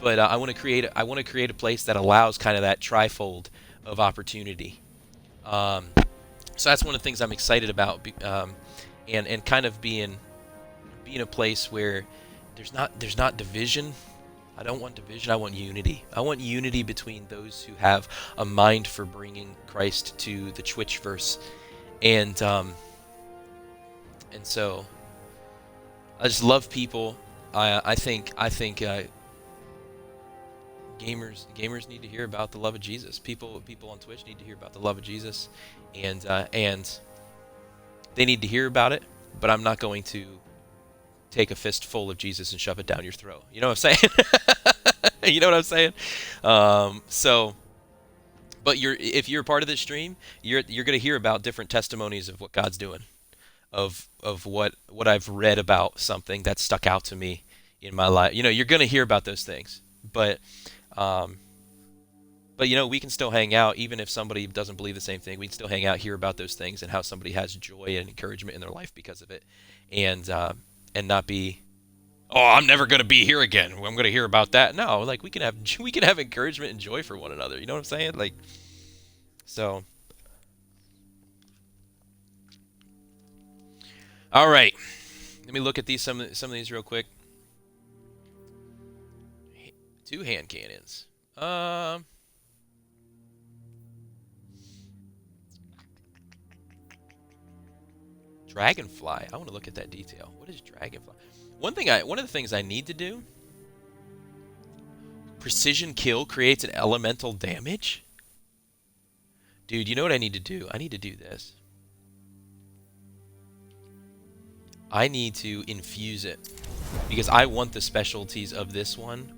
[SPEAKER 1] But I want to create a place that allows kind of that trifold of opportunity. So that's one of the things I'm excited about, and kind of being a place where there's not division. I don't want division. I want unity. I want unity between those who have a mind for bringing Christ to the Twitchverse, and so I just love people. I think gamers need to hear about the love of Jesus. People on Twitch need to hear about the love of Jesus, and they need to hear about it. But I'm not going to take a fistful of Jesus and shove it down your throat. You know what I'm saying? You know what I'm saying? But if you're a part of this stream, you're going to hear about different testimonies of what God's doing, of what I've read about something that stuck out to me in my life. You know, you're going to hear about those things. But you know, we can still hang out even if somebody doesn't believe the same thing. We can still hang out, hear about those things, and how somebody has joy and encouragement in their life because of it, and not be, oh, I'm never going to be here again. I'm going to hear about that. No, like we can have encouragement and joy for one another. You know what I'm saying? Like, so. All right, let me look at some of these real quick. 2 hand cannons. Dragonfly. I want to look at that detail. What is dragonfly? One of the things I need to do. Precision kill creates an elemental damage. Dude, you know what I need to do? I need to do this. I need to infuse it because I want the specialties of this one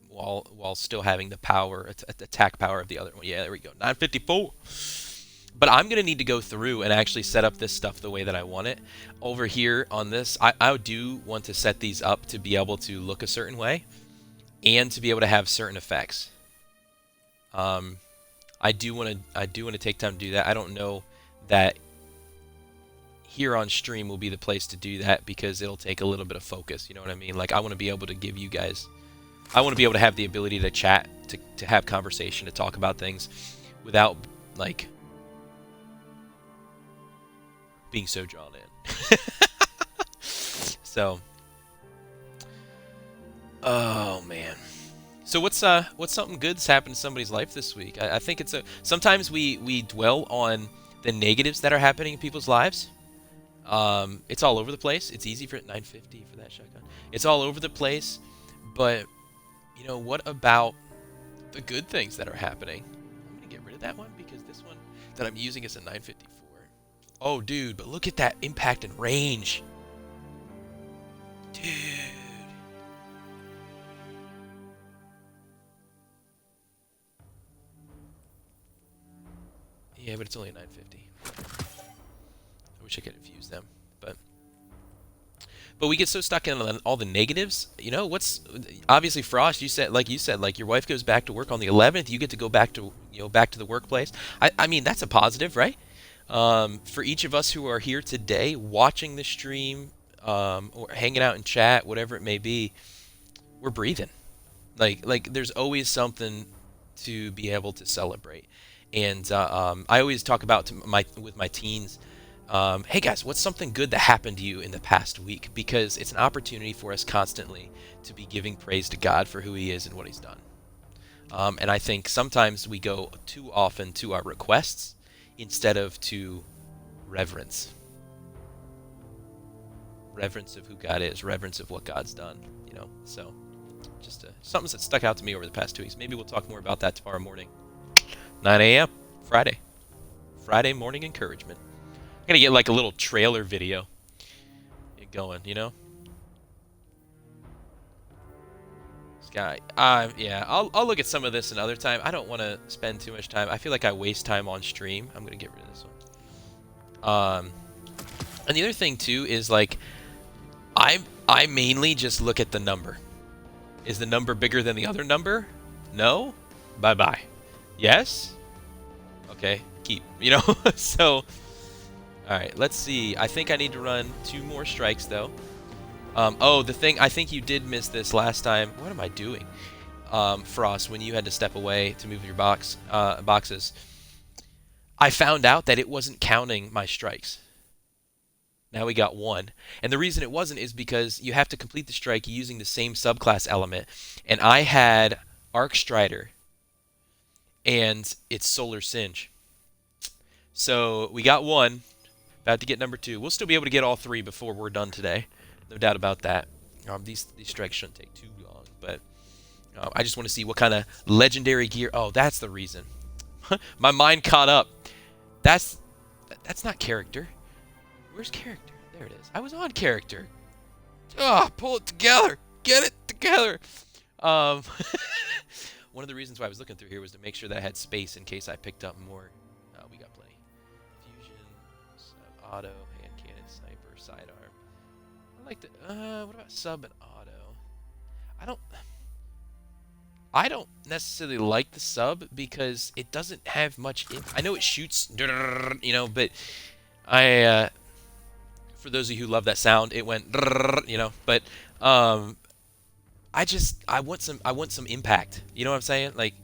[SPEAKER 1] while still having the power, attack power of the other one. Yeah, there we go. 954. But I'm going to need to go through and actually set up this stuff the way that I want it. Over here on this, I do want to set these up to be able to look a certain way and to be able to have certain effects. I do want to take time to do that. I don't know that here on stream will be the place to do that because it'll take a little bit of focus. You know what I mean? Like, I want to be able to give you guys, I want to be able to have the ability to chat, to have conversation, to talk about things without, like, being so drawn in. So, oh man. So what's something good that's happened in somebody's life this week? I think sometimes we dwell on the negatives that are happening in people's lives. It's all over the place. It's easy for 950 for that shotgun. It's all over the place, but you know, what about the good things that are happening? I'm gonna get rid of that one because this one that I'm using is a 954. Oh, dude, but look at that impact and range. Dude. Yeah, but it's only a 950. I wish I could infuse them, but we get so stuck in all the negatives. You know, what's obviously Frost, you said like your wife goes back to work on the 11th, you get to go back to the workplace. I mean, that's a positive, right? For each of us who are here today watching the stream, or hanging out in chat, whatever it may be, we're breathing. Like there's always something to be able to celebrate. And I always talk about with my teens, hey guys, what's something good that happened to you in the past week? Because it's an opportunity for us constantly to be giving praise to God for who He is and what He's done. And I think sometimes we go too often to our requests instead of to reverence. Reverence of who God is, reverence of what God's done, you know. So just something that stuck out to me over the past 2 weeks. Maybe we'll talk more about that tomorrow morning. 9 a.m. Friday morning encouragement. I'm gonna get like a little trailer video going, you know. Sky, yeah, I'll look at some of this another time. I don't want to spend too much time. I feel like I waste time on stream. I'm gonna get rid of this one. And the other thing too is like, I mainly just look at the number. Is the number bigger than the other number? No? Bye-bye. Yes? Okay, keep. You know? So, alright, let's see. I think I need to run 2 more strikes, though. Oh, the thing, I think you did miss this last time. What am I doing? Frost, when you had to step away to move your boxes. I found out that it wasn't counting my strikes. Now we got 1. And the reason it wasn't is because you have to complete the strike using the same subclass element. And I had Arc Strider and it's Solar Singe. So we got 1. About to get number 2. We'll still be able to get all 3 before we're done today. No doubt about that. These strikes shouldn't take too long, but I just want to see what kind of legendary gear. Oh, that's the reason. My mind caught up. That's not character. Where's character? There it is. I was on character. Oh, pull it together. Get it together. One of the reasons why I was looking through here was to make sure that I had space in case I picked up more. We got plenty. Fusion, auto, hand cannon, sniper, sidearm. I like the. What about sub and auto? I don't necessarily like the sub because it doesn't have much. I know it shoots, you know, but for those of you who love that sound, it went, you know. But I want some impact. You know what I'm saying? Like,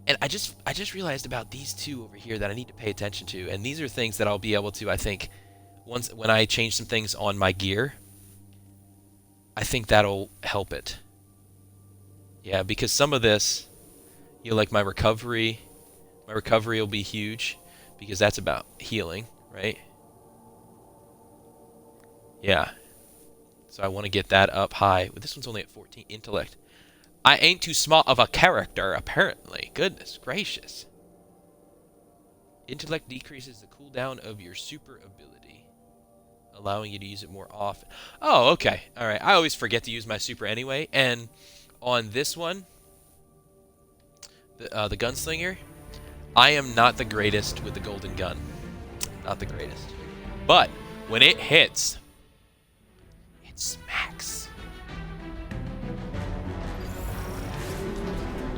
[SPEAKER 1] and I just realized about these 2 over here that I need to pay attention to, and these are things that I'll be able to, I think, when I change some things on my gear. I think that'll help it. Yeah, because some of this, you know, like my recovery will be huge because that's about healing, right? Yeah. So I want to get that up high. But this one's only at 14 intellect. I ain't too smart of a character, apparently. Goodness gracious. Intellect decreases the cooldown of your super ability, allowing you to use it more often. Oh, okay. All right. I always forget to use my super anyway, and on this one, the gunslinger, I am not the greatest with the golden gun. Not the greatest. But when it hits, it smacks.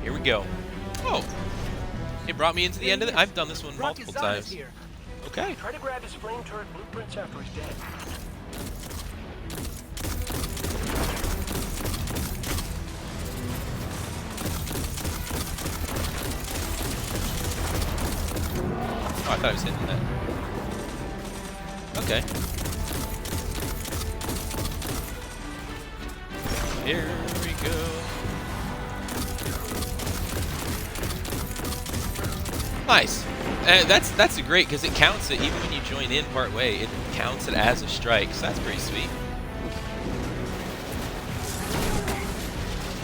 [SPEAKER 1] Here we go. Oh, it brought me into the end of it. I've done this one multiple times.
[SPEAKER 3] Here.
[SPEAKER 1] Okay.
[SPEAKER 5] Try to grab his flame turret blueprints after he's dead.
[SPEAKER 1] Oh, I thought I was hitting that. Okay. Here we go. Nice. That's great because it counts it even when you join in part way. It counts it as a strike, so that's pretty sweet.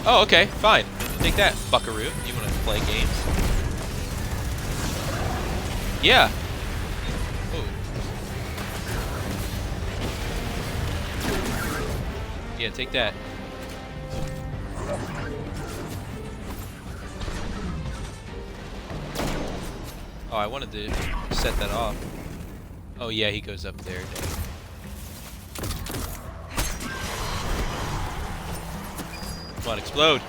[SPEAKER 1] Oh, okay, fine. Take that, buckaroo. You want to play games? Yeah. Oh. Yeah, take that. Oh, I wanted to set that off. Oh yeah, he goes up there. Come on, explode.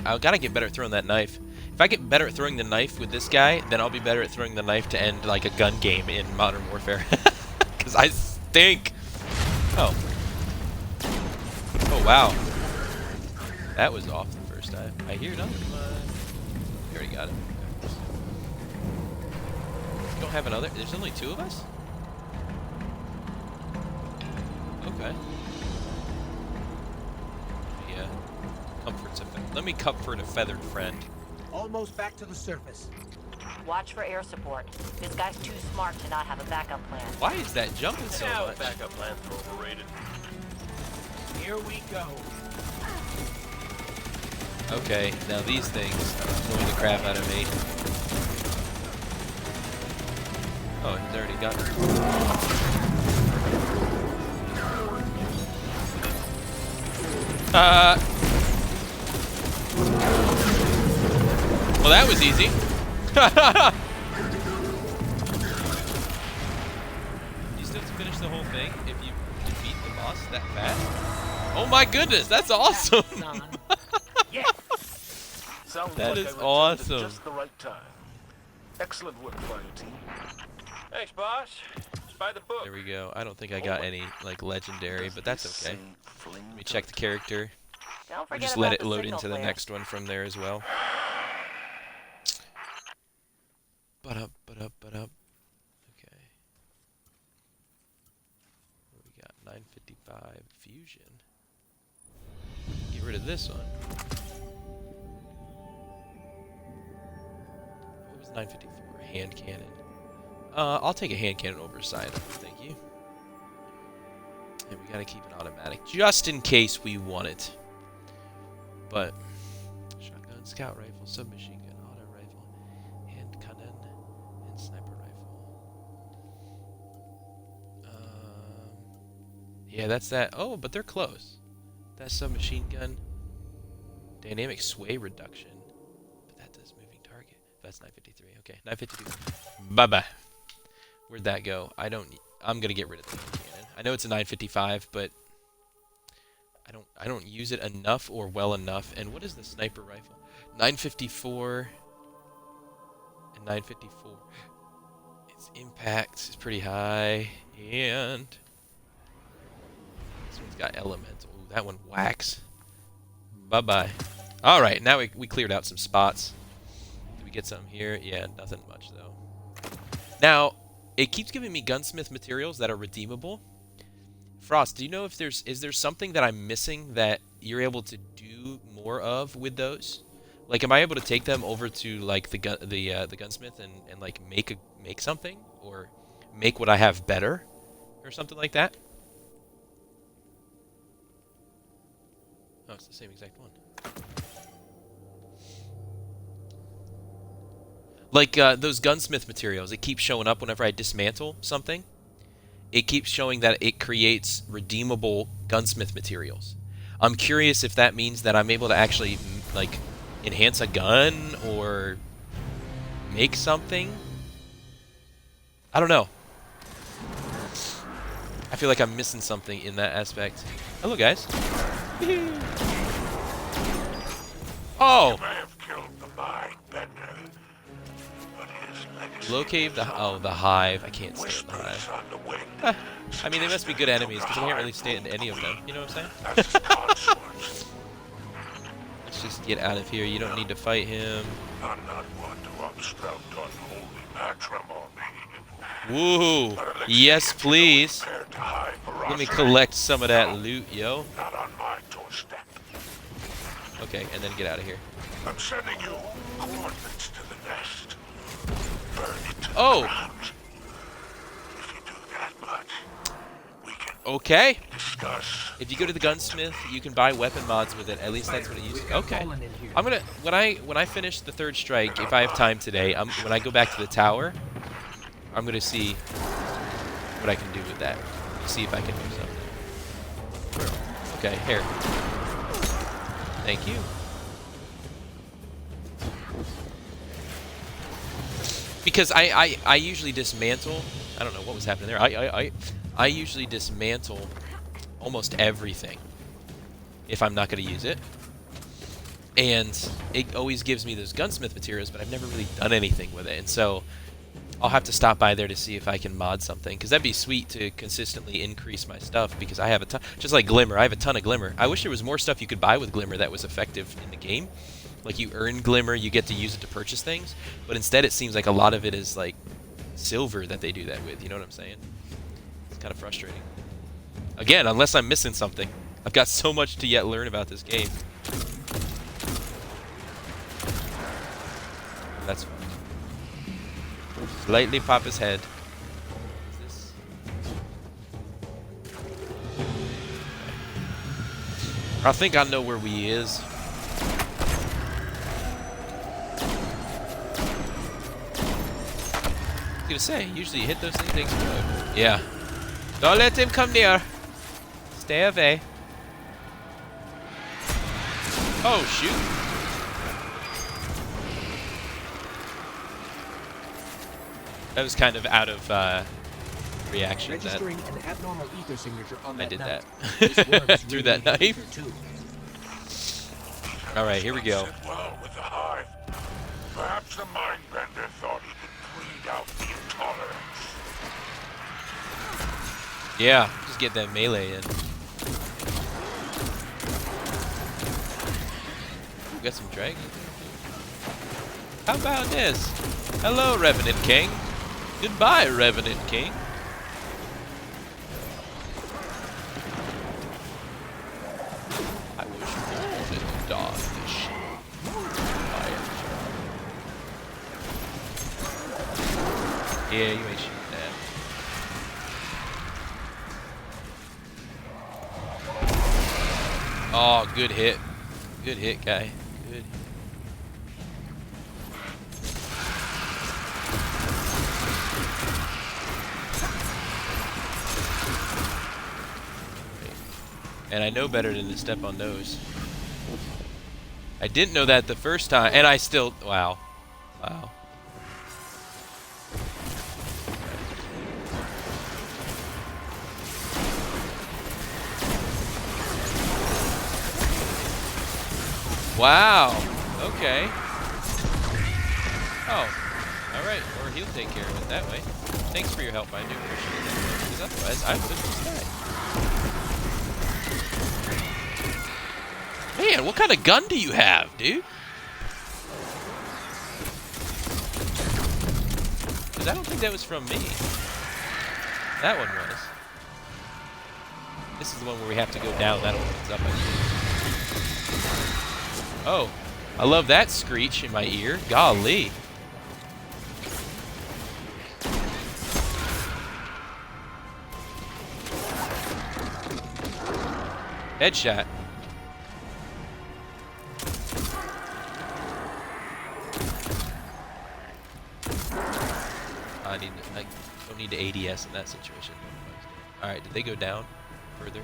[SPEAKER 1] I gotta get better at throwing that knife. If I get better at throwing the knife with this guy, then I'll be better at throwing the knife to end like a gun game in Modern Warfare. Cause I stink. Oh. Oh wow. That was off the first time. I hear another one. You already got it. You don't have another? There's only 2 of us? Okay. Yeah. Comfort's a let me comfort a feathered friend.
[SPEAKER 3] Almost back to the surface.
[SPEAKER 8] Watch for air support. This guy's too smart to not have a backup plan.
[SPEAKER 1] Why is that jumping so much?
[SPEAKER 5] Backup plans are overrated.
[SPEAKER 3] Here we go.
[SPEAKER 1] Okay, now these things are annoying the crap out of me. Oh, he's already got it. Well, that was easy. You still have to finish the whole thing. that fast? Oh my goodness, that's awesome!
[SPEAKER 3] Yeah.
[SPEAKER 5] Sounds
[SPEAKER 1] That
[SPEAKER 5] like
[SPEAKER 1] is
[SPEAKER 5] I returned
[SPEAKER 1] awesome.
[SPEAKER 5] at just the right time. Excellent work, fire team.
[SPEAKER 3] Thanks, boss. It's by the book.
[SPEAKER 1] There we go. I don't think I got any like legendary, but that's okay. Let me check the character.
[SPEAKER 8] Don't
[SPEAKER 1] We'll
[SPEAKER 8] forget
[SPEAKER 1] just
[SPEAKER 8] about
[SPEAKER 1] let it
[SPEAKER 8] the
[SPEAKER 1] load
[SPEAKER 8] signal
[SPEAKER 1] into the
[SPEAKER 8] flare.
[SPEAKER 1] next one from there as well. But up. Okay. What we got? 955 fusion. Get rid of this one. What was 954? Hand cannon. I'll take a hand cannon over a sidearm, thank you. And we gotta keep it automatic, just in case we want it. But shotgun, scout rifle, submachine gun, auto rifle, hand cannon, and sniper rifle. Yeah, that's that. Oh, but they're close. That's submachine gun. Dynamic sway reduction. But that does moving target. That's 953. Okay, 952. Bye-bye. Where'd that go? I'm gonna get rid of the hand cannon. I know it's a 955, but I don't use it enough or well enough. And what is the sniper rifle? 954 and 954. Its impact is pretty high, and this one's got elemental. Ooh, that one whacks. Bye-bye. All right, now we cleared out some spots. Did we get something here? Yeah, nothing much though. Now, it keeps giving me gunsmith materials that are redeemable. Frost, do you know if is there something that I'm missing that you're able to do more of with those? Like, am I able to take them over to like the gunsmith and like make something, or make what I have better, or something like that? Oh, it's the same exact one. Like those gunsmith materials, it keeps showing up whenever I dismantle something. It keeps showing that it creates redeemable gunsmith materials. I'm curious if that means that I'm able to actually like enhance a gun or make something. I don't know. I feel like I'm missing something in that aspect. Hello, guys. Oh!
[SPEAKER 5] May have killed the mind bender, but his legacy
[SPEAKER 1] Locate the hive. I can't stand the hive.
[SPEAKER 5] on the wing.
[SPEAKER 1] I mean, they must be good enemies because I can't really stand any of them. You know what I'm saying?
[SPEAKER 5] That's his consorts.
[SPEAKER 1] Let's just get out of here. You don't need to fight him.
[SPEAKER 5] I'm not one to obstruct unholy matrimony.
[SPEAKER 1] Woohoo!
[SPEAKER 5] But elixir
[SPEAKER 1] Yes,
[SPEAKER 5] can't
[SPEAKER 1] please.
[SPEAKER 5] be compared to high
[SPEAKER 1] Let me
[SPEAKER 5] ferocity.
[SPEAKER 1] collect some of that loot, yo.
[SPEAKER 5] Not on my doorstep.
[SPEAKER 1] Okay, and then get out of here.
[SPEAKER 5] I'm sending you coordinates to the nest. Burn it to
[SPEAKER 1] Oh!
[SPEAKER 5] the ground. If you do that much, we can
[SPEAKER 1] Okay.
[SPEAKER 5] discuss.
[SPEAKER 1] If you go to the gunsmith, you can buy weapon mods with it. At least that's what it uses. Okay. I'm gonna when I finish the third strike, if I have time today, when I go back to the tower, I'm gonna see what I can do with that. See if I can do something. Okay, here. Thank you. Because I usually dismantle. I don't know what was happening there. I usually dismantle almost everything if I'm not going to use it. And it always gives me those gunsmith materials, but I've never really done anything with it. And so I'll have to stop by there to see if I can mod something, because that'd be sweet to consistently increase my stuff, because I have a ton, just like Glimmer, I have a ton of Glimmer. I wish there was more stuff you could buy with Glimmer that was effective in the game. Like, you earn Glimmer, you get to use it to purchase things, but instead it seems like a lot of it is like silver that they do that with, you know what I'm saying? It's kind of frustrating. Again, unless I'm missing something. I've got so much to yet learn about this game. That's fine. Slightly pop his head. Is this? I think I know where we is. I was gonna say, usually you hit those things, they explode. Yeah. Don't let him come near. Stay away. Oh, shoot. That was kind of out of reaction that
[SPEAKER 3] Registering an abnormal ether signature on
[SPEAKER 1] I
[SPEAKER 3] that
[SPEAKER 1] did
[SPEAKER 3] knife.
[SPEAKER 1] that.
[SPEAKER 3] This worm is
[SPEAKER 1] Through that
[SPEAKER 3] radiating
[SPEAKER 1] knife.
[SPEAKER 3] ether, too.
[SPEAKER 1] All right, here we go.
[SPEAKER 5] Sit well with the hive. Perhaps the mindbender thought he could bleed out the intolerance.
[SPEAKER 1] Yeah, just get that melee in. Ooh, got some dragons. How about this? Hello, Revenant King. Goodbye, Revenant King. I was born in the darkness. Yeah, you ain't shooting that. Oh, good hit. Good hit, guy. Good. And I know better than to step on those. I didn't know that the first time, and I still... Wow. Wow. Wow. Okay. Oh. Alright. Or he'll take care of it that way. Thanks for your help. I do appreciate that. Because otherwise, I would have just died. Man, what kind of gun do you have, dude? Because I don't think that was from me. That one was. This is the one where we have to go down. That opens up, I think. Oh, I love that screech in my ear. Golly. Headshot. I don't need to ADS in that situation. Alright, did they go down further?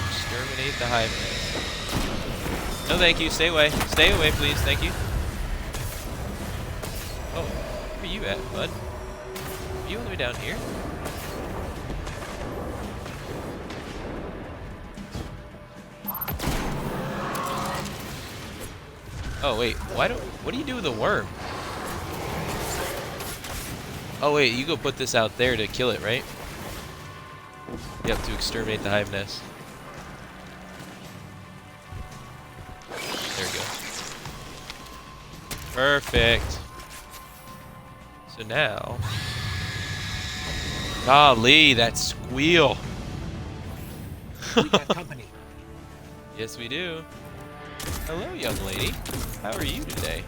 [SPEAKER 1] Exterminate the hive. No, thank you. Stay away. Stay away, please. Thank you. Oh, where are you at, bud? Are you all the way down here? Oh wait, what do you do with a worm? Oh wait, you go put this out there to kill it, right? Yep, to exterminate the hive nest. There we go. Perfect. So now... Golly, that squeal!
[SPEAKER 3] We got company.
[SPEAKER 1] Yes, we do. Hello, young lady. How are you today?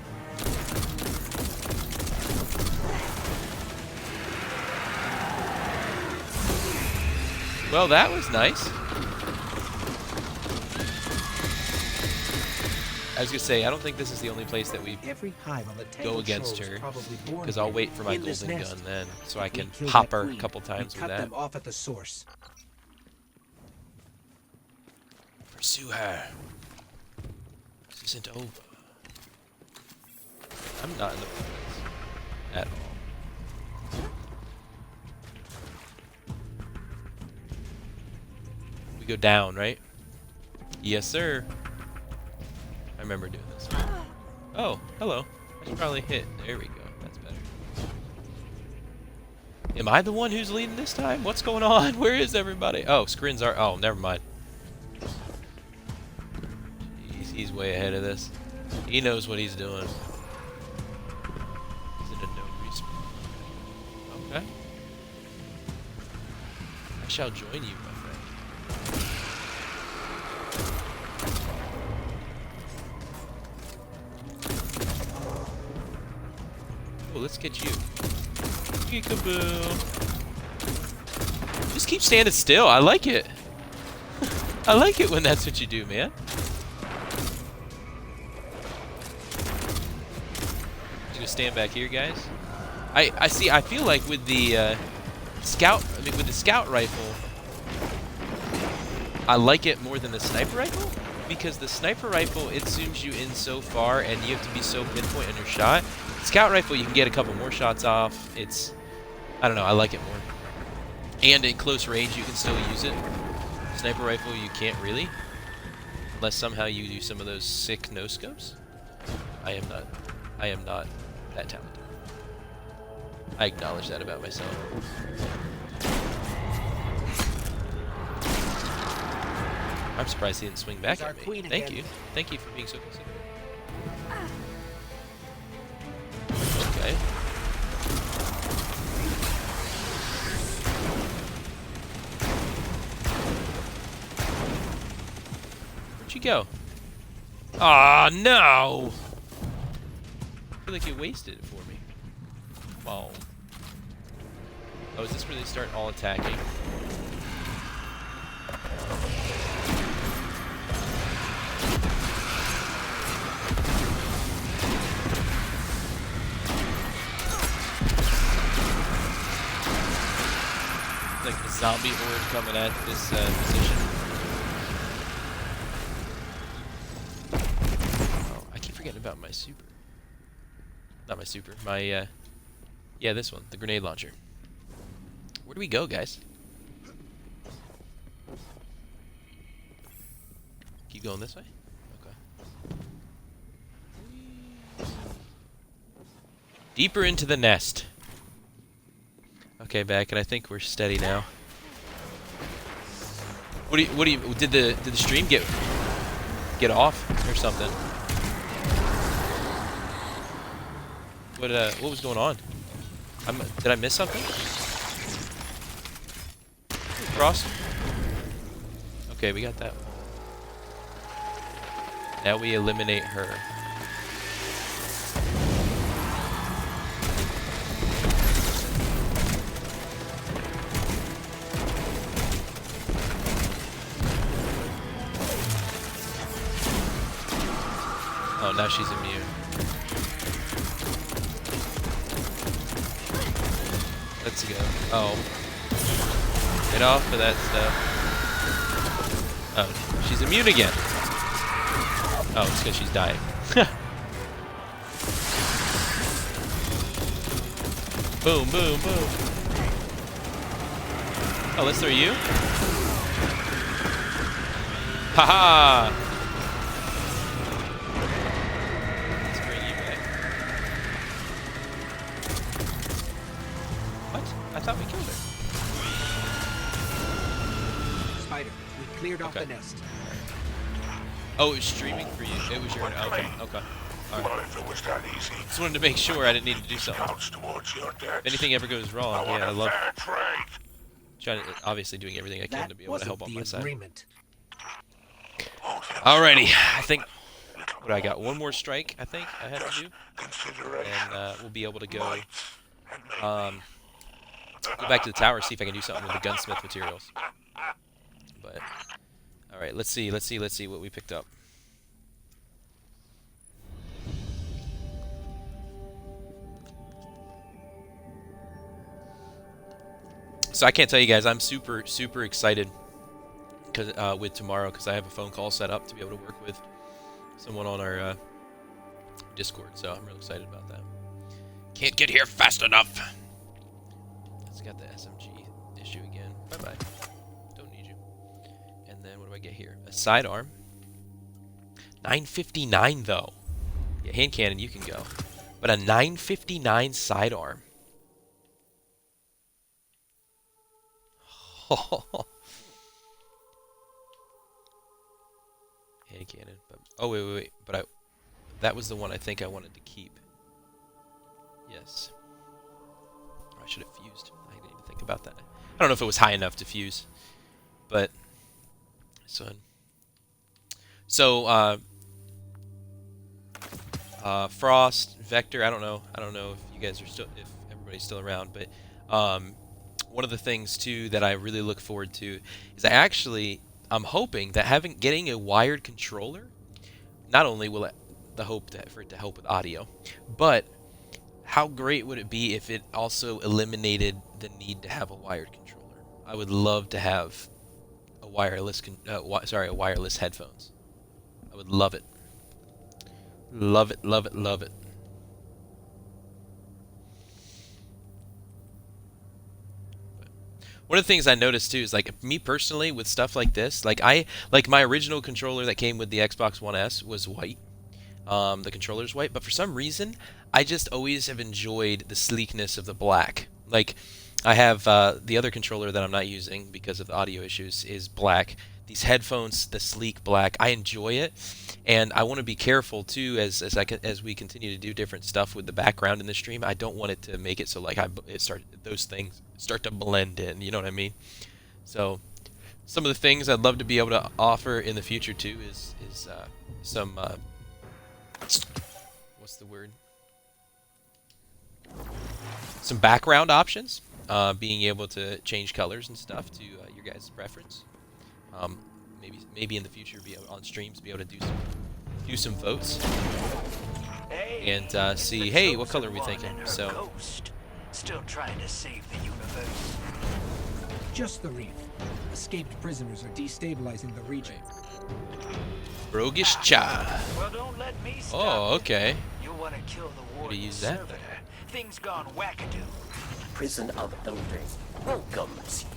[SPEAKER 1] Well, that was nice. I was gonna say, I don't think this is the only place that we
[SPEAKER 3] Every hive on the
[SPEAKER 1] go against
[SPEAKER 3] show
[SPEAKER 1] her,
[SPEAKER 3] is probably born
[SPEAKER 1] because I'll
[SPEAKER 3] here,
[SPEAKER 1] wait for my
[SPEAKER 3] in this
[SPEAKER 1] golden
[SPEAKER 3] nest.
[SPEAKER 1] gun then, so I
[SPEAKER 3] We
[SPEAKER 1] can
[SPEAKER 3] killed
[SPEAKER 1] pop
[SPEAKER 3] that
[SPEAKER 1] her a
[SPEAKER 3] queen.
[SPEAKER 1] couple times
[SPEAKER 3] We
[SPEAKER 1] with
[SPEAKER 3] cut
[SPEAKER 1] that.
[SPEAKER 3] them off at the source.
[SPEAKER 1] Pursue her. This isn't over. I'm not in the place at all. We go down, right? Yes, sir. I remember doing this. Oh, hello. I should probably hit. There we go. That's better. Am I the one who's leading this time? What's going on? Where is everybody? Oh, Scrin's are. Oh, never mind. He's way ahead of this. He knows what he's doing. Is it a no respawn? Okay. I shall join you, my friend. Oh, let's get you. Peekaboo. Just keep standing still. I like it. I like it when that's what you do, man. Stand back here, guys. I see. I feel like with the scout rifle, I like it more than the sniper rifle. because the sniper rifle, it zooms you in so far, and you have to be so pinpoint on your shot. Scout rifle, you can get a couple more shots off. It's, I don't know, I like it more. And in close range, you can still use it. Sniper rifle, you can't really, unless somehow you do some of those sick no scopes. I am not that talented. I acknowledge that about myself. I'm surprised he didn't swing back at me. Thank you. Thank you for being so considerate. Okay. Where'd you go? Aw, no! I feel like you wasted it for me. Wow. Oh, is this where they start all attacking? Like the zombie horde coming at this position. Oh, I keep forgetting about my super. Not my super. My, yeah, this one. The grenade launcher. Where do we go, guys? Keep going this way? Okay. Deeper into the nest. Okay, back, and I think we're steady now. What do you did the stream get off or something? What was going on? Did I miss something? Cross. Okay, we got that one. Now we eliminate her. Oh, now she's immune. Let's go. Oh. Get off of that stuff. Oh, she's immune again. Oh, it's because she's dying. Boom, boom, boom. Oh, let's throw you. Haha! Let's bring you back. What? I thought we killed her.
[SPEAKER 3] Spider, we cleared off the nest.
[SPEAKER 1] Oh, it was streaming for you. It was your... Okay, okay. All right.
[SPEAKER 5] If it was that easy,
[SPEAKER 1] Just wanted to make sure I didn't need to do something.
[SPEAKER 5] counts towards your debt.
[SPEAKER 1] If anything ever goes wrong,
[SPEAKER 5] I want
[SPEAKER 1] yeah, I
[SPEAKER 5] a
[SPEAKER 1] love
[SPEAKER 5] fair trade.
[SPEAKER 1] trying to, obviously doing everything I can to be able to help on my side.
[SPEAKER 3] Agreement.
[SPEAKER 1] Alrighty, I think... What, I got one more strike, I think, I have to do. And we'll be able to go... go back to the tower, see if I can do something with the gunsmith materials. But... Alright, let's see what we picked up. So I can't tell you guys, I'm super excited with tomorrow because I have a phone call set up to be able to work with someone on our Discord. So I'm real excited about that. Can't get here fast enough. It's got the SMG issue again. Bye-bye. Don't need you. And then what do I get here? A sidearm. 959 though. Yeah, hand cannon, you can go. But a 959 sidearm. Hand cannon. But, oh, wait. But that was the one I think I wanted to keep. Yes. Oh, I should have fused. I didn't even think about that. I don't know if it was high enough to fuse. But, so Frost, Vector, I don't know if you guys are still, if everybody's still around, but, one of the things too that I really look forward to is I'm hoping that getting a wired controller, not only will for it to help with audio, but how great would it be if it also eliminated the need to have a wired controller? I would love to have a wireless headphones. I would love it. Love it, love it, love it. One of the things I noticed too is like me personally with stuff like this, like my original controller that came with the Xbox One S was white. The controller's white, but for some reason, I just always have enjoyed the sleekness of the black. Like, I have the other controller that I'm not using because of the audio issues is black. These headphones, the sleek black, I enjoy it, and I want to be careful too as we continue to do different stuff with the background in the stream. I don't want it to make it so like those things start to blend in. You know what I mean? So, some of the things I'd love to be able to offer in the future too is some what's the word? Some background options, being able to change colors and stuff to your guys' preference. Maybe in the future, be able, on streams, be able to do some votes and see, hey, what color are we thinking? So,
[SPEAKER 3] Still trying to save the universe. Just the reef. Escaped prisoners are destabilizing the region.
[SPEAKER 1] roguish cha.
[SPEAKER 3] Well, don't let me stop.
[SPEAKER 1] Oh, okay.
[SPEAKER 3] You want to kill the
[SPEAKER 1] How do you
[SPEAKER 3] warden
[SPEAKER 1] use that?
[SPEAKER 3] servitor. Things gone wackadoo.
[SPEAKER 9] Prison of Elders welcomes you.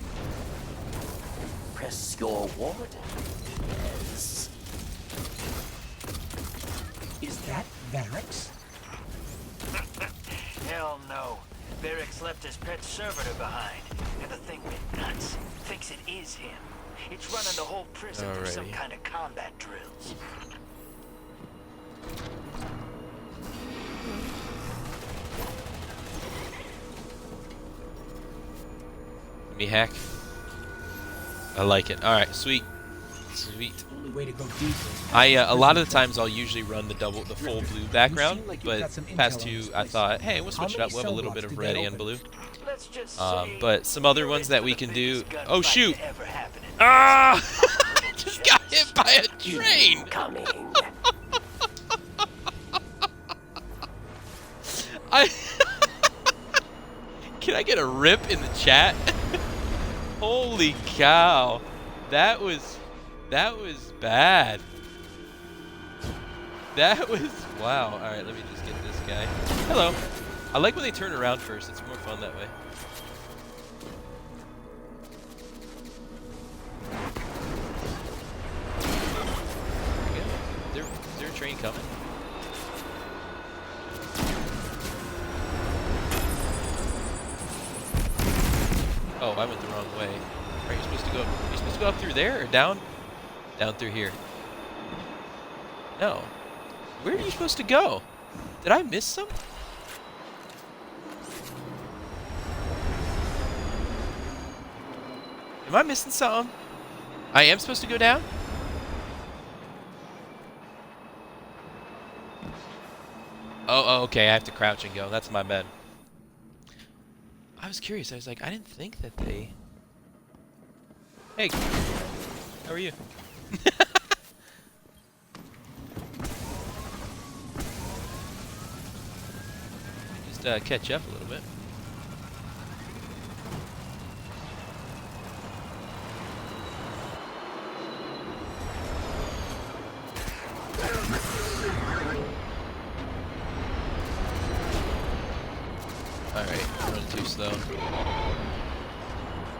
[SPEAKER 9] Press your warden. Yes.
[SPEAKER 3] Is that Varix?
[SPEAKER 10] Hell no. Barracks left his pet servitor behind, and the thing went nuts. Thinks it is him. It's running the whole prison through some
[SPEAKER 1] Alrighty.
[SPEAKER 10] kind of combat drills.
[SPEAKER 1] Let me hack. I like it. All right, sweet, sweet.
[SPEAKER 3] Only way to go deeper.
[SPEAKER 1] A lot of the times I'll usually run the full blue background, but past two I thought, hey, we'll switch it up. We'll have a little bit of red and blue.
[SPEAKER 10] Let's just say
[SPEAKER 1] But some other ones that we can do. Oh shoot!
[SPEAKER 10] ever happened in
[SPEAKER 1] Ah! Just got hit by a train.
[SPEAKER 9] Coming.
[SPEAKER 1] I Can I get a rip in the chat? Holy cow. That was bad. That was wow. Alright, let me just get this guy. Hello. I like when they turn around first, it's more fun that way. Is there a train coming? Oh, I went the wrong way. Are you supposed to go? Are you supposed to go up through there or down? Down through here. No. Where are you supposed to go? Did I miss some? Am I missing something? I am supposed to go down? Oh, okay. I have to crouch and go. That's my bad. I was curious. I was like, I didn't think that they... Hey, how are you? Just catch up a little bit. Alright, running too slow.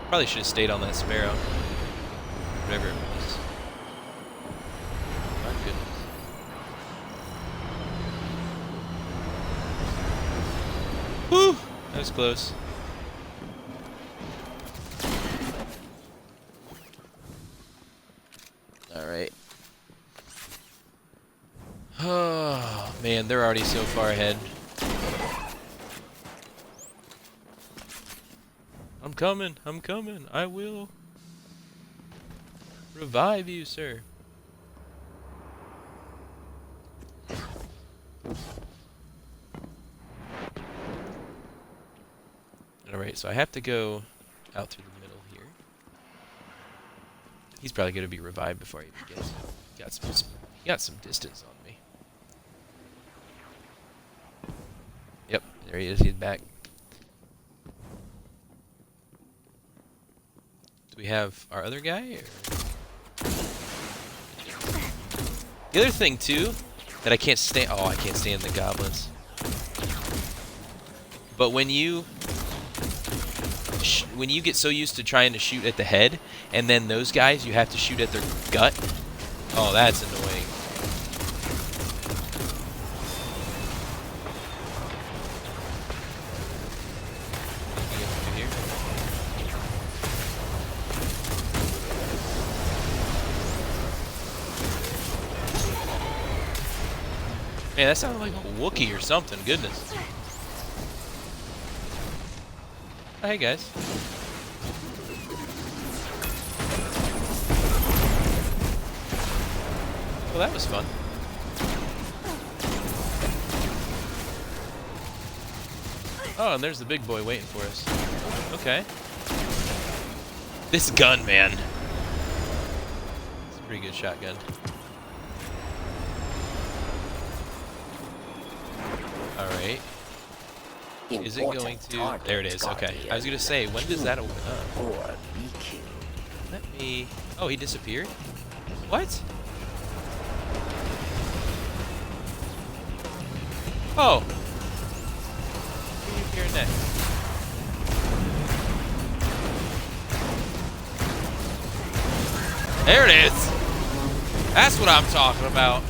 [SPEAKER 1] Probably should have stayed on that sparrow. Whatever it was. My goodness. Whew! That was close. Alright. Oh, man, they're already so far ahead. I'm coming. I will revive you, sir. Alright, so I have to go out through the middle here. He's probably going to be revived before I even get he got some distance on me. Yep, there he is. He's back. Do we have our other guy? Or? The other thing too that I can't stand. Oh, I can't stand the goblins. But when you get so used to trying to shoot at the head, and then those guys you have to shoot at their gut. Oh, that's annoying. Man, that sounded like a Wookiee or something. Goodness. Oh, hey guys. Well, that was fun. Oh, and there's the big boy waiting for us. Okay. This gun, man. It's a pretty good shotgun. Alright. Is it going to... There it is, okay. I was going to say, when does that open up? Let me... Oh, he disappeared? What? Oh! Who are you here next? There it is! That's what I'm talking about.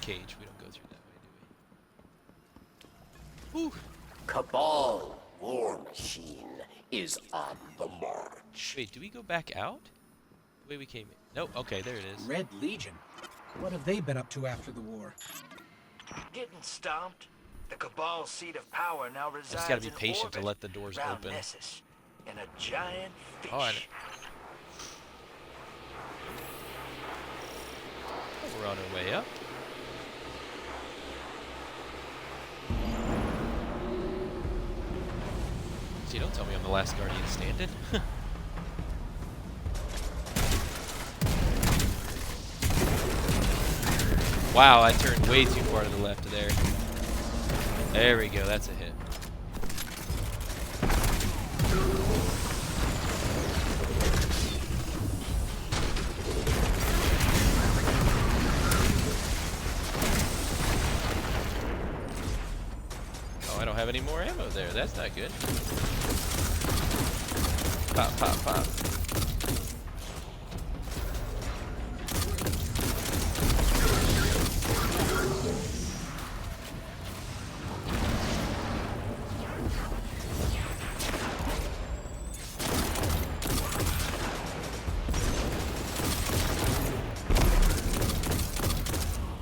[SPEAKER 1] Cage. We don't go through that way, do we? Whew.
[SPEAKER 9] Cabal war machine is on the march.
[SPEAKER 1] Wait, do we go back out? The way we came in? Nope. Okay, there it is.
[SPEAKER 3] Red Legion. What have they been up to after the war?
[SPEAKER 10] Getting stomped. The Cabal's seat of power now resides
[SPEAKER 1] I just gotta be
[SPEAKER 10] in
[SPEAKER 1] patient
[SPEAKER 10] orbit
[SPEAKER 1] to let the doors
[SPEAKER 10] around
[SPEAKER 1] open.
[SPEAKER 10] Nessus, and a giant fish.
[SPEAKER 1] Oh, we're on our way up. See, don't tell me I'm the last Guardian standing. Wow, I turned way too far to the left there. There we go, that's a hit. Oh, I don't have any more ammo there. That's not good. Pop, pop, pop.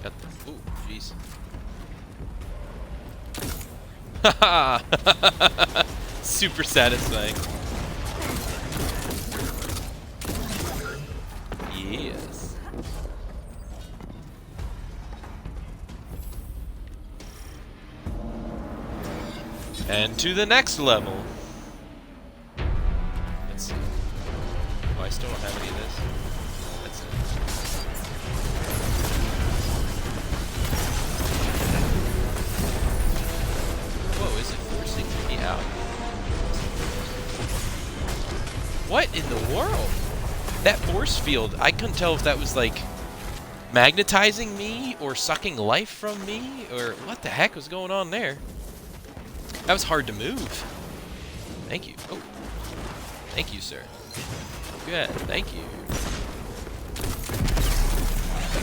[SPEAKER 1] Got the... Ooh, jeez. Haha! Super satisfying. Yes. And to the next level. Let's see. Oh, I still don't have any of this. That's it. Whoa, is it forcing me out? What in the world? That force field, I couldn't tell if that was like magnetizing me or sucking life from me or what the heck was going on there. That was hard to move. Thank you. Oh. Thank you, sir. Good. Thank you.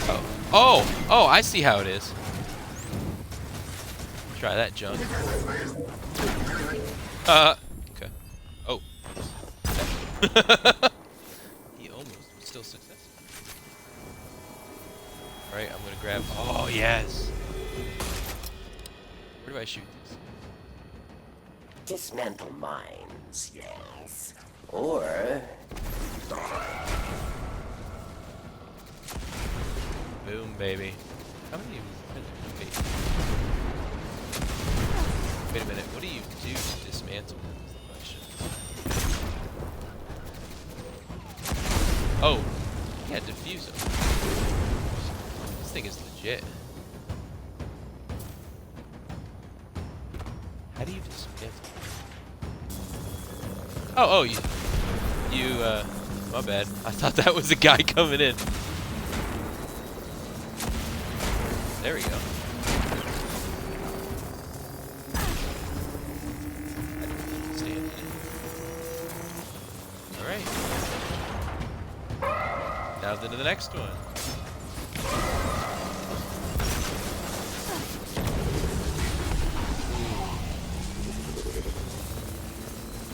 [SPEAKER 1] Oh. Oh! Oh, I see how it is. Try that junk. Okay. Oh. He almost was still successful. Alright, I'm gonna grab... Oh, yes! Where do I shoot this?
[SPEAKER 9] Dismantle mines, yes. Or...
[SPEAKER 1] Boom, baby. How many... Wait a minute, what do you do to dismantle them is the question. Oh! Yeah, defuse them. This thing is legit. How do you dismantle? Oh, you... You, my bad. I thought that was a guy coming in. There we go. Stand in it. Alright. Now then to the next one.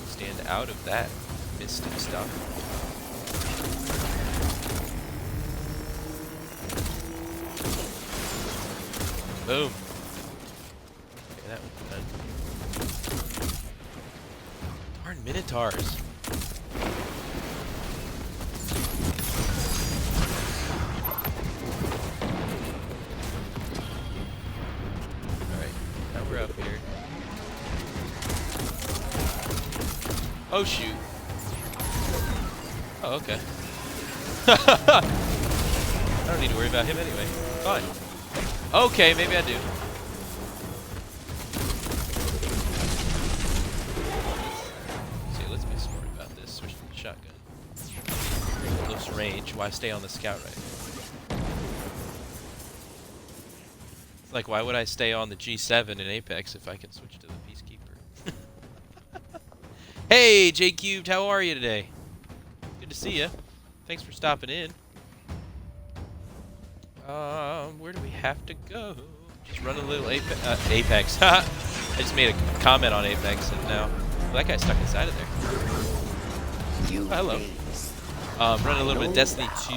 [SPEAKER 1] Stand out of that mystic stuff. Boom. Okay, that one's done. Darn Minotaurs. Alright, now we're up here. Oh shoot. Oh, okay. I don't need to worry about him anyway. Fine. Okay, maybe I do. See, let's be smart about this. Switch to the shotgun. Close range. Why stay on the scout rifle? It's like, why would I stay on the G7 in Apex if I can switch to the Peacekeeper? Hey, J Cubed, how are you today? Good to see you. Thanks for stopping in. Where do we have to go? Just run a little Apex. I just made a comment on Apex, and now well, that guy's stuck inside of there. Oh, hello. Run a little bit of Destiny 2.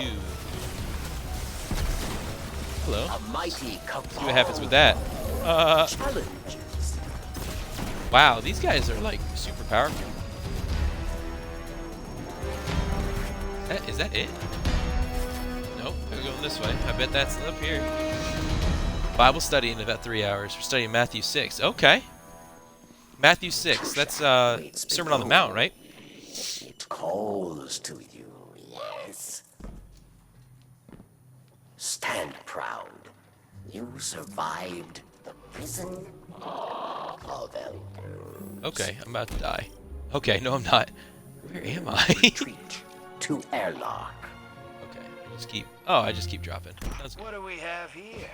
[SPEAKER 1] Hello. See what happens with that. Wow, these guys are like super powerful. Is that it? Nope, we're going this way. I bet that's up here. Bible study in about 3 hours. We're studying Matthew 6. Okay. Matthew 6. That's Sermon on the Mount, right?
[SPEAKER 9] It calls to you, yes. Stand proud. You survived the prison of elders.
[SPEAKER 1] Okay, I'm about to die. Okay, no, I'm not. Where am I?
[SPEAKER 9] Retreat to airlock.
[SPEAKER 1] Okay, I just keep dropping. That's good.
[SPEAKER 10] What do we have here?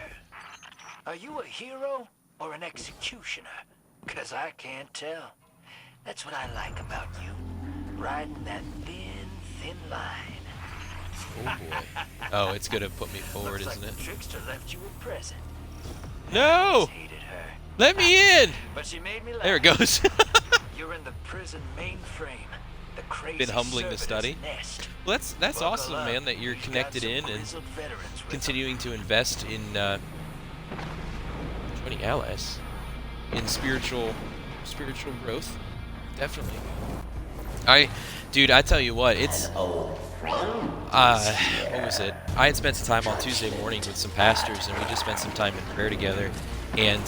[SPEAKER 10] Are you a hero or an executioner? 'Cause I can't tell. That's what I like about you. Riding that thin, thin line.
[SPEAKER 1] Oh boy. Oh, it's gonna put me forward,
[SPEAKER 10] Looks
[SPEAKER 1] isn't
[SPEAKER 10] like
[SPEAKER 1] it?
[SPEAKER 10] the trickster left you a present.
[SPEAKER 1] No!
[SPEAKER 10] Hated her.
[SPEAKER 1] Let me in!
[SPEAKER 10] But she made me laugh.
[SPEAKER 1] There it goes.
[SPEAKER 10] You're in the prison mainframe. The crazy
[SPEAKER 1] Been humbling to
[SPEAKER 10] servitor's
[SPEAKER 1] study.
[SPEAKER 10] nest.
[SPEAKER 1] Well, that's
[SPEAKER 10] Buckle
[SPEAKER 1] awesome,
[SPEAKER 10] up.
[SPEAKER 1] man, that you're
[SPEAKER 10] We've got
[SPEAKER 1] connected
[SPEAKER 10] some
[SPEAKER 1] in and
[SPEAKER 10] grizzled veterans with
[SPEAKER 1] continuing to invest in joining allies in spiritual growth. Definitely. Dude, I tell you what, it's what was it? I had spent some time on Tuesday morning with some pastors, and we just spent some time in prayer together, and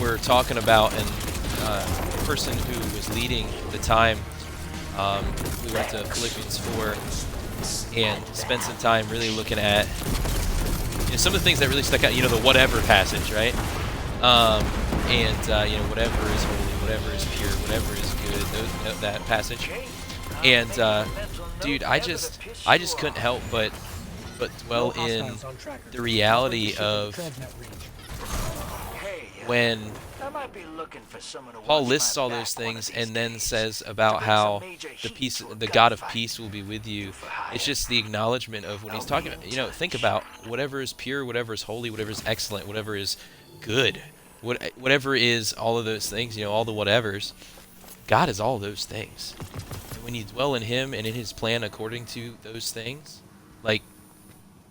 [SPEAKER 1] we're talking about the person who was leading the time. We went to Philippians 4 and spent some time really looking at some of the things that really stuck out. You know, the whatever passage, right? You know, whatever is holy, whatever is pure, whatever is good. That passage. And dude, I just couldn't help but dwell in the reality of when Paul lists all those things and then says about how the God of peace will be with you. It's just the acknowledgement of when he's talking about, you know, think about whatever is pure, whatever is holy, whatever is excellent, whatever is good, whatever is all of those things, you know, all the whatevers. God is all those things. And when you dwell in him and in his plan according to those things, like,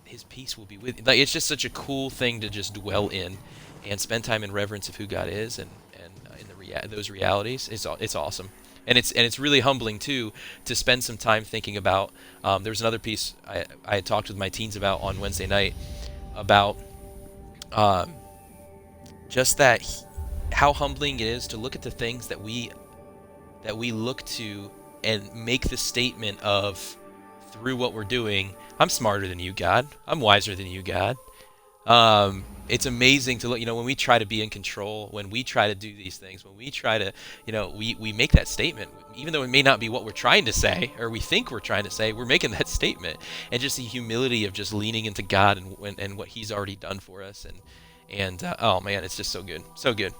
[SPEAKER 1] his peace will be with you. Like, it's just such a cool thing to just dwell in and spend time in reverence of who God is and in those realities. It's awesome. And it's really humbling too to spend some time thinking about. There was another piece I had talked with my teens about on Wednesday night about just that how humbling it is to look at the things that we look to and make the statement of, through what we're doing, I'm smarter than you, God. I'm wiser than you, God. It's amazing to look, when we try to be in control, when we try to do these things, when we try to, we make that statement, even though it may not be what we're trying to say, or we think we're trying to say, we're making that statement. And just the humility of just leaning into God and what He's already done for us. And oh man, it's just so good. So good.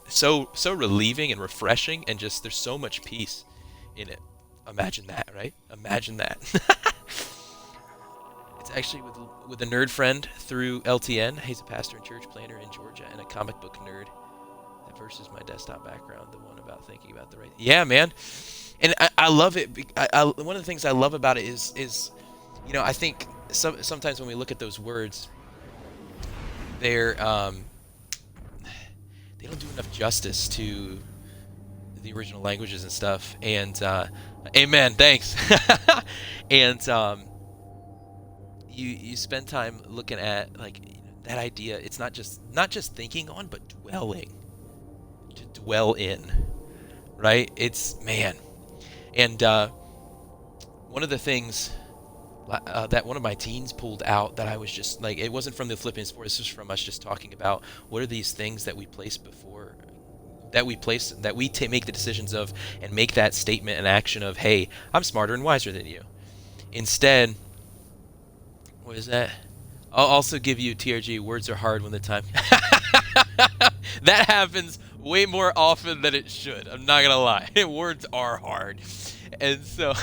[SPEAKER 1] So relieving and refreshing, and just there's so much peace in it. Imagine that, right? Imagine that. It's actually with a nerd friend through LTN. He's a pastor and church planner in Georgia and a comic book nerd. That versus my desktop background, the one about thinking about the right. Yeah, man. And I love it. One of the things I love about it is I think sometimes when we look at those words, they don't do enough justice to the original languages and stuff. And amen, thanks. And you spend time looking at that idea. It's not just thinking on, but dwelling, to dwell in, right? It's man. And one of the things that one of my teens pulled out, that I was just like, it wasn't from the Philippians 4, this was from us just talking about what are these things that we place before, that we make the decisions of, and make that statement and action of, hey, I'm smarter and wiser than you. Instead, what is that? I'll also give you TRG, words are hard when the time... That happens way more often than it should. I'm not gonna lie. Words are hard. And so,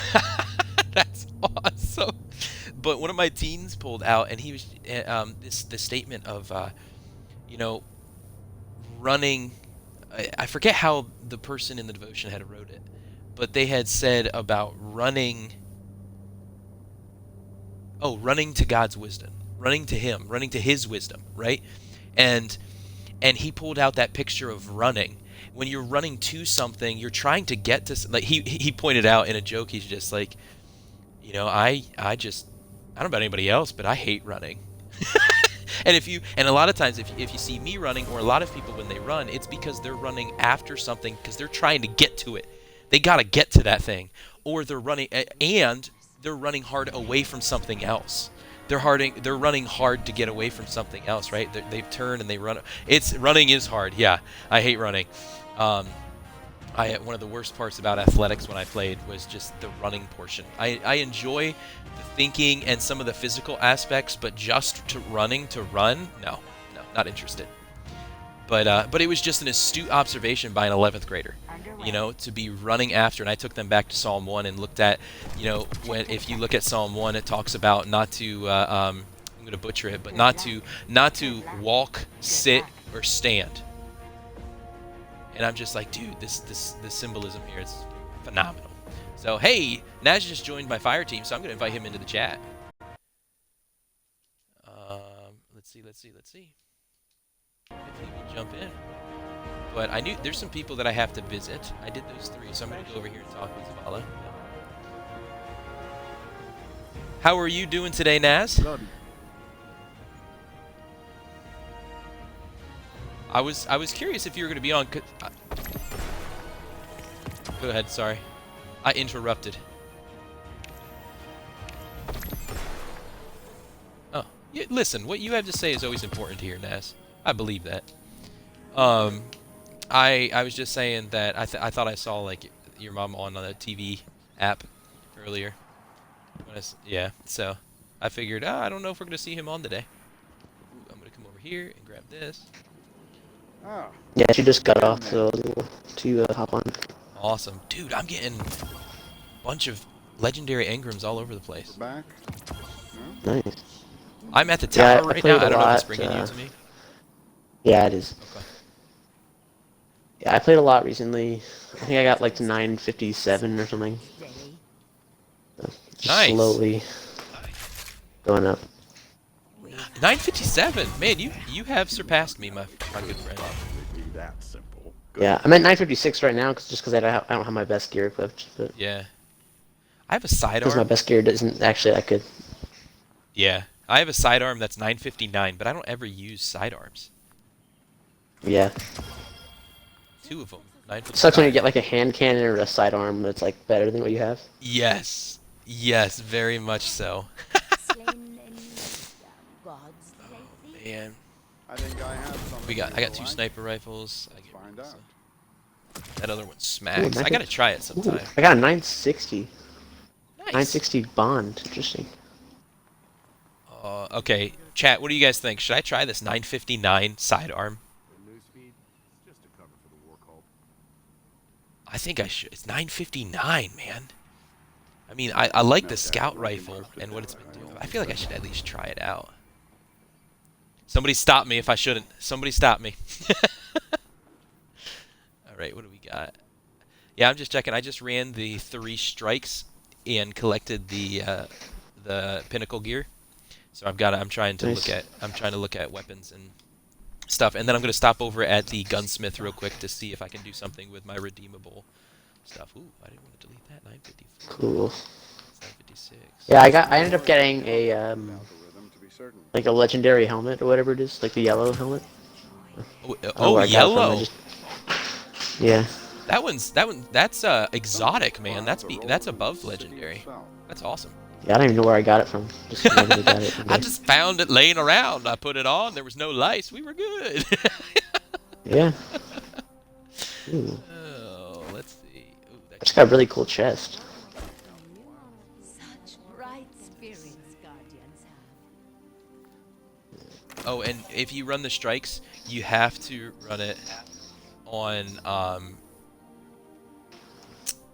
[SPEAKER 1] that's awesome. But one of my teens pulled out, and he was the statement of, running. I forget how the person in the devotion had wrote it, but they had said about running to God's wisdom, running to Him, running to His wisdom, right? And he pulled out that picture of running. When you're running to something, you're trying to get to, like he pointed out in a joke, he's just like, I don't know about anybody else, but I hate running. And a lot of times if you see me running, or a lot of people when they run, it's because they're running after something, because they're trying to get to it. They got to get to that thing, or they're running hard away from something else. They're running hard to get away from something else, right? They turn and they run. Running is hard. Yeah, I hate running. One of the worst parts about athletics when I played was just the running portion. I enjoy the thinking and some of the physical aspects, but just to run, no, not interested. But it was just an astute observation by an 11th grader, to be running after. And I took them back to Psalm 1 and looked at, if you look at Psalm 1, it talks about not to, I'm going to butcher it, but not to walk, sit, or stand. And I'm just like, dude, this symbolism here is phenomenal. So, hey, Naz just joined my fire team, so I'm going to invite him into the chat. Let's see. If he will jump in. But I knew there's some people that I have to visit. I did those 3, so I'm going to go over here and talk with Zavala. How are you doing today, Naz?
[SPEAKER 11] Good.
[SPEAKER 1] I was curious if you were going to be on. Go ahead, sorry. I interrupted. Oh, yeah, listen, what you have to say is always important here, Naz. I believe that. I was just saying that I thought I saw your mom on the TV app earlier. Yeah, so I figured I don't know if we're gonna see him on today. Ooh, I'm gonna come over here and grab this.
[SPEAKER 11] Oh.
[SPEAKER 12] Yeah, she just got off, so to hop on.
[SPEAKER 1] Awesome, dude! I'm getting a bunch of legendary engrams all over the place.
[SPEAKER 11] Back.
[SPEAKER 12] Nice.
[SPEAKER 1] I'm at the tower right now. I don't know if it's
[SPEAKER 12] lot,
[SPEAKER 1] bringing you to me.
[SPEAKER 12] Yeah, it is.
[SPEAKER 1] Okay.
[SPEAKER 12] Yeah, I played a lot recently. I think I got to 957 or something.
[SPEAKER 1] Nice.
[SPEAKER 12] Slowly going up.
[SPEAKER 1] 957, man! You have surpassed me, my good friend.
[SPEAKER 11] That simple. Good.
[SPEAKER 12] Yeah, I'm at 956 right now, just because I don't have my best gear equipped. But
[SPEAKER 1] Yeah. I have a sidearm.
[SPEAKER 12] because my best gear isn't actually that good.
[SPEAKER 1] Yeah. I have a sidearm that's 959, but I don't ever use sidearms.
[SPEAKER 12] Yeah.
[SPEAKER 1] 2 of them. 959.
[SPEAKER 12] Sucks when you get a hand cannon or a sidearm that's better than what you have.
[SPEAKER 1] Yes. Yes, very much so. Oh, man. man.
[SPEAKER 11] I think I have something.
[SPEAKER 1] I got 2 sniper rifles. I get
[SPEAKER 11] Find
[SPEAKER 1] rid of
[SPEAKER 11] out.
[SPEAKER 1] some. That other one smacks. I
[SPEAKER 12] 950.
[SPEAKER 1] gotta try it
[SPEAKER 12] Ooh,
[SPEAKER 1] sometime.
[SPEAKER 12] I got a 960.
[SPEAKER 1] Nice.
[SPEAKER 12] 960 Bond. Interesting.
[SPEAKER 1] Okay, chat. What do you guys think? Should I try this 959 sidearm? I think I should. It's 959, man. I mean, I like the scout rifle and what it's been doing. I feel like I should at least try it out. Somebody stop me if I shouldn't. Somebody stop me. Alright, what do we got? Yeah, I'm just checking. I just ran the 3 strikes and collected the pinnacle gear. So I'm trying to look at weapons and stuff, and then I'm gonna stop over at the gunsmith real quick to see if I can do something with my redeemable stuff. Ooh, I didn't want to delete that. 954.
[SPEAKER 12] Cool.
[SPEAKER 1] 956.
[SPEAKER 12] Yeah, I ended up getting a like a legendary helmet or whatever it is, like the yellow helmet.
[SPEAKER 1] Yellow.
[SPEAKER 12] Yeah.
[SPEAKER 1] That's exotic, man. That's above legendary. That's awesome.
[SPEAKER 12] Yeah, I don't even know where I got it from. Just randomly got it.
[SPEAKER 1] I just found it laying around. I put it on. There was no lice. We were good.
[SPEAKER 12] Yeah. Ooh.
[SPEAKER 1] Oh, let's see. Ooh,
[SPEAKER 12] It's got a really cool chest.
[SPEAKER 13] Such bright spirits guardians have.
[SPEAKER 1] Oh, and if you run the strikes, you have to run it on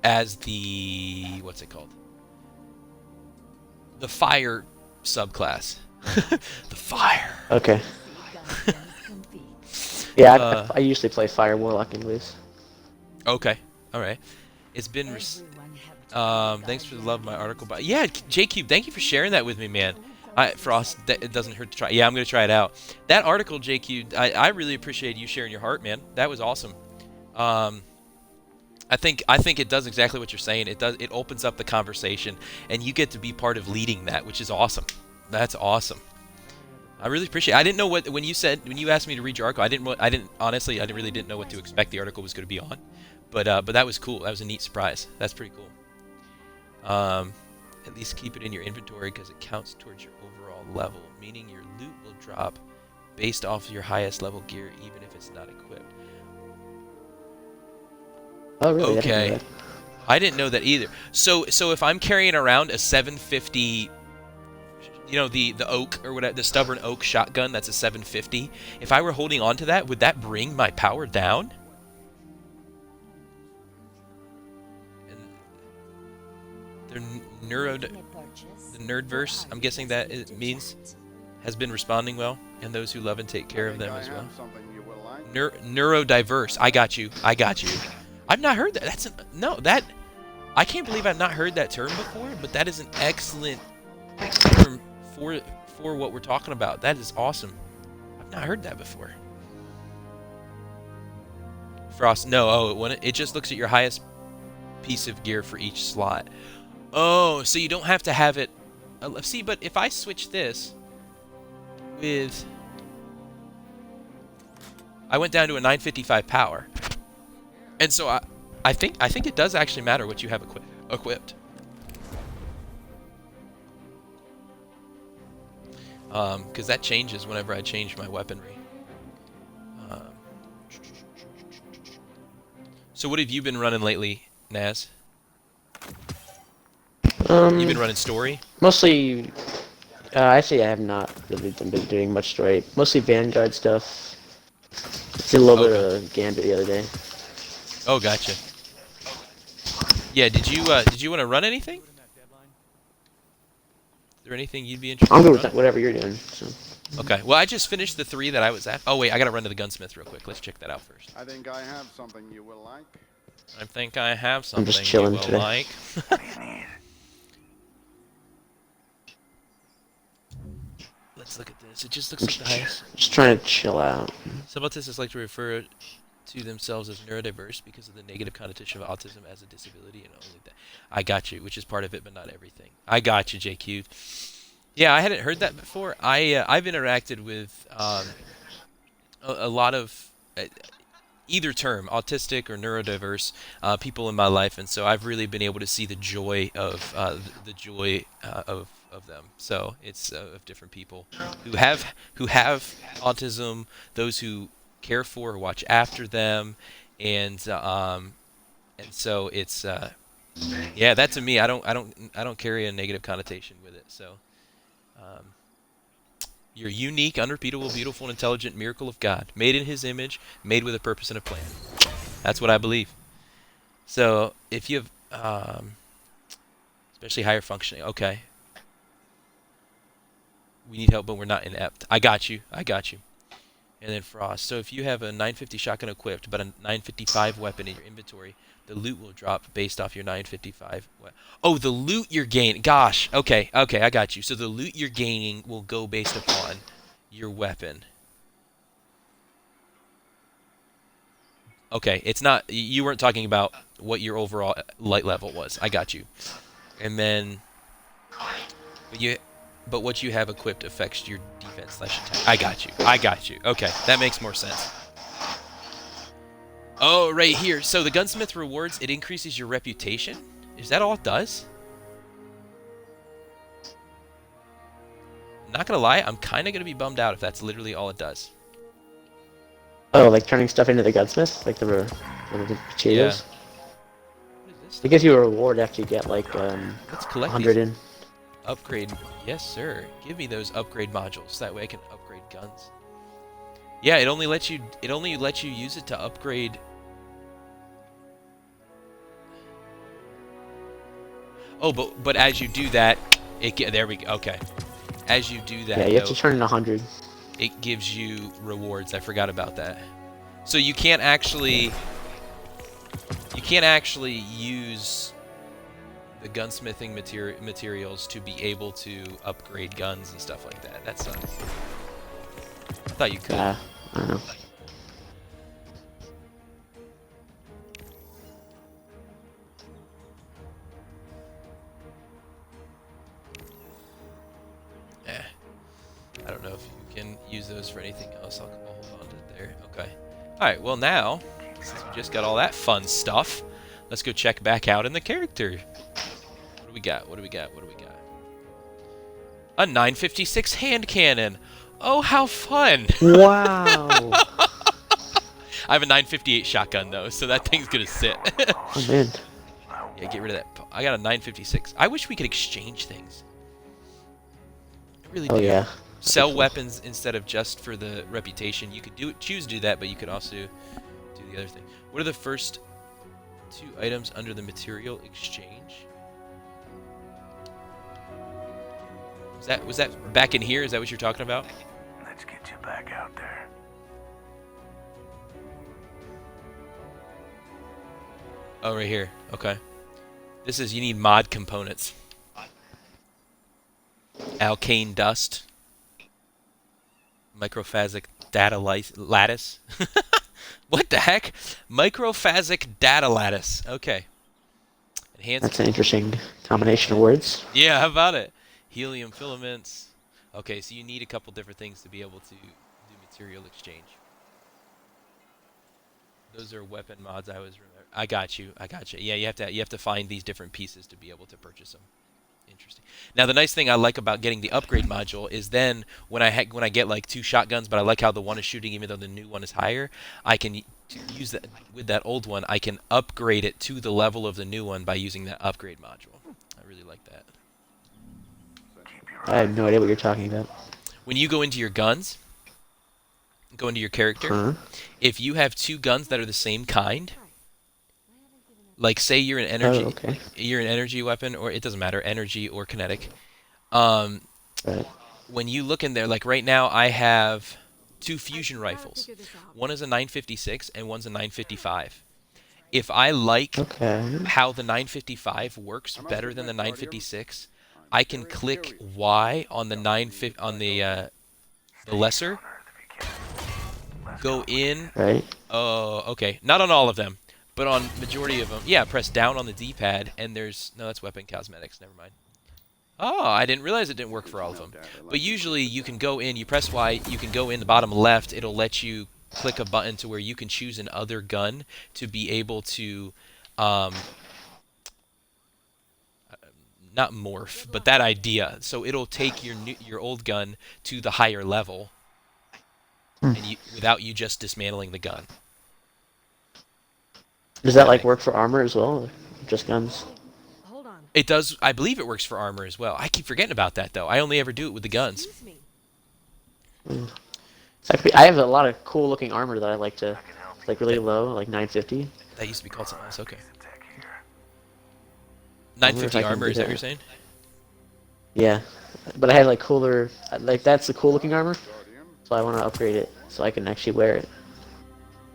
[SPEAKER 1] as the what's it called? The fire subclass. The fire.
[SPEAKER 12] Okay. Yeah, I usually play Fire Warlock anyways.
[SPEAKER 1] Okay. All right. It's been. Thanks for the love of my article. But yeah, JCube, thank you for sharing that with me, man. Frost, it doesn't hurt to try. Yeah, I'm gonna try it out. That article, JCube, I really appreciate you sharing your heart, man. That was awesome. I think it does exactly what you're saying. It opens up the conversation, and you get to be part of leading that, which is awesome. That's awesome. I really appreciate it. I didn't know when you asked me to read your article, I really didn't know what to expect the article was going to be on. But that was cool. That was a neat surprise. That's pretty cool. At least keep it in your inventory because it counts towards your overall level, meaning your loot will drop based off your highest level gear even if it's not equipped.
[SPEAKER 12] Oh, really?
[SPEAKER 1] Okay. I didn't know that either. So if I'm carrying around a 750, you know, the oak or whatever, the stubborn oak shotgun, that's a 750. If I were holding on to that, would that bring my power down? And the nerdverse, I'm guessing that it means, has been responding well, and those who love and take care of them as well. Neurodiverse. I got you. I've not heard that. I can't believe I've not heard that term before, but that is an excellent term for what we're talking about. That is awesome. I've not heard that before. Frost, no. It just looks at your highest piece of gear for each slot. Oh, so you don't have to have it. See, but if I switch this with, I went down to a 955 power. And so I think it does actually matter what you have equipped. Because that changes whenever I change my weaponry. So what have you been running lately, Naz? You've been running story?
[SPEAKER 12] Mostly, actually I have not really been doing much story. Mostly Vanguard stuff. Did a little bit of Gambit the other day.
[SPEAKER 1] Oh, gotcha. Yeah, did you want to run anything? Is there anything you'd be interested in?
[SPEAKER 12] I'm good with whatever you're doing. So.
[SPEAKER 1] Okay. Well, I just finished the 3 that I was at. Oh wait, I gotta run to the gunsmith real quick. Let's check that out first.
[SPEAKER 11] I think I have something you will like.
[SPEAKER 12] I'm just chilling
[SPEAKER 1] you will
[SPEAKER 12] today.
[SPEAKER 1] like. Let's look at this. It just looks like the highest.
[SPEAKER 12] Just trying to chill out.
[SPEAKER 1] Some autistics like to refer to themselves as neurodiverse because of the negative connotation of autism as a disability and only that. I got you, which is part of it, but not everything. I got you, JQ. Yeah, I hadn't heard that before. I've interacted with a lot of. either term, autistic or neurodiverse people in my life, and so I've really been able to see the joy of of them. So it's of different people who have autism, those who care for or watch after them, and so it's yeah, that to me, I don't carry a negative connotation with it. So you're unique, unrepeatable, beautiful, and intelligent miracle of God, made in His image, made with a purpose and a plan. That's what I believe. So if you have, especially higher functioning, okay. We need help, but we're not inept. I got you. I got you. And then Frost. So if you have a 950 shotgun equipped, but a 955 weapon in your inventory, the loot will drop based off your 955. Oh, the loot you're gaining. Gosh. Okay. Okay, I got you. So the loot you're gaining will go based upon your weapon. Okay, it's not. You weren't talking about what your overall light level was. I got you. And then, but what you have equipped affects your defense/attack. I got you. I got you. Okay, that makes more sense. Oh, right here. So the gunsmith rewards, it increases your reputation? Is that all it does? Not gonna lie, I'm kind of gonna be bummed out if that's literally all it does.
[SPEAKER 12] Oh, like turning stuff into the gunsmith? Like the potatoes?
[SPEAKER 1] Yeah.
[SPEAKER 12] It gives you a reward after you get like
[SPEAKER 1] Let's collect
[SPEAKER 12] 100
[SPEAKER 1] these.
[SPEAKER 12] in.
[SPEAKER 1] Upgrade. Yes, sir. Give me those upgrade modules. That way I can upgrade guns. Yeah, it only lets you use it to upgrade. Oh, but as you do that, there we go. Okay. As you do that,
[SPEAKER 12] yeah, you have to turn in 100.
[SPEAKER 1] It gives you rewards. I forgot about that. So you can't actually use the gunsmithing materials to be able to upgrade guns and stuff like that. That sucks. I thought you could.
[SPEAKER 12] I don't know.
[SPEAKER 1] I don't know if you can use those for anything else. I'll hold on to it there. Okay. Alright, well now, since we just got all that fun stuff, let's go check back out in the character. What do we got? What do we got? What do we got? A 956 hand cannon. Oh, how fun!
[SPEAKER 12] Wow!
[SPEAKER 1] I have a 958 shotgun though, so that thing's gonna sit.
[SPEAKER 12] Oh man.
[SPEAKER 1] Yeah, get rid of that. I got a 956. I wish we could exchange things. I really do.
[SPEAKER 12] Oh yeah.
[SPEAKER 1] Sell weapons instead of just for the reputation. You could choose to do that, but you could also do the other thing. What are the first 2 items under the material exchange? Was that back in here? Is that what you're talking about?
[SPEAKER 10] Let's get you back out there.
[SPEAKER 1] Oh, right here. Okay. This is, you need mod components. Alkane dust. Microphasic data lattice. What the heck? Microphasic data lattice. Okay. Enhanced.
[SPEAKER 12] That's an interesting combination of words.
[SPEAKER 1] Yeah, how about it? Helium filaments. Okay, so you need a couple different things to be able to do material exchange. Those are weapon mods. I got you. I got you. Yeah, you have to find these different pieces to be able to purchase them. Interesting. Now the nice thing I like about getting the upgrade module is then when I get like 2 shotguns, but I like how the one is shooting even though the new one is higher, I can use that with that old one. I can upgrade it to the level of the new one by using that upgrade module. I really like that.
[SPEAKER 12] I have no idea what you're talking about.
[SPEAKER 1] When you go into your guns, go into your character, if you have 2 guns that are the same kind, like say you're an energy, you're an energy weapon, or it doesn't matter, energy or kinetic. When you look in there, like right now, I have 2 fusion rifles. One is a 956 and one's a 955. If I like how the 955 works better than the 956, I can click Y on the the lesser. Go in.
[SPEAKER 12] Right.
[SPEAKER 1] Oh, okay. Not on all of them. But on majority of them, yeah, press down on the D-pad, and there's... No, that's weapon cosmetics. Never mind. Oh, I didn't realize it didn't work for all of them. But usually, you can go in, you press Y, you can go in the bottom left, it'll let you click a button to where you can choose another gun to be able to, not morph, but that idea. So it'll take your old gun to the higher level, and without you just dismantling the gun.
[SPEAKER 12] Does that like work for armor as well, or just guns?
[SPEAKER 1] It does. I believe it works for armor as well. I keep forgetting about that though. I only ever do it with the guns.
[SPEAKER 12] I have a lot of cool looking armor that I like to, like really low, like 950.
[SPEAKER 1] That used to be called something else. Okay. 950 armor, is that what you're saying?
[SPEAKER 12] Yeah, but I have like cooler, like that's the cool looking armor, so I want to upgrade it so I can actually wear it.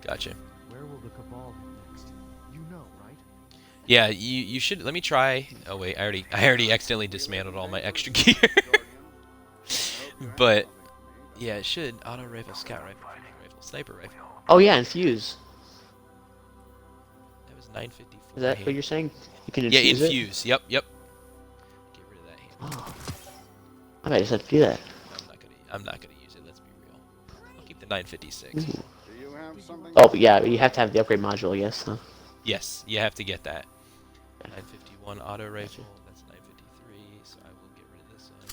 [SPEAKER 1] Gotcha.
[SPEAKER 14] Where will the Cabal be next? You know, right?
[SPEAKER 1] Yeah, you should. Let me try. Oh wait, I already accidentally dismantled all my extra gear. But yeah, it should auto rifle, scout rifle, sniper rifle.
[SPEAKER 12] Oh yeah, infuse.
[SPEAKER 1] That was 954.
[SPEAKER 12] Is that what you're saying? You can
[SPEAKER 1] infuse
[SPEAKER 12] it?
[SPEAKER 1] Infuse. Yep. Get rid of that hand.
[SPEAKER 12] Oh. I might just have to do that.
[SPEAKER 1] I'm not gonna use it. Let's be real. I'll keep the 956.
[SPEAKER 11] Do you have something?
[SPEAKER 12] Oh, but yeah, you have to have the upgrade module, yes. Huh?
[SPEAKER 1] Yes, you have to get that. 951 auto rifle. That's 953. So I will get rid of this one.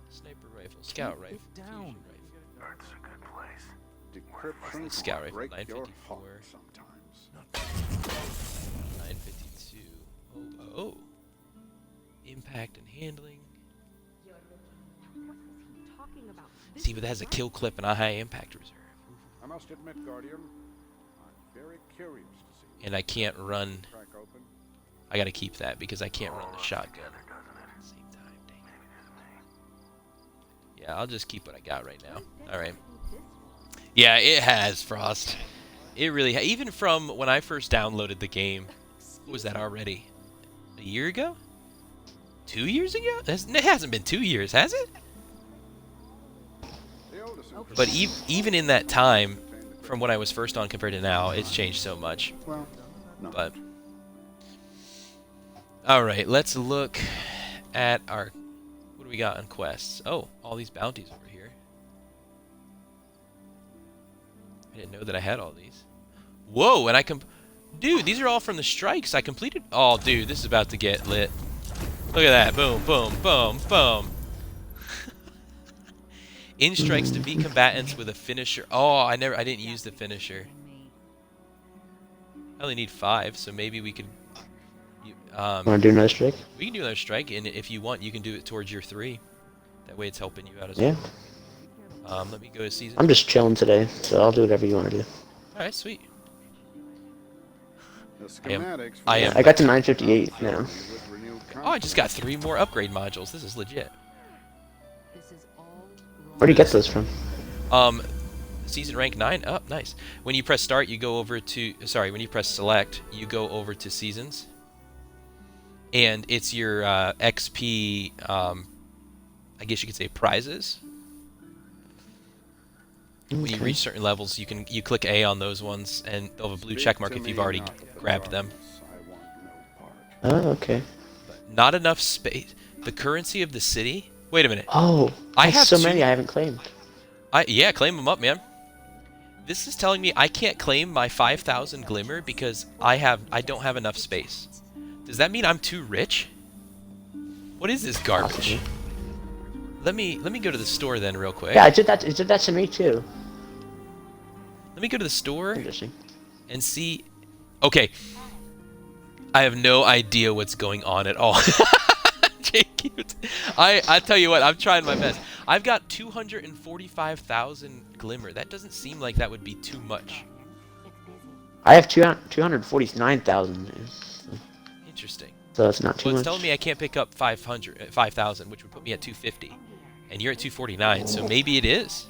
[SPEAKER 1] Sniper rifle, scout rifle, fusion rifle.
[SPEAKER 5] That's a good place.
[SPEAKER 11] Decryption
[SPEAKER 1] Scout
[SPEAKER 11] will
[SPEAKER 1] rifle,
[SPEAKER 11] break your
[SPEAKER 1] 954.
[SPEAKER 11] heart sometimes.
[SPEAKER 1] 952. Oh. Impact and handling. See, but that has a kill clip and a high impact reserve.
[SPEAKER 11] I must admit, Guardian, I'm very curious to see.
[SPEAKER 1] And I can't run.
[SPEAKER 11] Crack open.
[SPEAKER 1] I gotta keep that because I can't run the shotgun at the same time. Dang it. Yeah, I'll just keep what I got right now. All right. Yeah, it has, Frost. It really even from when I first downloaded the game. What was that already? A year ago? 2 years ago? It hasn't been 2 years, has it? But even in that time, from when I was first on compared to now, it's changed so much.
[SPEAKER 11] Well, no.
[SPEAKER 1] But all right, let's look at our. What do we got on quests? Oh, all these bounties over here. I didn't know that I had all these. Whoa, and I dude, these are all from the strikes I completed. Oh, dude, this is about to get lit. Look at that! Boom, boom, boom, boom. In strikes to beat combatants with a finisher. Oh, I didn't use the finisher. I only need 5, so maybe we could.
[SPEAKER 12] Want to do another strike?
[SPEAKER 1] We can do another strike, and if you want, you can do it towards your 3. That way, it's helping you out as
[SPEAKER 12] well.
[SPEAKER 1] Let me go to season.
[SPEAKER 12] I'm just chilling today, so I'll do whatever you want to do.
[SPEAKER 1] All right, sweet.
[SPEAKER 12] I got to 958 now.
[SPEAKER 1] Oh, I just got 3 more upgrade modules. This is legit.
[SPEAKER 12] Where do you get those from?
[SPEAKER 1] Season rank 9. Oh, nice. When you press start, you go over to. Sorry, when you press select, you go over to seasons. And it's your XP. I guess you could say prizes. Okay. When you reach certain levels, you click A on those ones, and they'll have a blue check mark if you've already grabbed them.
[SPEAKER 12] Oh, okay.
[SPEAKER 1] But not enough space. The currency of the city. Wait a minute.
[SPEAKER 12] Oh,
[SPEAKER 1] I have
[SPEAKER 12] so many I haven't claimed.
[SPEAKER 1] Yeah, claim them up, man. This is telling me I can't claim my 5,000 glimmer because I don't have enough space. Does that mean I'm too rich? What is this garbage? Let me go to the store then real quick.
[SPEAKER 12] Yeah, it did that to me too.
[SPEAKER 1] Let me go to the store and see. Okay. I have no idea what's going on at all. JQ. I tell you what, I'm trying my best. I've got 245,000 glimmer. That doesn't seem like that would be too much.
[SPEAKER 12] I have 249,000.
[SPEAKER 1] Interesting.
[SPEAKER 12] So that's not too much.
[SPEAKER 1] It's telling me I can't pick up 5,000, which would put me at 250. And you're at 249, so maybe it is.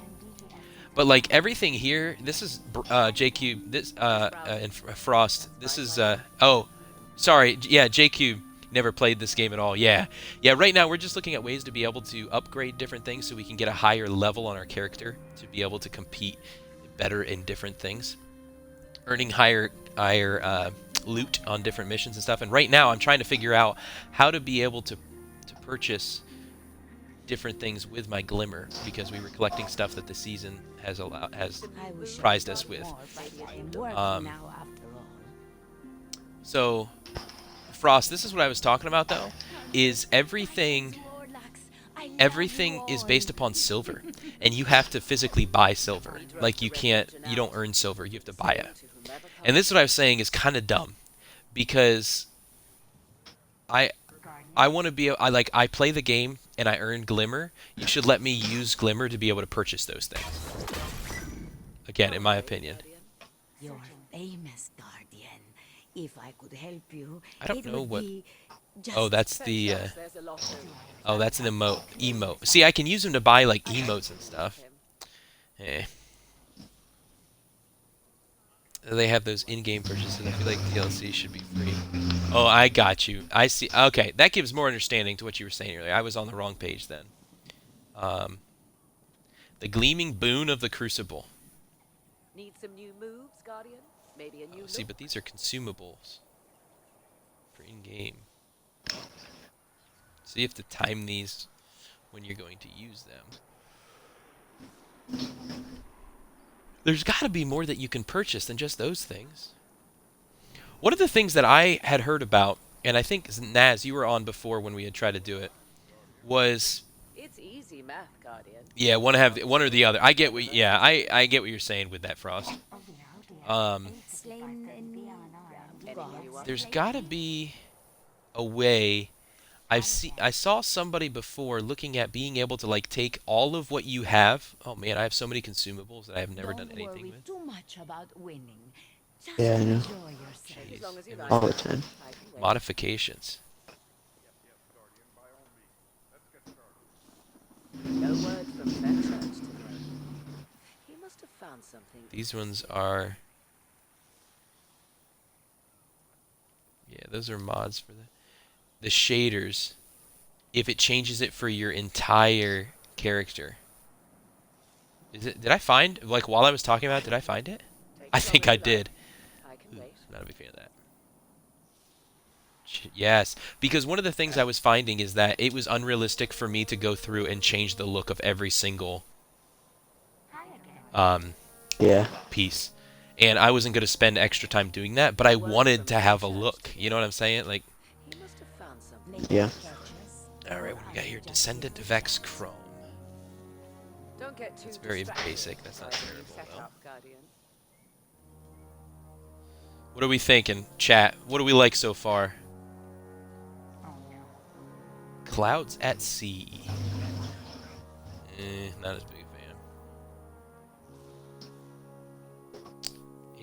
[SPEAKER 1] But like everything here, this is JQ, this and Frost. This is oh, sorry, yeah, JQ never played this game at all. Yeah. Right now we're just looking at ways to be able to upgrade different things so we can get a higher level on our character to be able to compete better in different things, earning higher loot on different missions and stuff. And right now I'm trying to figure out how to be able to purchase different things with my glimmer because we were collecting stuff that the season has prized us with. So, Frost, this is what I was talking about though, is everything is based upon silver, and you have to physically buy silver. Like you don't earn silver, you have to buy it. And this is what I was saying is kind of dumb, because I want to be I play the game and I earn glimmer. You should let me use glimmer to be able to purchase those things. Again, in my opinion.
[SPEAKER 13] You're famous, Guardian. If I could help you,
[SPEAKER 1] I don't know what. Oh, that's the. Oh, that's an emote. See, I can use them to buy like emotes and stuff. Eh. They have those in-game purchases. I feel like DLC should be free. Oh, I got you. I see. Okay, that gives more understanding to what you were saying earlier. I was on the wrong page then. The Gleaming Boon of the Crucible.
[SPEAKER 8] Need some new moves, Guardian? Maybe a new
[SPEAKER 1] See, but these are consumables for in-game. So you have to time these when you're going to use them. There's got to be more that you can purchase than just those things. One of the things that I had heard about, and I think Naz, you were on before when we had tried to do it, was
[SPEAKER 8] it's easy math, Guardian.
[SPEAKER 1] Yeah, one or the other. I get what I get what you're saying with that, Frost. There's got to be a way. I saw somebody before looking at being able to like take all of what you have. Oh man, I have so many consumables that I have never done anything with.
[SPEAKER 13] Too much about winning. Just
[SPEAKER 12] Yeah, I know.
[SPEAKER 1] Jeez.
[SPEAKER 12] All the time.
[SPEAKER 1] Modifications.
[SPEAKER 8] No word from Fenchurch today. He must have found something.
[SPEAKER 1] These ones are. Yeah, those are mods for the shaders. If it changes it for your entire character. Did I find, like while I was talking about it, did I find it? I think I did. Ooh, not a big fan of that. Yes, because one of the things I was finding is that it was unrealistic for me to go through and change the look of every single piece. And I wasn't going to spend extra time doing that, but I wanted to have a look. You know what I'm saying? Like,
[SPEAKER 12] yeah.
[SPEAKER 1] All right, what do we got here? Descendant Vex Chrome. It's very basic. That's not terrible, though. What are we thinking, chat? What do we like so far? Clouds at Sea. Not as big a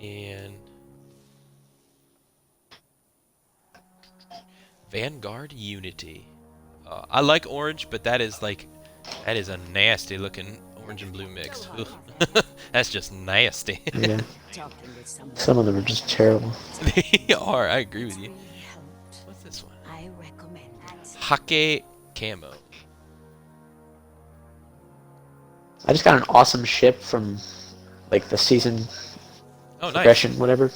[SPEAKER 1] fan. And Vanguard Unity. I like orange, but that is a nasty looking orange and blue mix. That's just nasty.
[SPEAKER 12] Yeah. Some of them are just terrible.
[SPEAKER 1] They are. I agree with you. What's this one?
[SPEAKER 13] I recommend
[SPEAKER 1] Hake Camo.
[SPEAKER 12] I just got an awesome ship from like the season progression, whatever.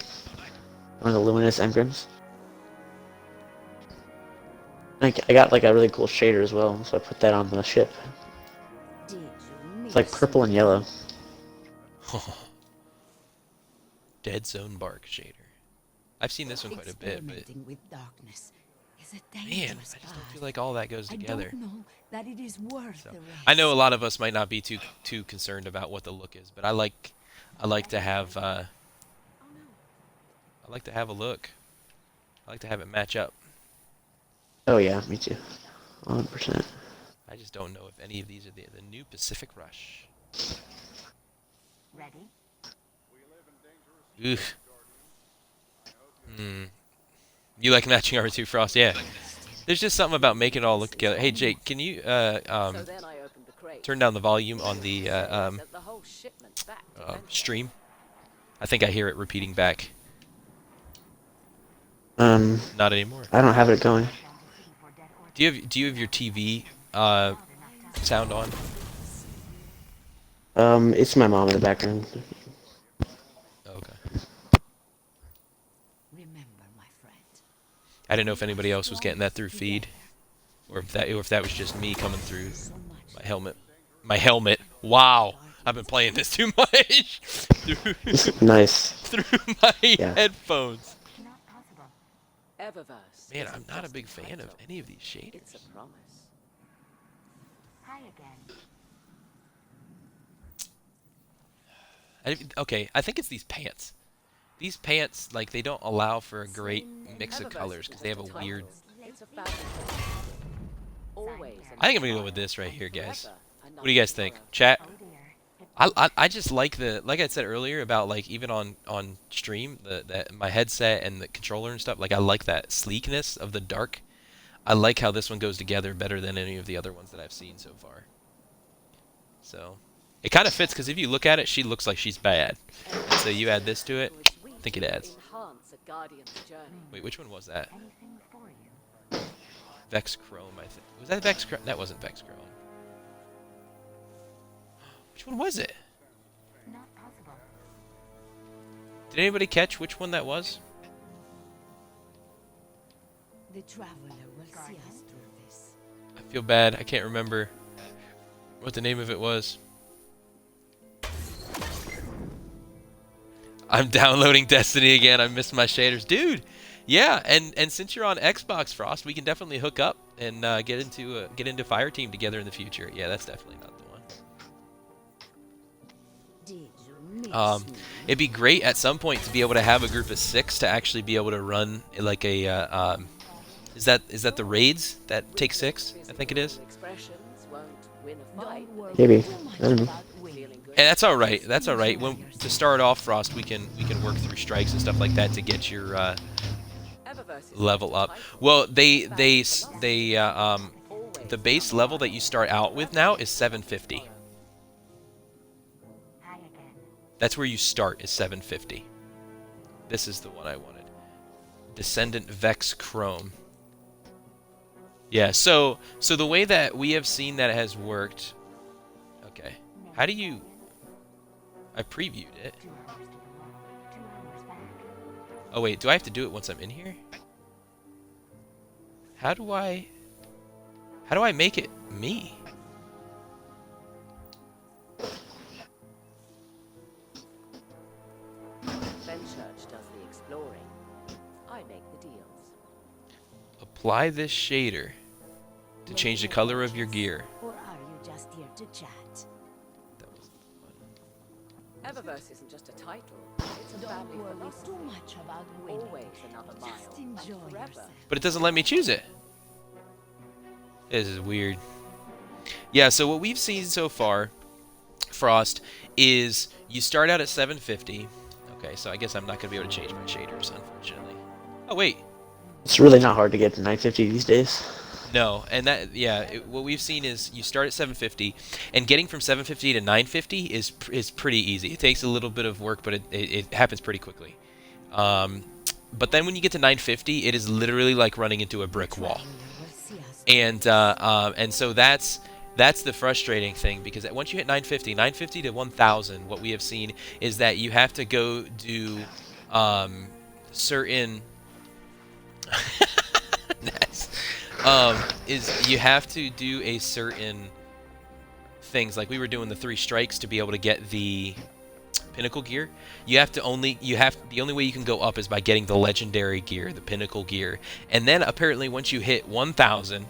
[SPEAKER 12] One of the luminous engrams. I got like a really cool shader as well, so I put that on the ship. It's like purple and yellow.
[SPEAKER 1] Dead Zone Bark shader. I've seen this one quite a bit, but man, I just don't feel like all that goes together. I know a lot of us might not be too concerned about what the look is, but I like to have a look. I like to have it match up.
[SPEAKER 12] Oh yeah, me too. 100%.
[SPEAKER 1] I just don't know if any of these are the new Pacific Rush.
[SPEAKER 13] Ready?
[SPEAKER 1] Oof. You like matching armor too, Frost? Yeah. There's just something about making it all look together. Hey Jake, can you turn down the volume on the stream? I think I hear it repeating back. Not anymore.
[SPEAKER 12] I don't have it going.
[SPEAKER 1] Do you have your TV sound on?
[SPEAKER 12] It's my mom in the background.
[SPEAKER 1] Okay. I didn't know if anybody else was getting that through feed, or if that was just me coming through My helmet. Wow. I've been playing this too much.
[SPEAKER 12] Nice.
[SPEAKER 1] Through my headphones.
[SPEAKER 6] Eververse.
[SPEAKER 1] Man, I'm not a big fan of any of these shaders.
[SPEAKER 6] It's a promise.
[SPEAKER 4] Hi again.
[SPEAKER 1] Okay, I think it's these pants. These pants, like, they don't allow for a great mix of colors because they have a weird...
[SPEAKER 6] It's a fabric. Always.
[SPEAKER 1] I think I'm gonna go with this right here, guys. What do you guys think, chat? I just like like I said earlier about, like, even on stream, my headset and the controller and stuff. Like, I like that sleekness of the dark. I like how this one goes together better than any of the other ones that I've seen so far. So it kind of fits because if you look at it, she looks like she's bad. So you add this to it, I think it adds. Wait, which one was that? Vex Chrome, I think. Was that Vex Chrome? That wasn't Vex Chrome. Which one was it?
[SPEAKER 4] Not possible.
[SPEAKER 1] Did anybody catch which one that was?
[SPEAKER 13] The traveler will see us through this.
[SPEAKER 1] I feel bad. I can't remember what the name of it was. I'm downloading Destiny again. I missed my shaders. Dude! Yeah, and since you're on Xbox, Frost, we can definitely hook up and get into Fireteam together in the future. Yeah, that's definitely not the one. It'd be great at some point to be able to have a group of 6 to actually be able to run like a is that the raids that take 6? I think it is.
[SPEAKER 12] Maybe. I don't know.
[SPEAKER 1] And that's all right. That's all right. To start off, Frost, we can work through strikes and stuff like that to get your level up. Well, the base level that you start out with now is 750. That's where you start, is 750. This is the one I wanted. Descendant Vex Chrome. Yeah, so the way that we have seen that has worked... Okay. How do you... I previewed it. Oh wait, do I have to do it once I'm in here? How do I make it me?
[SPEAKER 6] Fenchurch does the exploring. I make the deals.
[SPEAKER 1] Apply this shader to change the color of your gear.
[SPEAKER 13] Or are you just here to chat?
[SPEAKER 6] Eververse isn't just a title. It's a
[SPEAKER 13] Don't
[SPEAKER 6] family
[SPEAKER 13] worry
[SPEAKER 6] philosophy.
[SPEAKER 13] too much about winning.
[SPEAKER 6] Always another mile.
[SPEAKER 13] Just enjoy
[SPEAKER 6] and forever.
[SPEAKER 13] yourself.
[SPEAKER 1] But it doesn't let me choose it. This is weird. Yeah, so what we've seen so far, Frost, is you start out at 750. Okay, so I guess I'm not going to be able to change my shaders, unfortunately. Oh, wait.
[SPEAKER 12] It's really not hard to get to 950 these days.
[SPEAKER 1] No, and that, yeah, what we've seen is you start at 750, and getting from 750 to 950 is pretty easy. It takes a little bit of work, but it happens pretty quickly. But then when you get to 950, it is literally like running into a brick wall. And so that's the frustrating thing, because once you hit 950 to 1000, what we have seen is that you have to go do certain nice. Is you have to do a certain things, like we were doing the 3 strikes to be able to get the pinnacle gear. The only way you can go up is by getting the legendary gear, the pinnacle gear. And then apparently once you hit 1000,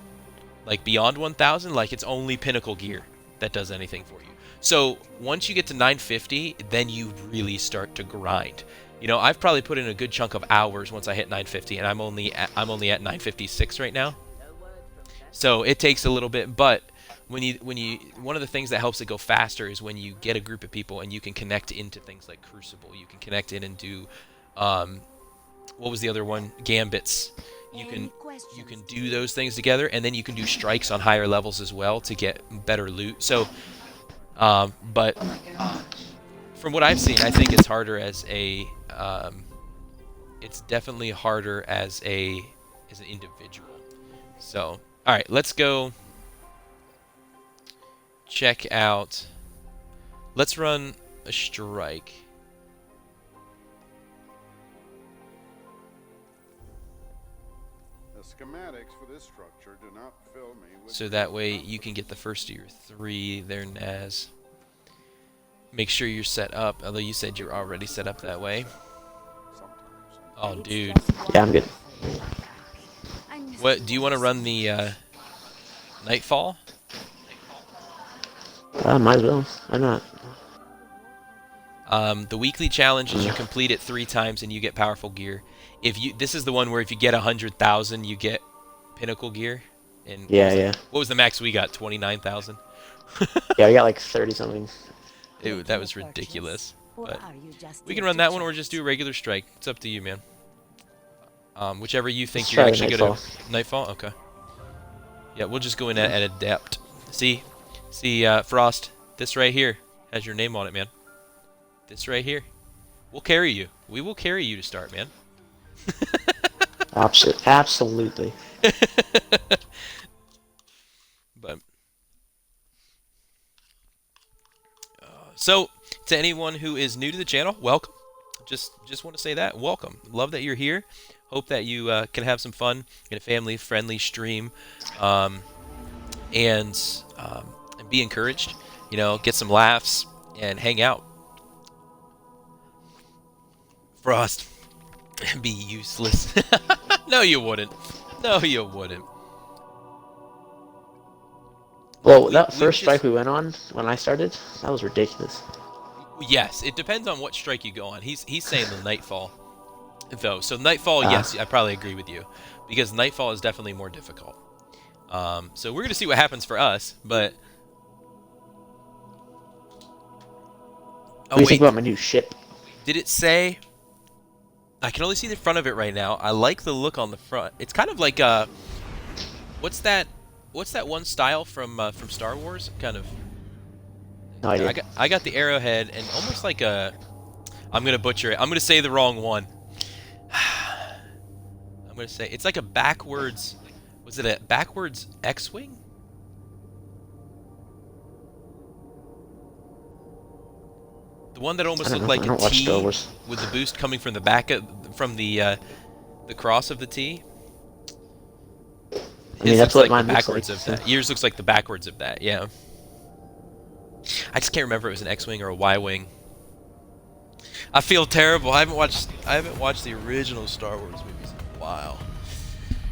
[SPEAKER 1] like beyond 1000, like it's only pinnacle gear that does anything for you. So once you get to 950, then you really start to grind. You know, I've probably put in a good chunk of hours once I hit 950, and I'm only at 956 right now. So it takes a little bit, but one of the things that helps it go faster is when you get a group of people and you can connect into things like Crucible. You can connect in and do what was the other one? Gambits. You can do those things together, and then you can do strikes on higher levels as well to get better loot. So but from what I've seen, I think it's harder as a it's definitely harder as an individual. So, all right, let's go check out. Let's run a strike.
[SPEAKER 11] The schematics for this structure do not fill me with
[SPEAKER 1] So that way you can get the first of your 3 there, Naz. Make sure you're set up, although you said you're already set up that way. Oh, dude.
[SPEAKER 12] Yeah, I'm good.
[SPEAKER 1] What, do you want to run the Nightfall?
[SPEAKER 12] Might as well. Why not?
[SPEAKER 1] The weekly challenge is you complete it 3 times and you get powerful gear. This is the one where if you get 100,000, you get pinnacle gear. And
[SPEAKER 12] Yeah.
[SPEAKER 1] What was the max we got? 29,000.
[SPEAKER 12] Yeah, I got like 30 something.
[SPEAKER 1] That was ridiculous. But we can run that one or just do a regular strike. It's up to you, man. Whichever you think you're actually good at. Nightfall? Okay. Yeah, we'll just go in at adept. See, Frost, this right here has your name on it, man. This right here. We'll carry you. We will carry you to start, man.
[SPEAKER 12] Absolutely.
[SPEAKER 1] But so, to anyone who is new to the channel, welcome. Just want to say that. Welcome. Love that you're here. Hope that you can have some fun in a family-friendly stream, and be encouraged. You know, get some laughs and hang out. Frost, be useless. No, you wouldn't. No, you wouldn't.
[SPEAKER 12] Well, that first strike we went on when I started, that was ridiculous.
[SPEAKER 1] Yes, it depends on what strike you go on. He's saying the Nightfall, though. So Nightfall, yes, I probably agree with you, because Nightfall is definitely more difficult. So we're gonna see what happens for us, but.
[SPEAKER 12] What do you think about my new ship?
[SPEAKER 1] Did it say? I can only see the front of it right now. I like the look on the front. It's kind of like what's that one style from Star Wars? Kind of.
[SPEAKER 12] No idea.
[SPEAKER 1] I got the arrowhead and almost like a. I'm gonna butcher it. I'm gonna say the wrong one. I'm gonna say it's like a backwards. Was it a backwards X-wing? The one that almost looked like a T with the boost coming from the back from the cross of the T.
[SPEAKER 12] I mean, that's what mine looks
[SPEAKER 1] like. Of that. Yours looks like the backwards of that. Yeah. I just can't remember if it was an X-wing or a Y-wing. I feel terrible. I haven't watched the original Star Wars movies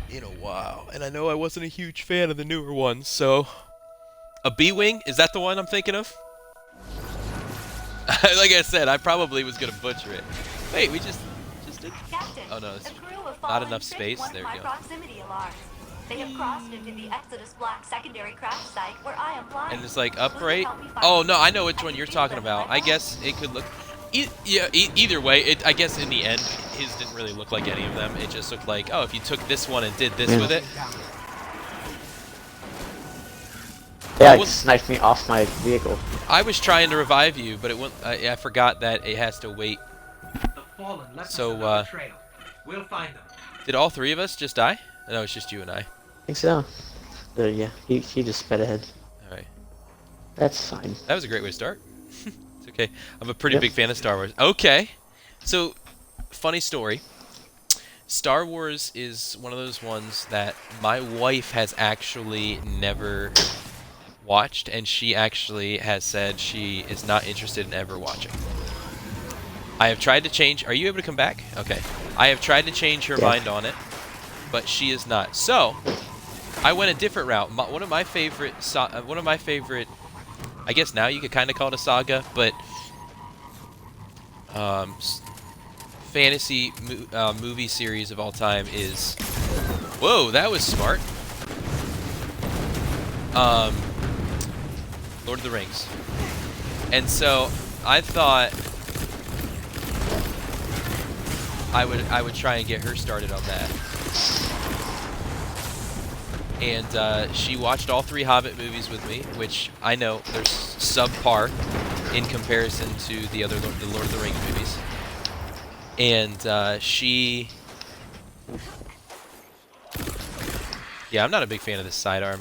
[SPEAKER 1] in a while, and I know I wasn't a huge fan of the newer ones. So, a B-wing, is that the one I'm thinking of? Like I said, I probably was gonna butcher it. Wait, we just did.
[SPEAKER 4] Captain,
[SPEAKER 1] oh no, it's
[SPEAKER 4] a crew of
[SPEAKER 1] not enough space. There you go.
[SPEAKER 4] Proximity alarms. They have crossed into the Exodus Black secondary crash site where I am flying.
[SPEAKER 1] And it's like upright. Oh no, I know which one you're talking about. I guess it could look. Either way, I guess in the end, his didn't really look like any of them. It just looked like, oh, if you took this one and did this with it.
[SPEAKER 12] Yeah, it sniped me off my vehicle.
[SPEAKER 1] I was trying to revive you, but it went. I forgot that it has to wait. So,
[SPEAKER 3] we'll find them.
[SPEAKER 1] Did all 3 of us just die? No, it's just you and I.
[SPEAKER 12] I think so. Yeah, he just sped ahead.
[SPEAKER 1] All right.
[SPEAKER 12] That's fine.
[SPEAKER 1] That was a great way to start. It's okay. I'm a pretty big fan of Star Wars. Okay. So, funny story. Star Wars is one of those ones that my wife has actually never watched, and she actually has said she is not interested in ever watching. I have tried to change. Are you able to come back? Okay. I have tried to change her mind on it, but she is not. So, I went a different route. One of my favorite, I guess now you could kind of call it a saga, but fantasy movie series of all time is. Whoa, that was smart. Lord of the Rings. And so I thought I would try and get her started on that. And she watched all 3 Hobbit movies with me, which I know they're subpar in comparison to the Lord of the Rings movies. And she, yeah, I'm not a big fan of this sidearm.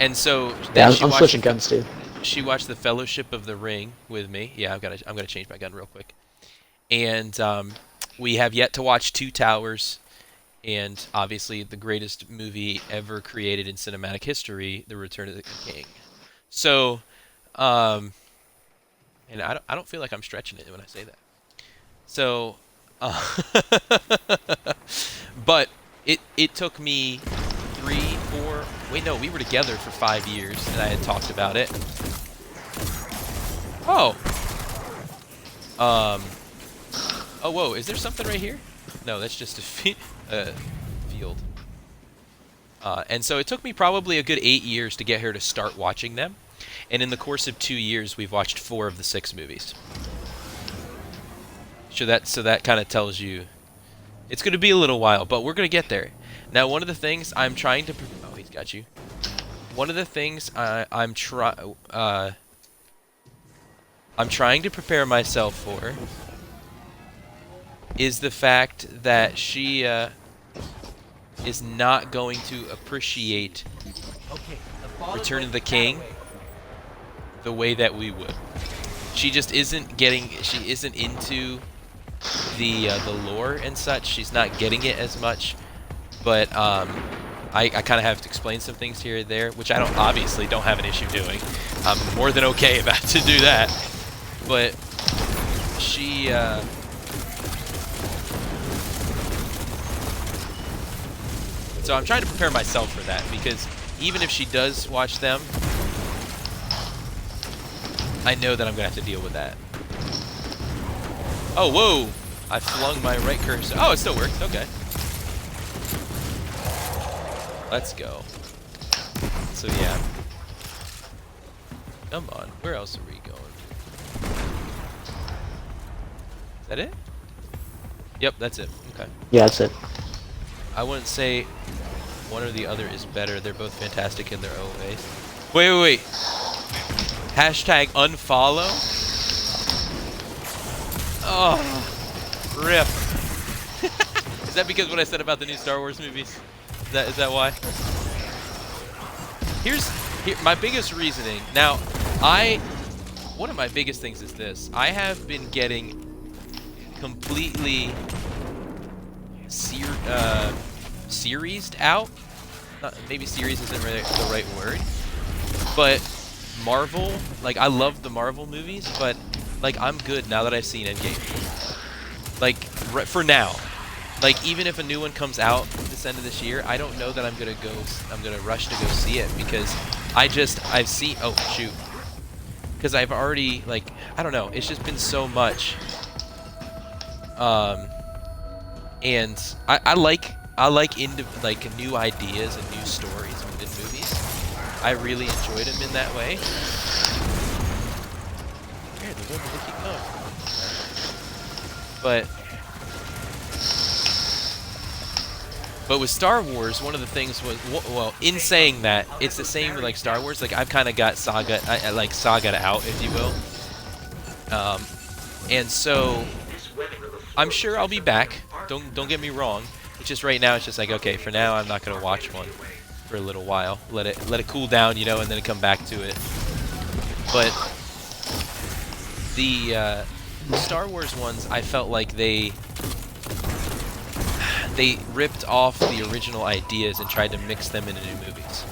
[SPEAKER 1] And so
[SPEAKER 12] yeah, I'm switching guns too.
[SPEAKER 1] She watched the Fellowship of the Ring with me. Yeah, I'm gonna change my gun real quick. And we have yet to watch Two Towers, and obviously the greatest movie ever created in cinematic history, The Return of the King. So, and I don't feel like I'm stretching it when I say that. So, but it took me 3, 4. Wait, no, we were together for 5 years, and I had talked about it. Oh. Oh, whoa, is there something right here? No, that's just a field. And so it took me probably a good 8 years to get her to start watching them. And in the course of 2 years, we've watched 4 of the 6 movies. So that kind of tells you it's going to be a little while, but we're going to get there. Now, one of the things I'm trying to... Oh, he's got you. One of the things I'm trying to prepare myself for is the fact that she is not going to appreciate Return of the King the way that we would. She just isn't getting. She isn't into the lore and such. She's not getting it as much. But I kind of have to explain some things here and there, which I obviously don't have an issue doing. I'm more than okay about to do that. But she so I'm trying to prepare myself for that, because even if she does watch them, I know that I'm gonna have to deal with that. Oh, whoa! I flung my right cursor. Oh, it still works. Okay. Let's go. So yeah. Come on. Where else are we going? Is that it? Yep, that's it. Okay.
[SPEAKER 12] Yeah, that's it.
[SPEAKER 1] I wouldn't say one or the other is better. They're both fantastic in their own ways. Wait. Hashtag unfollow? Oh, rip. Is that because what I said about the new Star Wars movies? Is that why? Here my biggest reasoning. Now, one of my biggest things is this. I have been getting completely seriesed out. Maybe series isn't really the right word, but Marvel, like, I love the Marvel movies, but like, I'm good now that I've seen Endgame. Like, for now. Like, even if a new one comes out this end of this year, I don't know that I'm gonna rush to go see it, because I've seen, oh shoot, because I've already, like, I don't know, it's just been so much. And I like new ideas and new stories within movies. I really enjoyed them in that way. Yeah, the one that keep going. But with Star Wars, one of the things was, well, in saying that, it's the same with like Star Wars. Like, I've kind of got saga'd out, if you will. And so I'm sure I'll be back. Don't get me wrong. It's just right now, it's just like, okay, for now I'm not gonna watch one for a little while. Let it cool down, you know, and then come back to it. But the Star Wars ones, I felt like they ripped off the original ideas and tried to mix them into new movies.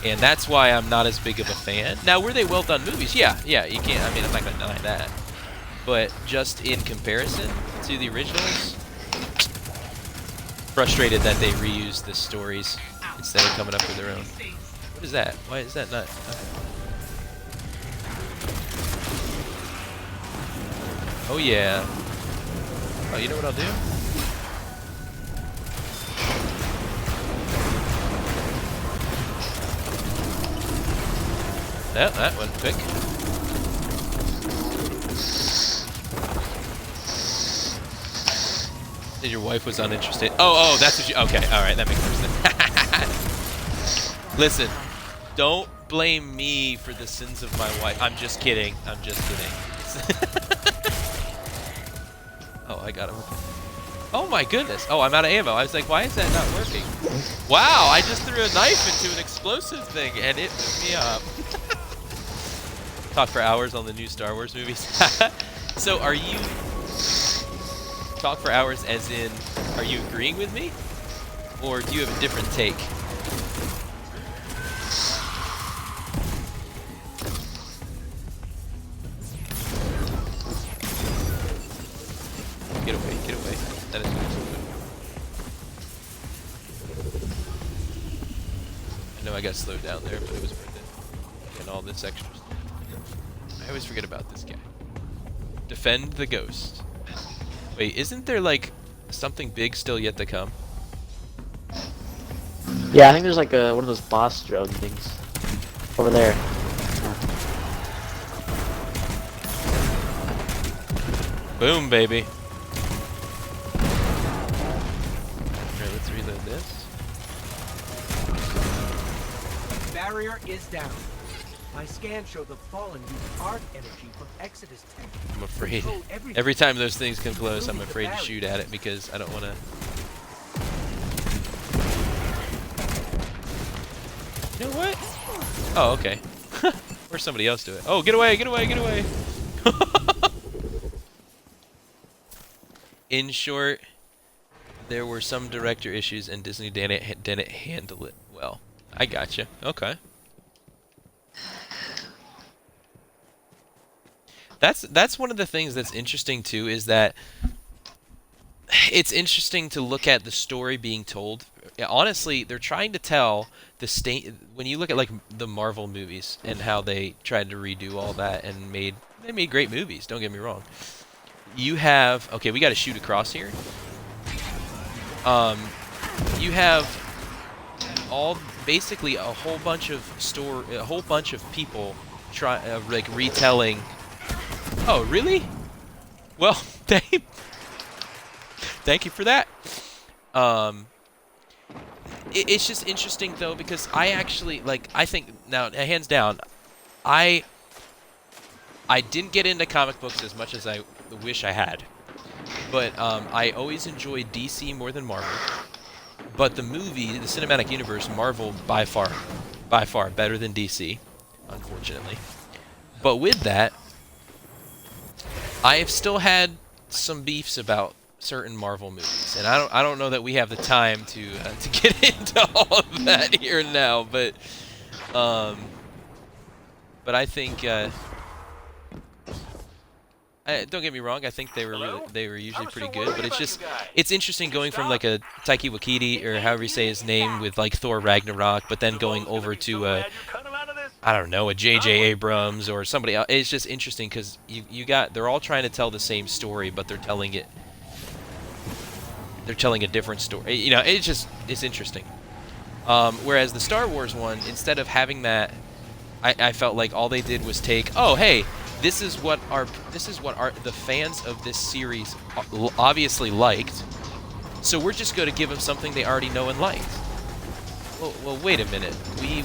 [SPEAKER 1] And that's why I'm not as big of a fan. Now, were they well done movies? Yeah, you can't, I mean, I'm not gonna deny that. But just in comparison to the originals, frustrated that they reused the stories instead of coming up with their own. What is that? Why is that not? Oh yeah. Oh, you know what I'll do? Yeah, that went quick. Your wife was uninterested. Oh, that's what you... Okay, alright, that makes more sense. Listen, don't blame me for the sins of my wife. I'm just kidding. Oh, I got it. Oh my goodness. Oh, I'm out of ammo. I was like, why is that not working? Wow, I just threw a knife into an explosive thing and it blew me up. Talk for hours on the new Star Wars movies. So are you talk for hours as in, are you agreeing with me? Or do you have a different take? Get away, get away. That is good. I know I got slowed down there, but it was worth it. Getting all this extra stuff. I always forget about this guy. Defend the ghost. Wait, isn't there like something big still yet to come?
[SPEAKER 12] Yeah, I think there's like one of those boss drone things over there.
[SPEAKER 1] Boom, baby. Alright, let's reload this.
[SPEAKER 3] Barrier is down. My scans show the fallen use arc energy from Exodus tech.
[SPEAKER 1] I'm afraid. Every time those things come close, I'm afraid to shoot at it because I don't want to. You know what? Oh, okay. Or somebody else do it. Oh, get away, get away, get away! In short, there were some director issues and Disney didn't handle it well. I gotcha. Okay. That's one of the things that's interesting too, is that it's interesting to look at the story being told. Honestly, they're trying to tell the state. When you look at like the Marvel movies and how they tried to redo all that and they made great movies. Don't get me wrong. You have, okay, we got to shoot across here. You have basically a whole bunch of people like retelling. Oh, really? Well, thank you for that. It's just interesting though, because I actually I think now, hands down, I didn't get into comic books as much as I wish I had, but I always enjoyed DC more than Marvel. But the cinematic universe, Marvel by far better than DC, unfortunately. But with that, I have still had some beefs about certain Marvel movies, and I don't know that we have the time to get into all of that here and now. But I think don't get me wrong, I think they were usually pretty good. But it's interesting going from like a Taika Waititi, or however you say his name, with like Thor Ragnarok, but then going over to I don't know, a J.J. Abrams or somebody else. It's just interesting because they're all trying to tell the same story, but they're telling a different story. You know, it's interesting. Whereas the Star Wars one, instead of having that, I felt like all they did was take, oh hey, this is what the fans of this series obviously liked, so we're just going to give them something they already know and liked. Well, wait a minute. We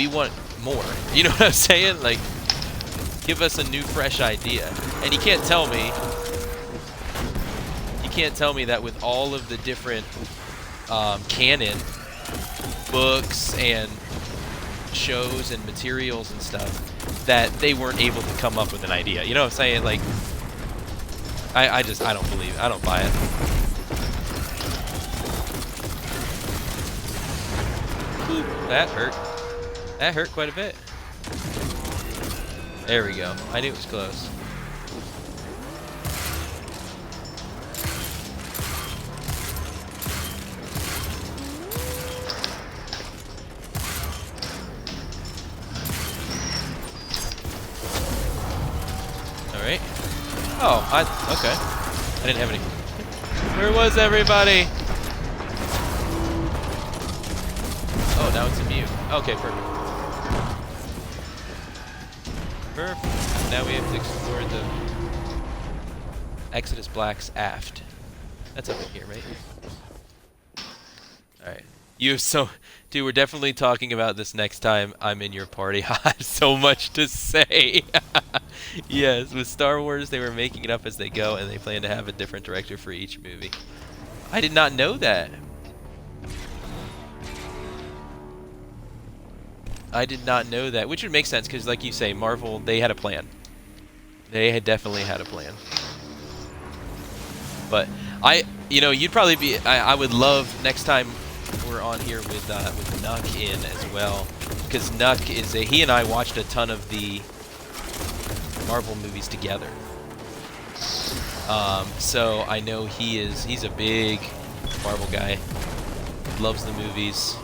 [SPEAKER 1] want more. You know what I'm saying? Like, give us a new, fresh idea. And you can't tell me that with all of the different canon books and shows and materials and stuff, that they weren't able to come up with an idea. You know what I'm saying? Like, I don't believe it. I don't buy it. Ooh, that hurt. That hurt quite a bit. There we go. I knew it was close. Alright. Oh, okay. I didn't have any. Where was everybody? Oh, now it's immune. Okay, perfect. Perfect. Now we have to explore the Exodus Black's aft. That's up in here, right? Alright. You have dude, we're definitely talking about this next time I'm in your party. I have so much to say. Yes, with Star Wars, they were making it up as they go, and they plan to have a different director for each movie. I did not know that. I did not know that, which would make sense, because like you say, Marvel, they had a plan. They had definitely had a plan. But you'd probably be. I would love next time we're on here with Nuck in as well, because Nuck is he and I watched a ton of the Marvel movies together. So I know he's a big Marvel guy, loves the movies,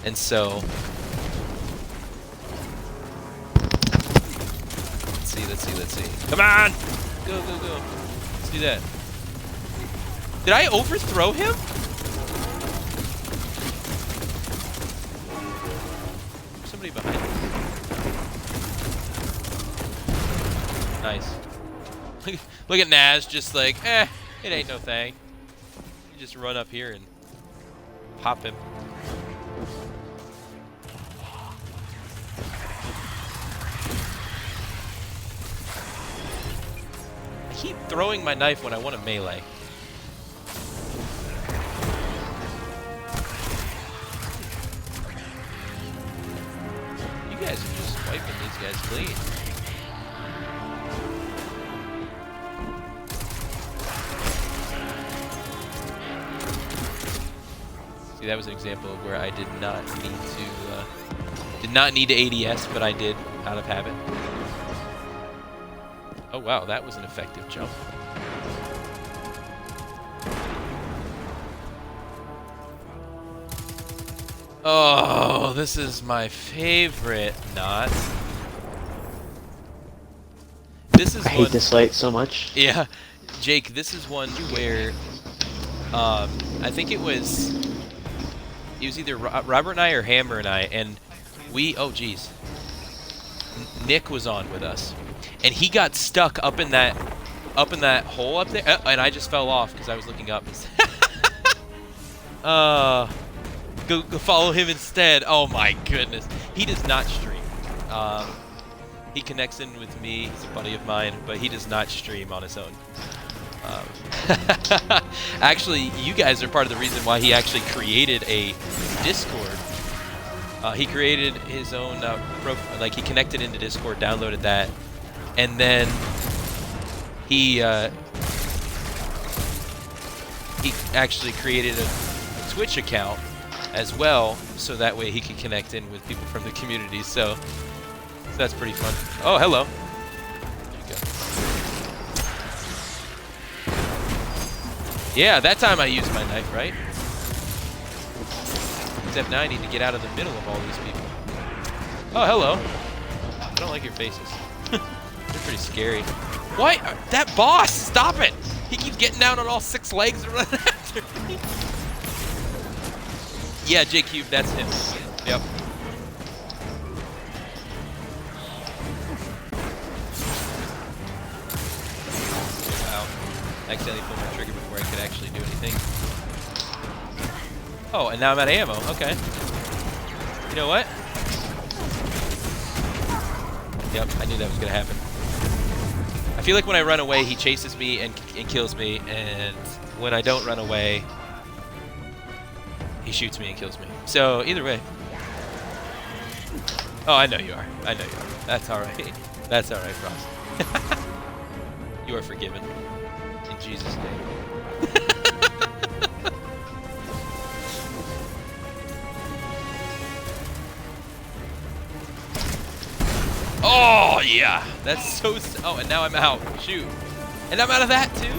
[SPEAKER 1] and so let's see. Come on, go. Let's do that. Did I overthrow him? Somebody behind me. Nice. Look at Naz, just like, it ain't no thing. You just run up here and pop him. I keep throwing my knife when I want to melee. You guys are just wiping these guys clean. See, that was an example of where I did not need to ADS, but I did out of habit. Oh wow, that was an effective jump. Oh, this is my favorite knot. This is
[SPEAKER 12] I hate this fight so much.
[SPEAKER 1] Yeah, Jake, this is one where I think it was either Robert and I or Hammer and I, and oh geez, Nick was on with us, and he got stuck up in that hole up there, and I just fell off because I was looking up. Go follow him instead. Oh my goodness, he does not stream. He connects in with me. He's a buddy of mine, but he does not stream on his own. Actually, you guys are part of the reason why he actually created a Discord. He created his own profile, like he connected into Discord, downloaded that, and then he actually created a Twitch account as well, so that way he could connect in with people from the community. So that's pretty fun. Oh, hello. Yeah, that time I used my knife, right? Except now I need to get out of the middle of all these people. Oh, hello. I don't like your faces. They're pretty scary. What? That boss! Stop it! He keeps getting down on all 6 legs and running after me. Yeah, J-Cube, that's him. Yep. Wow. I accidentally pulled my trigger before I could actually do anything. Oh, and now I'm out of ammo. Okay. You know what? Yep, I knew that was going to happen. I feel like when I run away, he chases me and kills me, and when I don't run away, he shoots me and kills me. So, either way. Oh, I know you are. I know you are. That's alright. That's alright, Frost. You are forgiven. In Jesus' name. Oh, yeah. That's so... Oh, and now I'm out. Shoot. And I'm out of that, too?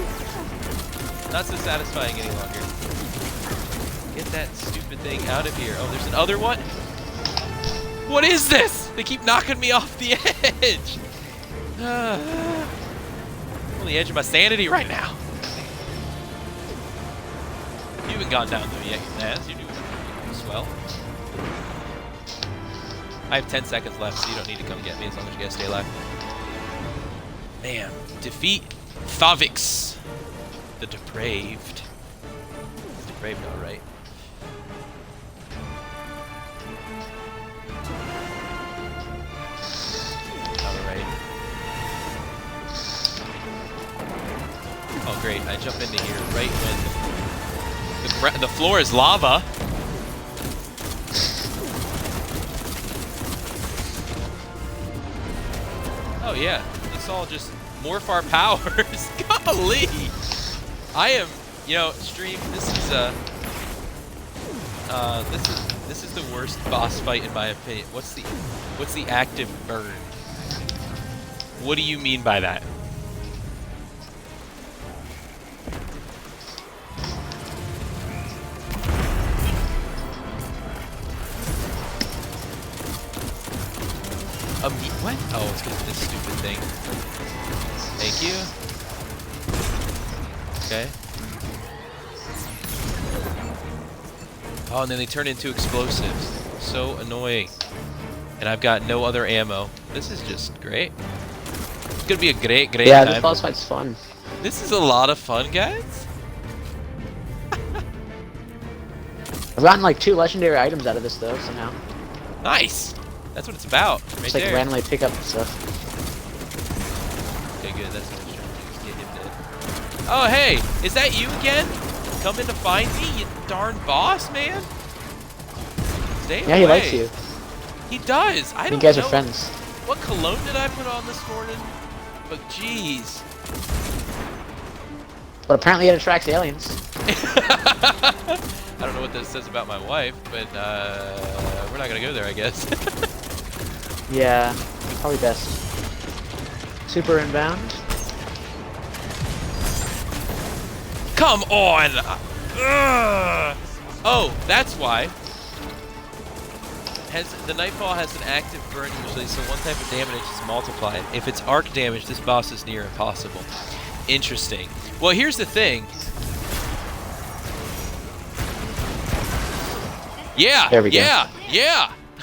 [SPEAKER 1] Not so satisfying any longer. Get that stupid thing out of here. Oh, there's another one? What is this? They keep knocking me off the edge. I'm on the edge of my sanity right now. You haven't gone down though yet, Naz. You're doing swell. I have 10 seconds left, so you don't need to come get me as long as you guys stay alive. Man, defeat Thavix, the depraved. He's depraved, all right. Oh great, I jump into here right when the floor is lava. Oh yeah, it's all just morph our powers. Golly! I am, stream. This is the worst boss fight in my opinion. What's the active burn? What do you mean by that? What? Oh, it's because of this stupid thing. Thank you. Okay. Oh, and then they turn into explosives. So annoying. And I've got no other ammo. This is just great. It's gonna be a great time.
[SPEAKER 12] Yeah, this boss fight's fun.
[SPEAKER 1] This is a lot of fun, guys.
[SPEAKER 12] I've gotten like 2 legendary items out of this though, somehow.
[SPEAKER 1] Nice! That's what it's about, right
[SPEAKER 12] Just like
[SPEAKER 1] there.
[SPEAKER 12] randomly pick up stuff.
[SPEAKER 1] Okay, good. That's what I was trying to do, is get him dead. Oh, hey! Is that you again? Coming to find me, you darn boss, man? Stay away.
[SPEAKER 12] Yeah, he likes you.
[SPEAKER 1] He does. I don't
[SPEAKER 12] You guys
[SPEAKER 1] know.
[SPEAKER 12] are friends.
[SPEAKER 1] What cologne did I put on this morning? But jeez.
[SPEAKER 12] But apparently it attracts aliens.
[SPEAKER 1] I don't know what this says about my wife, but we're not gonna go there, I guess.
[SPEAKER 12] Yeah, probably best. Super inbound.
[SPEAKER 1] Come on! Ugh. Oh, that's why. The Nightfall has an active burn usually, so one type of damage is multiplied. If it's arc damage, this boss is near impossible. Interesting. Well, here's the thing. Yeah,
[SPEAKER 12] there we go.
[SPEAKER 1] Yeah.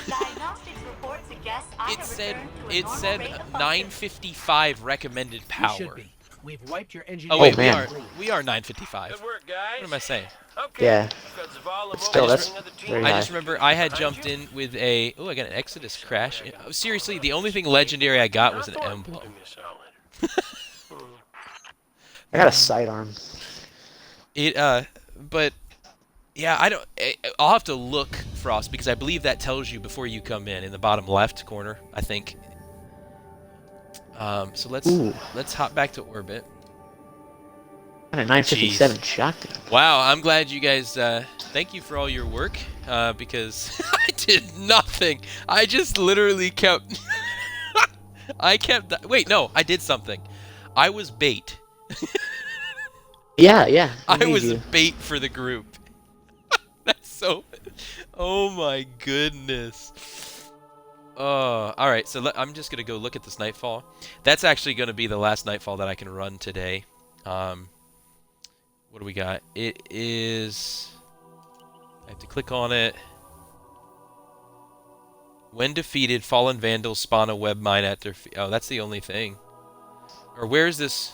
[SPEAKER 4] Diagnostics report suggests I
[SPEAKER 1] It said
[SPEAKER 4] it
[SPEAKER 1] said 955 recommended power.
[SPEAKER 3] Should be. We've wiped your engine.
[SPEAKER 1] Oh wait,
[SPEAKER 12] man.
[SPEAKER 1] we are 955.
[SPEAKER 5] Good work, guys.
[SPEAKER 1] What am I saying?
[SPEAKER 5] Okay.
[SPEAKER 12] Yeah.
[SPEAKER 5] Got Zavala
[SPEAKER 12] But still,
[SPEAKER 5] over
[SPEAKER 12] that's
[SPEAKER 5] to the team.
[SPEAKER 12] very
[SPEAKER 1] I
[SPEAKER 12] high.
[SPEAKER 1] just remember I had jumped in with a I got an Exodus crash. Oh, seriously, the only thing legendary I got was an emblem.
[SPEAKER 12] I got a sidearm.
[SPEAKER 1] But yeah, I'll have to look, Frost, because I believe that tells you before you come in the bottom left corner, I think. So let's hop back to orbit.
[SPEAKER 12] Got a 957 shotgun.
[SPEAKER 1] Wow, I'm glad you guys. Thank you for all your work, because I did nothing. I just literally kept. Wait, no, I did something. I was bait.
[SPEAKER 12] Yeah.
[SPEAKER 1] I was bait for the group. That's so. Oh my goodness. All right, so I'm just gonna go look at this Nightfall. That's actually gonna be the last Nightfall that I can run today. What do we got? It is. I have to click on it. When defeated, fallen vandals spawn a web mine at their feet. Oh, that's the only thing. Or where is this?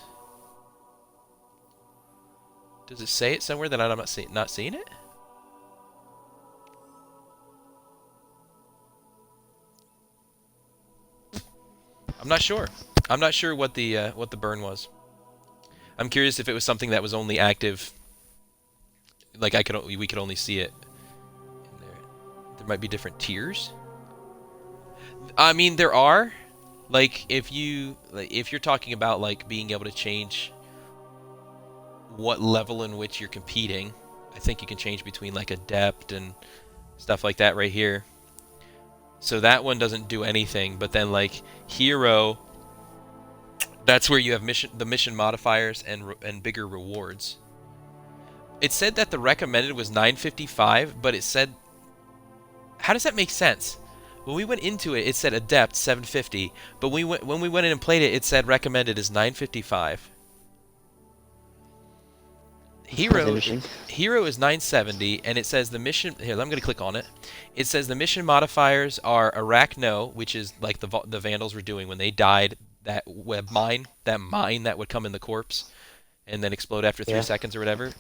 [SPEAKER 1] Does it say it somewhere that I'm not seeing it? I'm not sure. I'm not sure what the burn was. I'm curious if it was something that was only active. Like we could only see it in there. There might be different tiers. I mean, there are. Like if you're talking about like being able to change what level in which you're competing, I think you can change between like adept and stuff like that right here. So that one doesn't do anything, but then like hero, that's where you have the mission modifiers and bigger rewards. It said that the recommended was 955, but it said, how does that make sense? When we went into it, it said adept 750, but when we went in and played it, it said recommended is 955. Hero is 970, and it says the mission. Here, I'm going to click on it. It says the mission modifiers are Arachno, which is like the Vandals were doing when they died. That web mine, that would come in the corpse, and then explode after 3 seconds or whatever.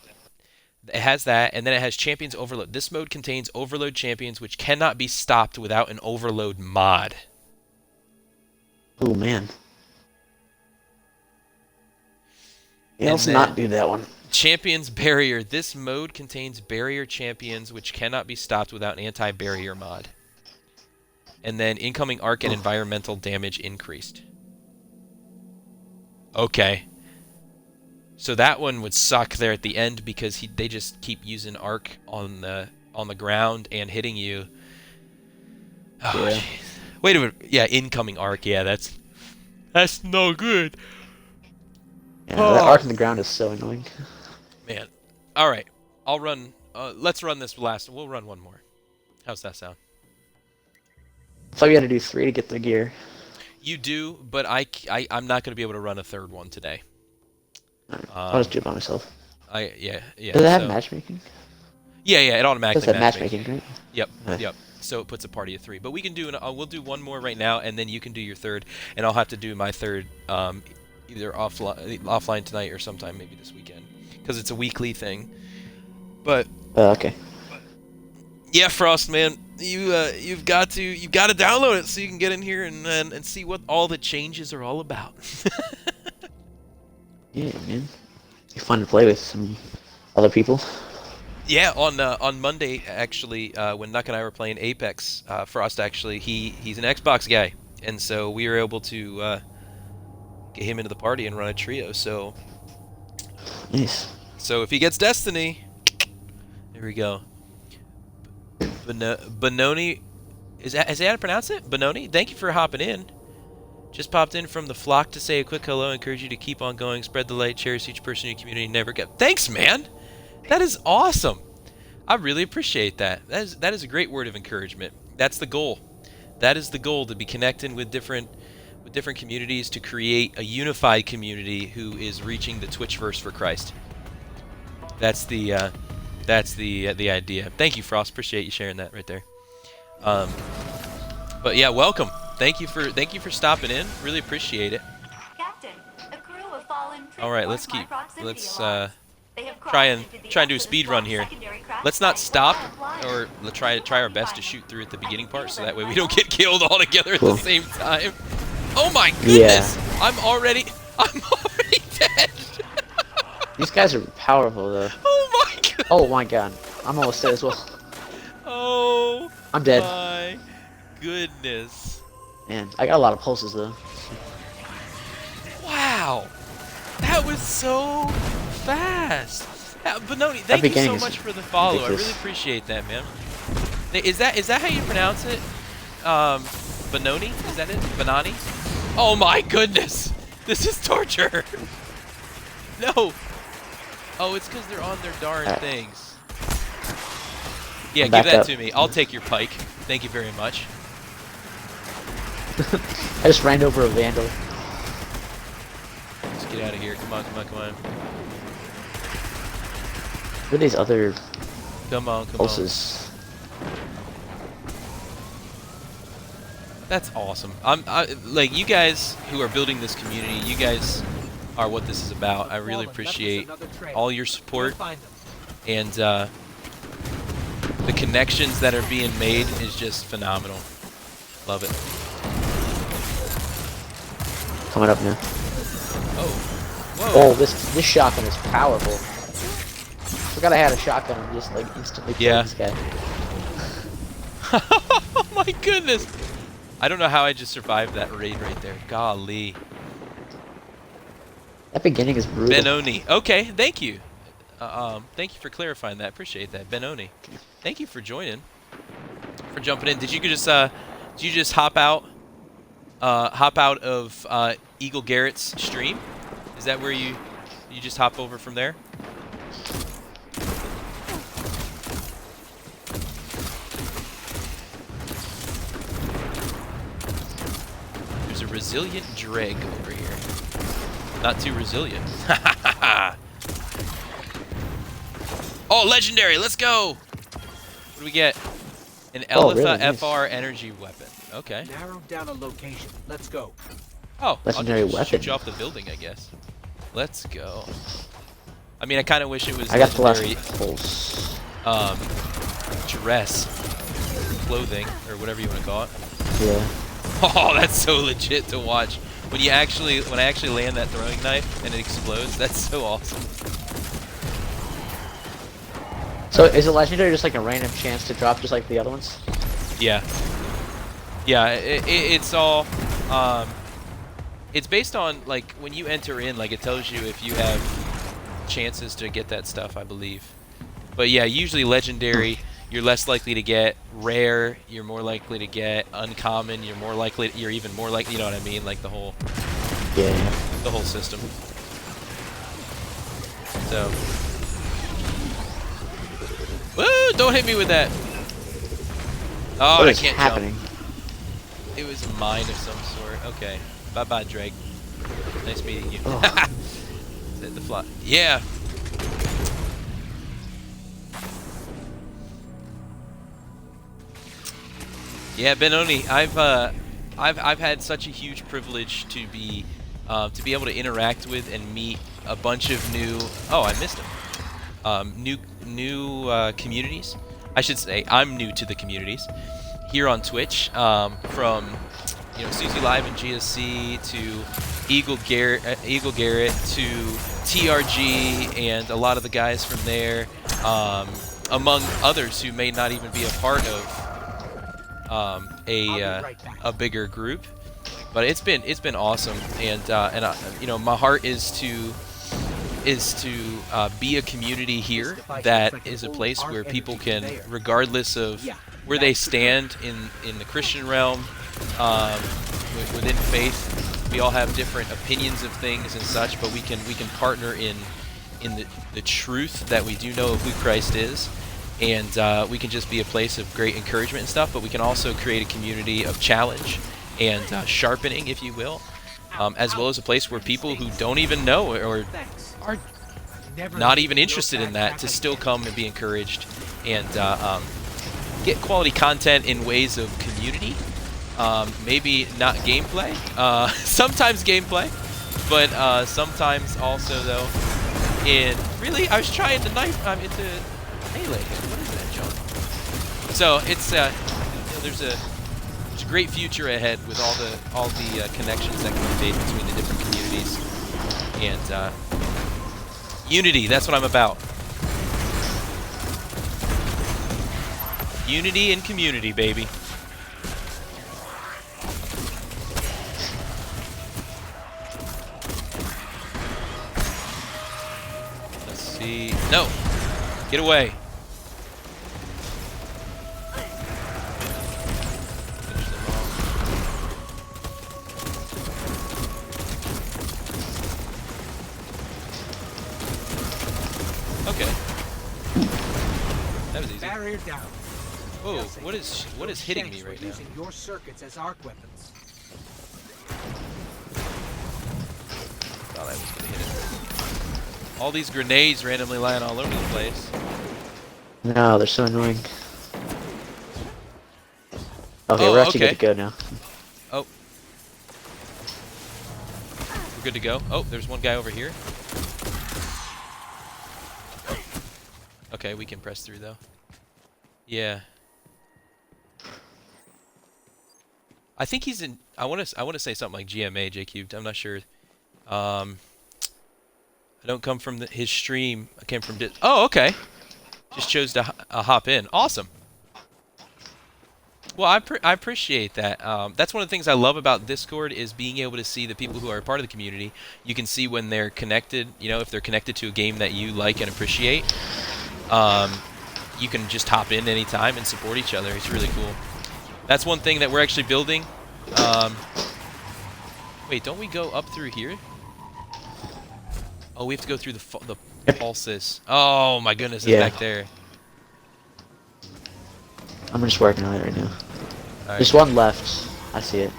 [SPEAKER 1] It has that, and then it has Champions Overload. This mode contains Overload champions, which cannot be stopped without an Overload mod.
[SPEAKER 12] Oh man. Yeah, let's not do that one.
[SPEAKER 1] Champions Barrier. This mode contains barrier champions which cannot be stopped without an anti-barrier mod. And then incoming arc and environmental damage increased. Okay. So that one would suck there at the end because they just keep using arc on the ground and hitting you. Oh,
[SPEAKER 12] Yeah.
[SPEAKER 1] jeez. Wait a minute. Yeah, incoming arc. Yeah, that's no good.
[SPEAKER 12] Yeah, that arc in the ground is so annoying.
[SPEAKER 1] Man. All right. I'll run. Let's run this last. We'll run one more. How's that sound?
[SPEAKER 12] So we got to do 3 to get the gear.
[SPEAKER 1] You do, but I'm not going to be able to run a third one today.
[SPEAKER 12] I'll just do it by myself.
[SPEAKER 1] Yeah.
[SPEAKER 12] Does it have matchmaking?
[SPEAKER 1] Yeah, it automatically
[SPEAKER 12] does have matchmaking, right?
[SPEAKER 1] Yep,
[SPEAKER 12] Okay.
[SPEAKER 1] yep. So it puts a party of 3. But we can do we'll do one more right now, and then you can do your third, and I'll have to do my third either offline tonight or sometime maybe this weekend, because it's a weekly thing. But
[SPEAKER 12] okay.
[SPEAKER 1] Yeah, Frost, man, you've got to download it so you can get in here and see what all the changes are all about.
[SPEAKER 12] Yeah, man. It's fun to play with some other people.
[SPEAKER 1] Yeah, on Monday actually, when Nuck and I were playing Apex, Frost actually he's an Xbox guy, and so we were able to get him into the party and run a trio. So
[SPEAKER 12] nice.
[SPEAKER 1] So if he gets Destiny, here we go. Benoni, is that how to pronounce it? Benoni, thank you for hopping in. Just popped in from the flock to say a quick hello. Encourage you to keep on going, spread the light, cherish each person in your community. Never get. Thanks, man. That is awesome. I really appreciate that. That is a great word of encouragement. That's the goal. That is the goal, to be connecting with different communities to create a unified community who is reaching the Twitchverse for Christ. That's the idea. Thank you, Frost. Appreciate you sharing that right there. But yeah, welcome. Thank you for stopping in. Really appreciate it.
[SPEAKER 4] Captain, a crew of fallen
[SPEAKER 1] All right, let's try and do a speed run here. Let's not stop, or let's try our best to shoot through at the beginning part, so that way we don't get killed all together at the same time. Oh my goodness! Yeah. I'm already dead.
[SPEAKER 12] These guys are powerful though.
[SPEAKER 1] Oh my god!
[SPEAKER 12] Oh my god! I'm almost dead as well.
[SPEAKER 1] Oh.
[SPEAKER 12] I'm dead.
[SPEAKER 1] My goodness.
[SPEAKER 12] Man, I got a lot of pulses though.
[SPEAKER 1] Wow, that was so fast. Benoni, thank you so much for the follow. Ridiculous. I really appreciate that, man. Is that how you pronounce it? Benoni? Is that it? Benoni? Oh my goodness! This is torture. No. Oh, it's because they're on their darn things. Yeah, give that to me. I'll take your pike. Thank you very much.
[SPEAKER 12] I just ran over a vandal.
[SPEAKER 1] Let's get out of here. Come on.
[SPEAKER 12] What are these other
[SPEAKER 1] pulses? That's awesome. Like, you guys who are building this community, you guys are what this is about. I really appreciate all your support, and the connections that are being made is just phenomenal. Love it.
[SPEAKER 12] Coming up now.
[SPEAKER 1] Oh. Whoa.
[SPEAKER 12] Oh, this shotgun is powerful. Forgot I had a shotgun and just like instantly killed this guy.
[SPEAKER 1] Oh my goodness! I don't know how I just survived that raid right there. Golly.
[SPEAKER 12] That beginning is brutal.
[SPEAKER 1] Benoni. Okay, thank you. Thank you for clarifying that. Appreciate that, Benoni. Thank you for joining, for jumping in. Did you just hop out of Eagle Garrett's stream? Is that where you just hop over from there? There's a resilient dreg over here. Not too resilient. Oh, legendary! Let's go! What do we get? An Elitha FR energy weapon. Okay.
[SPEAKER 3] Narrow down a location. Let's go.
[SPEAKER 1] Oh,
[SPEAKER 12] legendary weapon.
[SPEAKER 1] Shoot you off the building, I guess. Let's go. I mean, I kind of wish it was
[SPEAKER 12] legendary
[SPEAKER 1] dress, clothing, or whatever you want to call it.
[SPEAKER 12] Yeah.
[SPEAKER 1] Oh, that's so legit to watch. When I actually land that throwing knife and it explodes, that's so awesome.
[SPEAKER 12] So is a legendary just like a random chance to drop just like the other ones?
[SPEAKER 1] Yeah. Yeah, it's all It's based on, like, when you enter in, like, it tells you if you have chances to get that stuff, I believe. But yeah, usually legendary, you're less likely to get. Rare, you're more likely to get. Uncommon, you're even more likely, you know what I mean? Like the whole system. So, woo! Don't hit me with that. Oh, I can't jump. It was a mine of some sort. Okay. Bye-bye, Drake. Nice meeting you. Said the fly. Yeah. Yeah, Benoni, I've had such a huge privilege to be able to interact with and meet a bunch of new. Oh, I missed him. New communities. I should say I'm new to the communities here on Twitch. From Susie Live and GSC to Eagle Garrett to TRG and a lot of the guys from there, among others who may not even be a part of a bigger group, but it's been awesome, and my heart is to be a community here that is a place where people can, regardless of where they stand in the Christian realm, within faith, we all have different opinions of things and such, but we can partner in the truth that we do know of who Christ is. And we can just be a place of great encouragement and stuff, but we can also create a community of challenge and sharpening, if you will, as well as a place where people who don't even know or are not even interested in that to still come and be encouraged and get quality content in ways of community. Maybe not gameplay, sometimes gameplay, but sometimes also, though, I was trying to knife into melee. What is that, John? So it's there's a great future ahead with all the connections that can be made between the different communities and unity. That's what I'm about. Unity and community, baby. Let's see. No. Get away. Finish them off. Okay. That was easy.
[SPEAKER 3] Barrier down.
[SPEAKER 1] Whoa, what is hitting me right now?
[SPEAKER 3] Using your circuits as arc weapons.
[SPEAKER 1] Thought I was gonna hit it. All these grenades randomly lying all over the place.
[SPEAKER 12] No, they're so annoying. Okay, we're actually good to go now.
[SPEAKER 1] Oh. We're good to go. Oh, there's one guy over here. Okay, we can press through though. Yeah. I think he's in. I want to say something like GMA J Cubed. I'm not sure. I don't come from his stream. I came from. Oh, okay. Just chose to hop in. Awesome. Well, I appreciate that. That's one of the things I love about Discord is being able to see the people who are a part of the community. You can see when they're connected. You know, if they're connected to a game that you like and appreciate. You can just hop in anytime and support each other. It's really cool. That's one thing that we're actually building. Wait, don't we go up through here? Oh, we have to go through the pulses. Oh my goodness, it's back there.
[SPEAKER 12] I'm just working on it right now.
[SPEAKER 1] Right.
[SPEAKER 12] There's one left. I see it.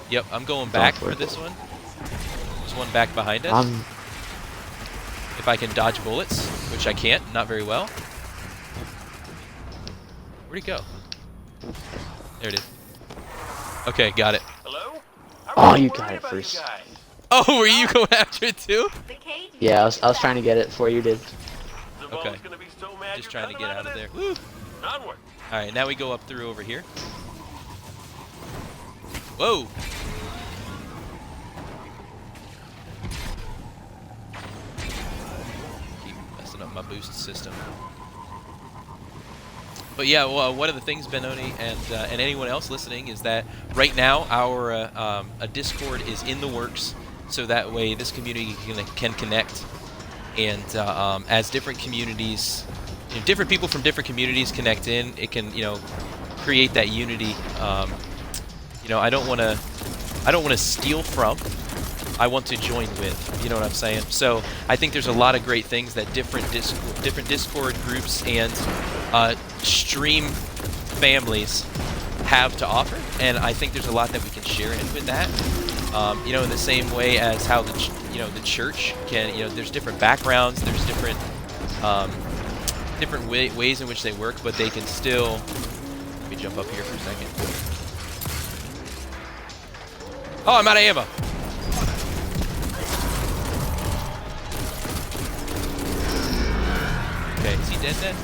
[SPEAKER 1] Yep, I'm going back for this one. There's one back behind us. If I can dodge bullets, which I can't, not very well. Where'd he go? There it is. Okay, got it.
[SPEAKER 9] Hello?
[SPEAKER 12] Oh, you got it first.
[SPEAKER 1] Oh, were you going after it too?
[SPEAKER 12] Yeah, I was trying to get it before you did.
[SPEAKER 1] Okay. Just trying to get out of there. Woo! Alright, now we go up through over here. Whoa! Keep messing up my boost system. But yeah, well, one of the things, Benoni, and anyone else listening, is that right now our a Discord is in the works, so that way this community can connect, and as different communities, different people from different communities connect in, it can create that unity. I don't want to steal from. I want to join with. You know what I'm saying? So I think there's a lot of great things that different Discord groups and stream families have to offer, and I think there's a lot that we can share in with that. In the same way as how the church can, there's different backgrounds, there's different ways in which they work, but they can still. Let me jump up here for a second. Oh, I'm out of ammo. Okay, is he dead then?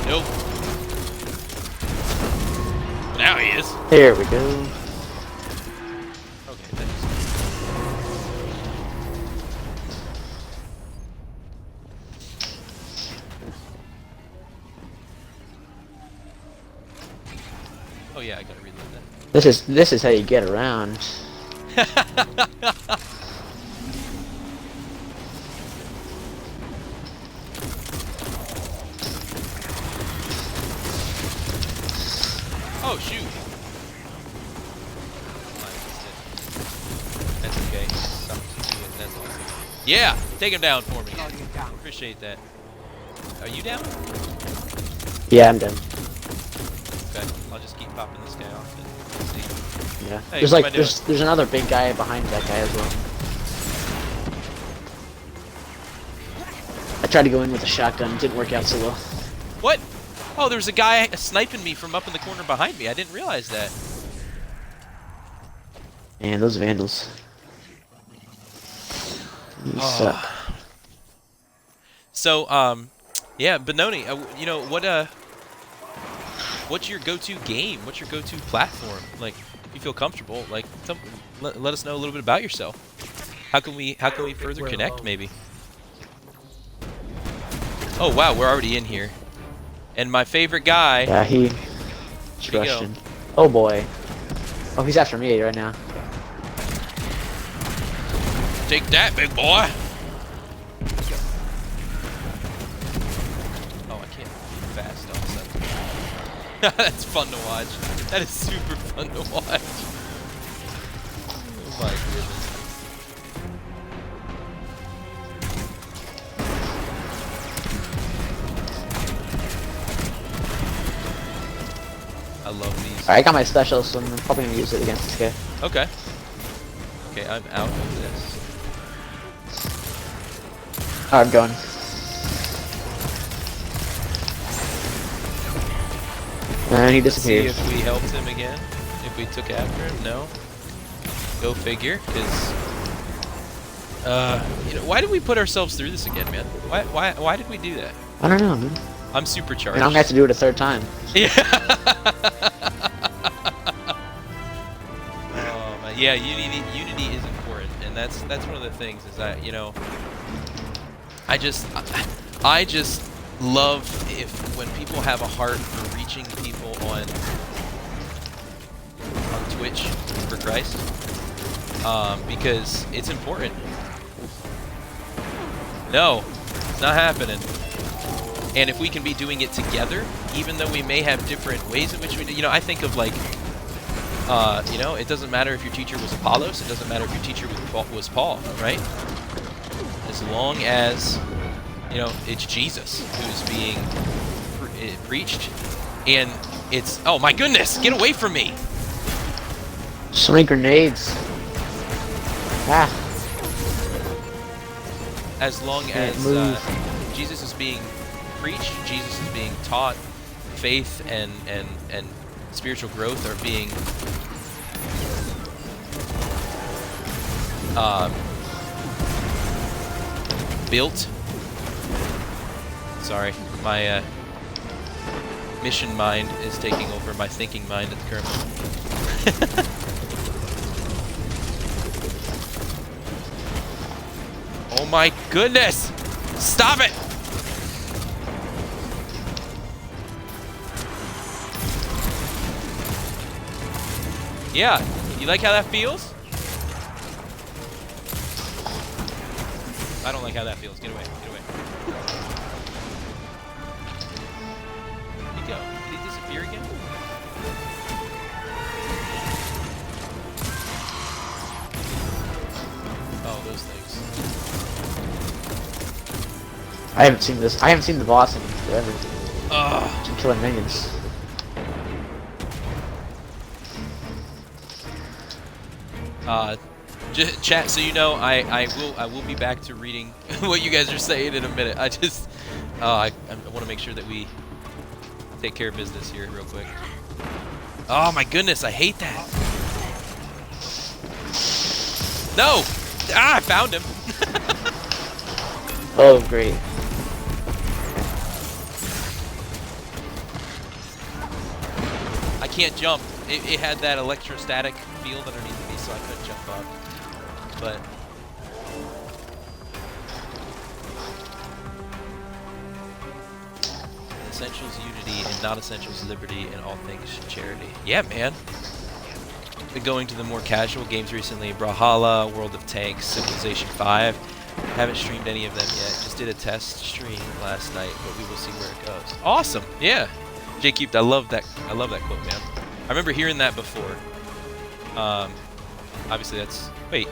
[SPEAKER 1] Nope. Now he is.
[SPEAKER 12] There we go.
[SPEAKER 1] Okay, thanks. Oh yeah, I gotta reload that.
[SPEAKER 12] This is how you get around.
[SPEAKER 1] Oh shoot! That's okay. That's awesome. Yeah, take him down for me. Appreciate that. Are you down?
[SPEAKER 12] Yeah, I'm done.
[SPEAKER 1] Okay, I'll just keep popping this guy off and see.
[SPEAKER 12] Yeah.
[SPEAKER 1] Hey,
[SPEAKER 12] There's
[SPEAKER 1] what
[SPEAKER 12] like
[SPEAKER 1] am I doing?
[SPEAKER 12] there's another big guy behind that guy as well. I tried to go in with a shotgun, didn't work out so well.
[SPEAKER 1] What? Oh, there was a guy sniping me from up in the corner behind me. I didn't realize that.
[SPEAKER 12] Man, those vandals. You suck.
[SPEAKER 1] So, yeah, Benoni, what's your go-to game? What's your go-to platform? Like, if you feel comfortable, like, let us know a little bit about yourself. How can we further connect, maybe? Oh wow, we're already in here. And my favorite guy.
[SPEAKER 12] Yeah, he rushed in. Oh boy. Oh, he's after me right now.
[SPEAKER 1] Take that, big boy. Oh, I can't move fast all of a sudden. That's fun to watch. That is super fun to watch. Oh my goodness. I love these.
[SPEAKER 12] Alright, I got my special, so I'm probably gonna use it against this guy.
[SPEAKER 1] Okay. Okay, I'm out of this.
[SPEAKER 12] I'm going. And he disappeared.
[SPEAKER 1] See if we helped him again. If we took after him, no. Go figure, because why did we put ourselves through this again, man? Why did we do that?
[SPEAKER 12] I don't know, man.
[SPEAKER 1] I'm supercharged.
[SPEAKER 12] And I'm gonna have to do it a third time.
[SPEAKER 1] Yeah. Oh man, yeah. Unity is important, and that's one of the things is that I just love if when people have a heart for reaching people on Twitch for Christ, because it's important. No, it's not happening. And if we can be doing it together, even though we may have different ways in which we do, I think of like, it doesn't matter if your teacher was Apollos, it doesn't matter if your teacher was Paul, right? As long as, it's Jesus who's being preached, and it's, oh my goodness, get away from me!
[SPEAKER 12] So many grenades. Ah.
[SPEAKER 1] As long as Jesus is being preached, Jesus is being taught, faith and spiritual growth are being built. Sorry, my mission mind is taking over my thinking mind at the current moment. Oh my goodness! Stop it! Yeah, you like how that feels? I don't like how that feels. Get away, get away. Where'd he go? Did he disappear again? Oh, those things.
[SPEAKER 12] I haven't seen this. I haven't seen the boss in forever.
[SPEAKER 1] Ugh.
[SPEAKER 12] I'm killing minions.
[SPEAKER 1] Chat, so you know, I will be back to reading what you guys are saying in a minute. I just, I want to make sure that we take care of business here real quick. Oh my goodness, I hate that. No! Ah, I found him.
[SPEAKER 12] Oh, great.
[SPEAKER 1] I can't jump. It had that electrostatic field underneath me, so I couldn't jump up. But essentials unity and not essentials liberty and all things charity. Yeah, man. Been going to the more casual games recently. Brawlhalla, World of Tanks, Civilization 5. Haven't streamed any of them yet. Just did a test stream last night, but we will see where it goes. Awesome. Yeah. J-Cubed, I love that quote, man. I remember hearing that before. Obviously that's... Wait.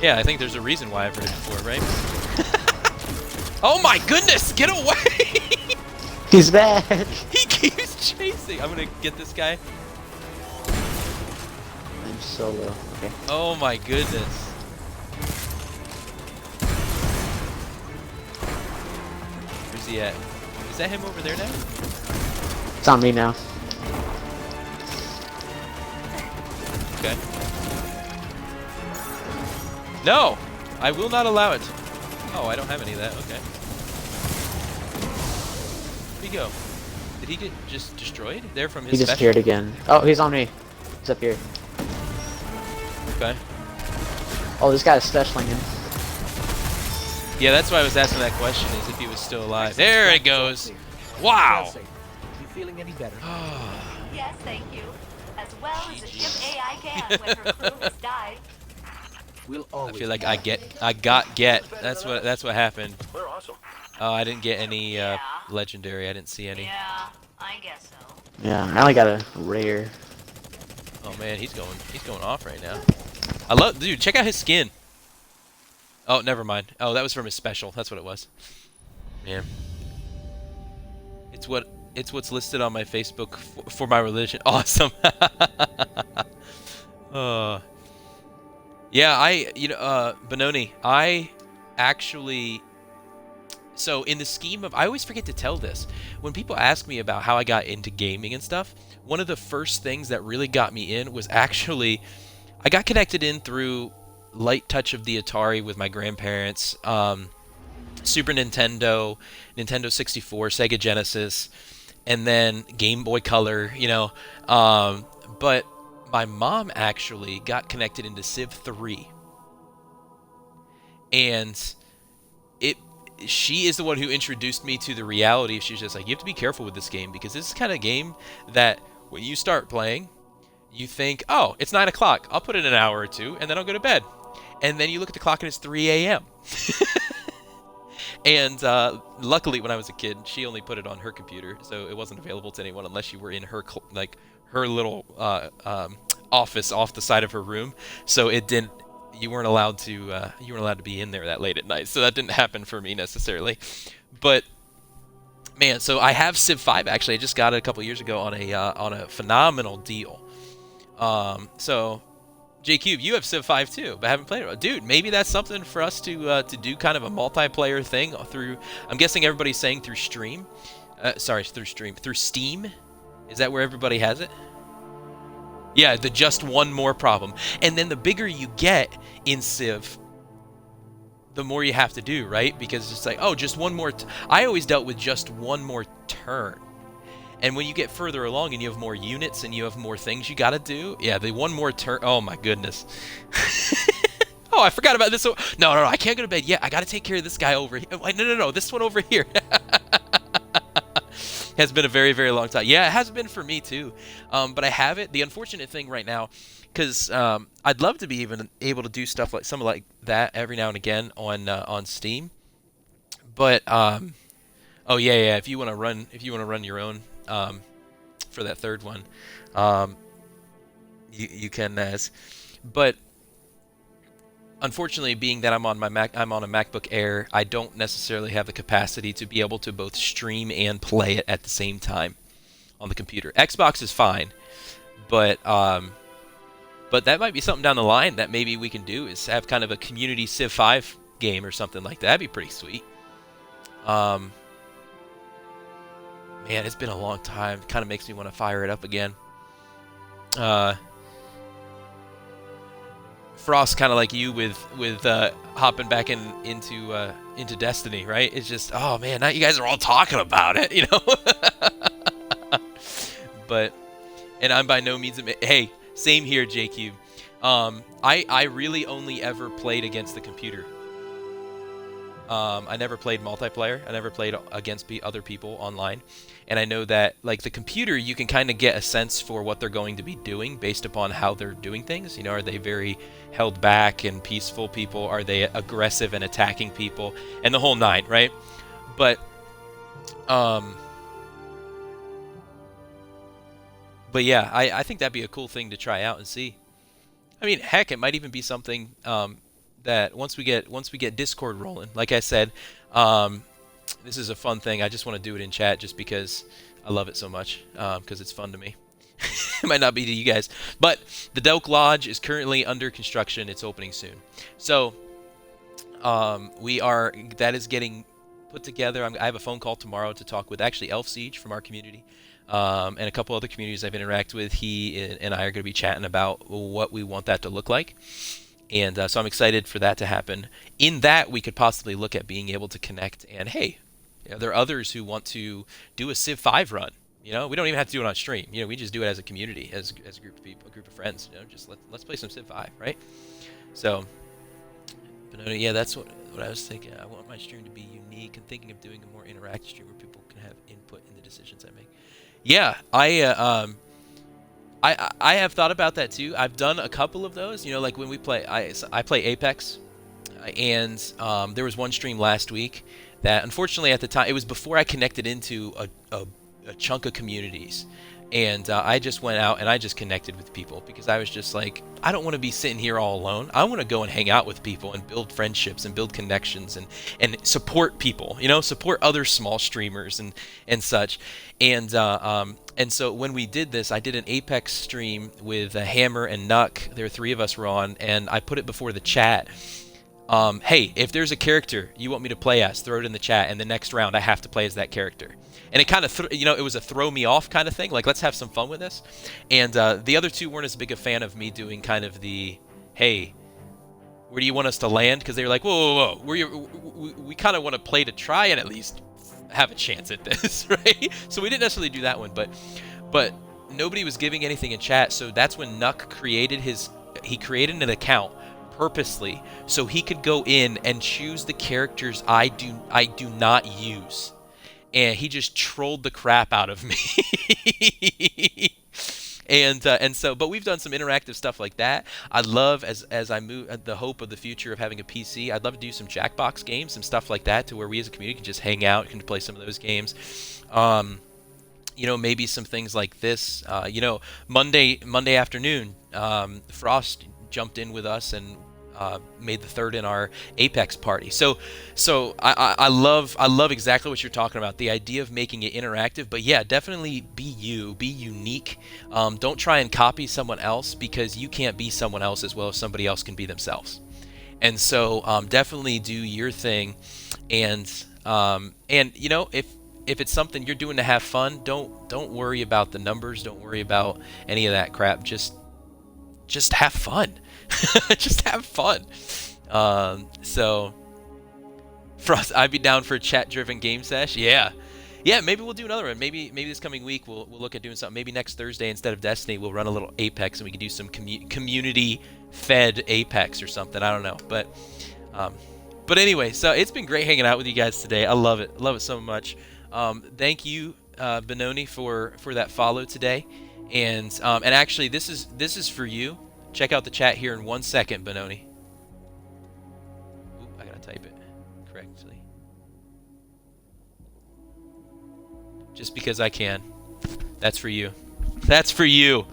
[SPEAKER 1] Yeah, I think there's a reason why I've heard it before, right? Oh my goodness! Get away!
[SPEAKER 12] He's back!
[SPEAKER 1] He keeps chasing! I'm gonna get this guy.
[SPEAKER 12] I'm solo. Okay.
[SPEAKER 1] Oh my goodness. Where's he at? Is that him over there now?
[SPEAKER 12] It's on me now.
[SPEAKER 1] Okay. No! I will not allow it. Oh, I don't have any of that. Okay. Where'd he go? Did he get just destroyed? There from his
[SPEAKER 12] He disappeared
[SPEAKER 1] special?
[SPEAKER 12] again. Oh, he's on me. He's up here.
[SPEAKER 1] Okay.
[SPEAKER 12] Oh, this guy's specialing him.
[SPEAKER 1] Yeah, that's why I was asking that question, is if he was still alive. There it goes! Wow!
[SPEAKER 3] You feeling any better?
[SPEAKER 4] Yes, thank you. As well as the ship AI can when her crew has died.
[SPEAKER 3] We'll
[SPEAKER 1] I
[SPEAKER 3] always
[SPEAKER 1] feel like I got get. That's what happened.
[SPEAKER 9] We're awesome.
[SPEAKER 1] Oh, I didn't get any legendary. I didn't see any.
[SPEAKER 4] Yeah, I guess so.
[SPEAKER 12] Yeah, I only got a rare.
[SPEAKER 1] Oh man, he's going off right now. I love, dude. Check out his skin. Oh, never mind. Oh, that was from his special. That's what it was. Yeah. It's what's listed on my Facebook for my religion. Awesome. Yeah, Benoni, I actually, so in the scheme of, I always forget to tell this. When people ask me about how I got into gaming and stuff, one of the first things that really got me in was actually, I got connected in through light touch of the Atari with my grandparents, Super Nintendo, Nintendo 64, Sega Genesis, and then Game Boy Color, you know, but my mom actually got connected into Civ 3, and she is the one who introduced me to the reality. She's just like, you have to be careful with this game, because this is the kind of game that when you start playing, you think, oh, it's 9 o'clock, I'll put in an hour or two, and then I'll go to bed. And then you look at the clock and it's 3 a.m. And luckily, when I was a kid, she only put it on her computer, so it wasn't available to anyone unless you were in her her little office off the side of her room. So it didn't. You weren't allowed to be in there that late at night. So that didn't happen for me necessarily. But man, so I have Civ 5 actually. I just got it a couple years ago on a phenomenal deal. So. J-Cube, you have Civ 5 too, but haven't played it. Dude, maybe that's something for us to do kind of a multiplayer thing through, I'm guessing everybody's saying through stream. Through Steam? Is that where everybody has it? Yeah, the just one more problem. And then the bigger you get in Civ, the more you have to do, right? Because it's like, oh, just one more... I always dealt with just one more turn. And when you get further along and you have more units and you have more things you gotta do, yeah, the one more turn, oh my goodness. Oh, I forgot about this one. No, I can't go to bed yet. I gotta take care of this guy over here. No, this one over here. Has been a very, very long time. Yeah, it has been for me too. But I have it. The unfortunate thing right now, because I'd love to be even able to do stuff like something like that every now and again on Steam. But oh yeah. If you want to run your own for that third one, you can as. But unfortunately, being that I'm on a MacBook Air, I don't necessarily have the capacity to be able to both stream and play it at the same time on the computer. Xbox is fine, but that might be something down the line that maybe we can do, is have kind of a community Civ 5 game or something like that. That'd be pretty sweet. Man, it's been a long time. It kind of makes me want to fire it up again. Frost, kind of like you with hopping back into Destiny, right? It's just, oh man, now you guys are all talking about it, you know. But, and I'm by no means hey, same here, JQ. I really only ever played against the computer. I never played multiplayer. I never played against other people online. And I know that, like, the computer, you can kind of get a sense for what they're going to be doing based upon how they're doing things. You know, are they very held back and peaceful people? Are they aggressive and attacking people? And the whole nine, right? But yeah, I think that'd be a cool thing to try out and see. I mean, heck, it might even be something that once we get Discord rolling, like I said, this is a fun thing. I just want to do it in chat just because I love it so much, because it's fun to me. It might not be to you guys, but the Delk Lodge is currently under construction. It's opening soon, so that is getting put together. I have a phone call tomorrow to talk with actually Elf Siege from our community, and a couple other communities I've interacted with. He and I are going to be chatting about what we want that to look like. And so I'm excited for that to happen. In that, we could possibly look at being able to connect. And hey, you know, there are others who want to do a Civ 5 run. You know, we don't even have to do it on stream. You know, we just do it as a community, as a group of people, a group of friends. You know, just let's play some Civ 5, right? So, but yeah, that's what I was thinking. I want my stream to be unique, and thinking of doing a more interactive stream where people can have input in the decisions I make. Yeah, I have thought about that too. I've done a couple of those. You know, like when we play, I play Apex, and there was one stream last week that, unfortunately, at the time, it was before I connected into a chunk of communities, and I just went out and I just connected with people because I was just like, I don't want to be sitting here all alone. I want to go and hang out with people and build friendships and build connections and support people. You know, support other small streamers and such. And so when we did this, I did an Apex stream with Hammer and Nuck. There were three of us were on, and I put it before the chat. Hey, if there's a character you want me to play as, throw it in the chat, and the next round I have to play as that character. And it kind of, it was a throw me off kind of thing. Like, let's have some fun with this. And the other two weren't as big a fan of me doing kind of the, hey, where do you want us to land? Because they were like, whoa. We kind of want to play to try and at least have a chance at this, right? So we didn't necessarily do that one, but nobody was giving anything in chat. So that's when Nuck created he created an account purposely so he could go in and choose the characters I do not use. And he just trolled the crap out of me. And so, but we've done some interactive stuff like that. I'd love, as I move, the hope of the future of having a PC, I'd love to do some Jackbox games and stuff like that, to where we as a community can just hang out, can play some of those games. You know, maybe some things like this. You know, Monday afternoon, Frost jumped in with us and made the third in our Apex party. So I love exactly what you're talking about. The idea of making it interactive, but yeah, definitely be unique. Don't try and copy someone else, because you can't be someone else as well as somebody else can be themselves. And so definitely do your thing, and you know, if it's something you're doing to have fun, don't worry about the numbers, don't worry about any of that crap. Just have fun. Just have fun. So, Frost, I'd be down for a chat-driven game sesh. Yeah, maybe we'll do another one. Maybe this coming week we'll look at doing something. Maybe next Thursday, instead of Destiny, we'll run a little Apex, and we can do some community-fed Apex or something. I don't know, but anyway, so it's been great hanging out with you guys today. I love it so much. Thank you Benoni, for that follow today. And actually, this is for you. Check out the chat here in 1 second, Benoni. Ooh, I gotta type it correctly. Just because I can. That's for you. That's for you.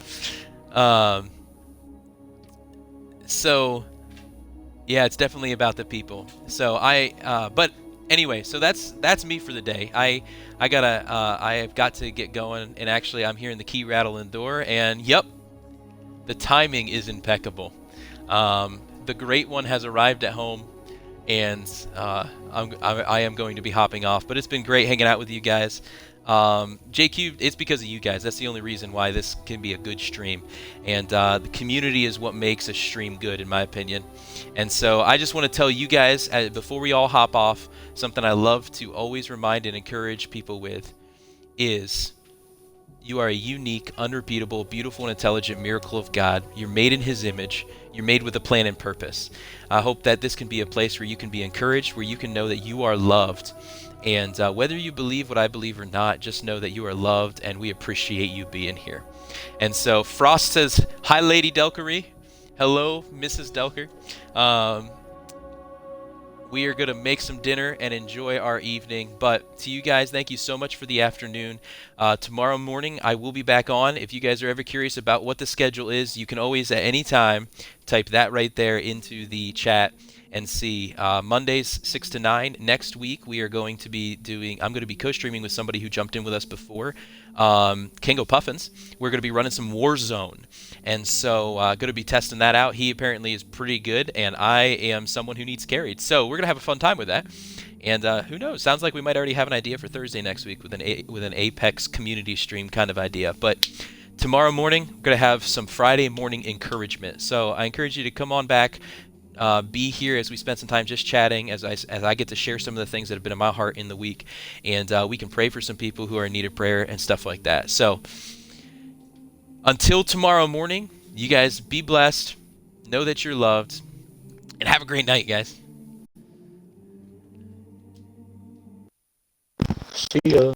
[SPEAKER 1] So, yeah, it's definitely about the people. So but anyway, so that's me for the day. I've got to get going, and actually I'm hearing the key rattle in the door, and yep, the timing is impeccable. The great one has arrived at home, and I am going to be hopping off. But it's been great hanging out with you guys. JQ, it's because of you guys. That's the only reason why this can be a good stream. And the community is what makes a stream good, in my opinion. And so I just want to tell you guys, before we all hop off, something I love to always remind and encourage people with is you are a unique, unrepeatable, beautiful, and intelligent miracle of God. You're made in His image. You're made with a plan and purpose. I hope that this can be a place where you can be encouraged, where you can know that you are loved. And whether you believe what I believe or not, just know that you are loved, and we appreciate you being here. And so Frost says, "Hi, Lady Delkery." Hello, Mrs. Delker. We are going to make some dinner and enjoy our evening. But to you guys, thank you so much for the afternoon. Tomorrow morning, I will be back on. If you guys are ever curious about what the schedule is, you can always at any time type that right there into the chat and see. Mondays 6 to 9. Next week we are going to be I'm going to be co-streaming with somebody who jumped in with us before, Kingo Puffins. We're going to be running some Warzone, and so going to be testing that out. He apparently is pretty good, and I am someone who needs carried, so we're going to have a fun time with that. And who knows, sounds like we might already have an idea for Thursday next week with an Apex community stream kind of idea. But tomorrow morning we're going to have some Friday morning encouragement, so I encourage you to come on back. Be here as we spend some time just chatting, as I get to share some of the things that have been in my heart in the week, and we can pray for some people who are in need of prayer and stuff like that. So until tomorrow morning, you guys be blessed, know that you're loved, and have a great night, guys.
[SPEAKER 12] See ya.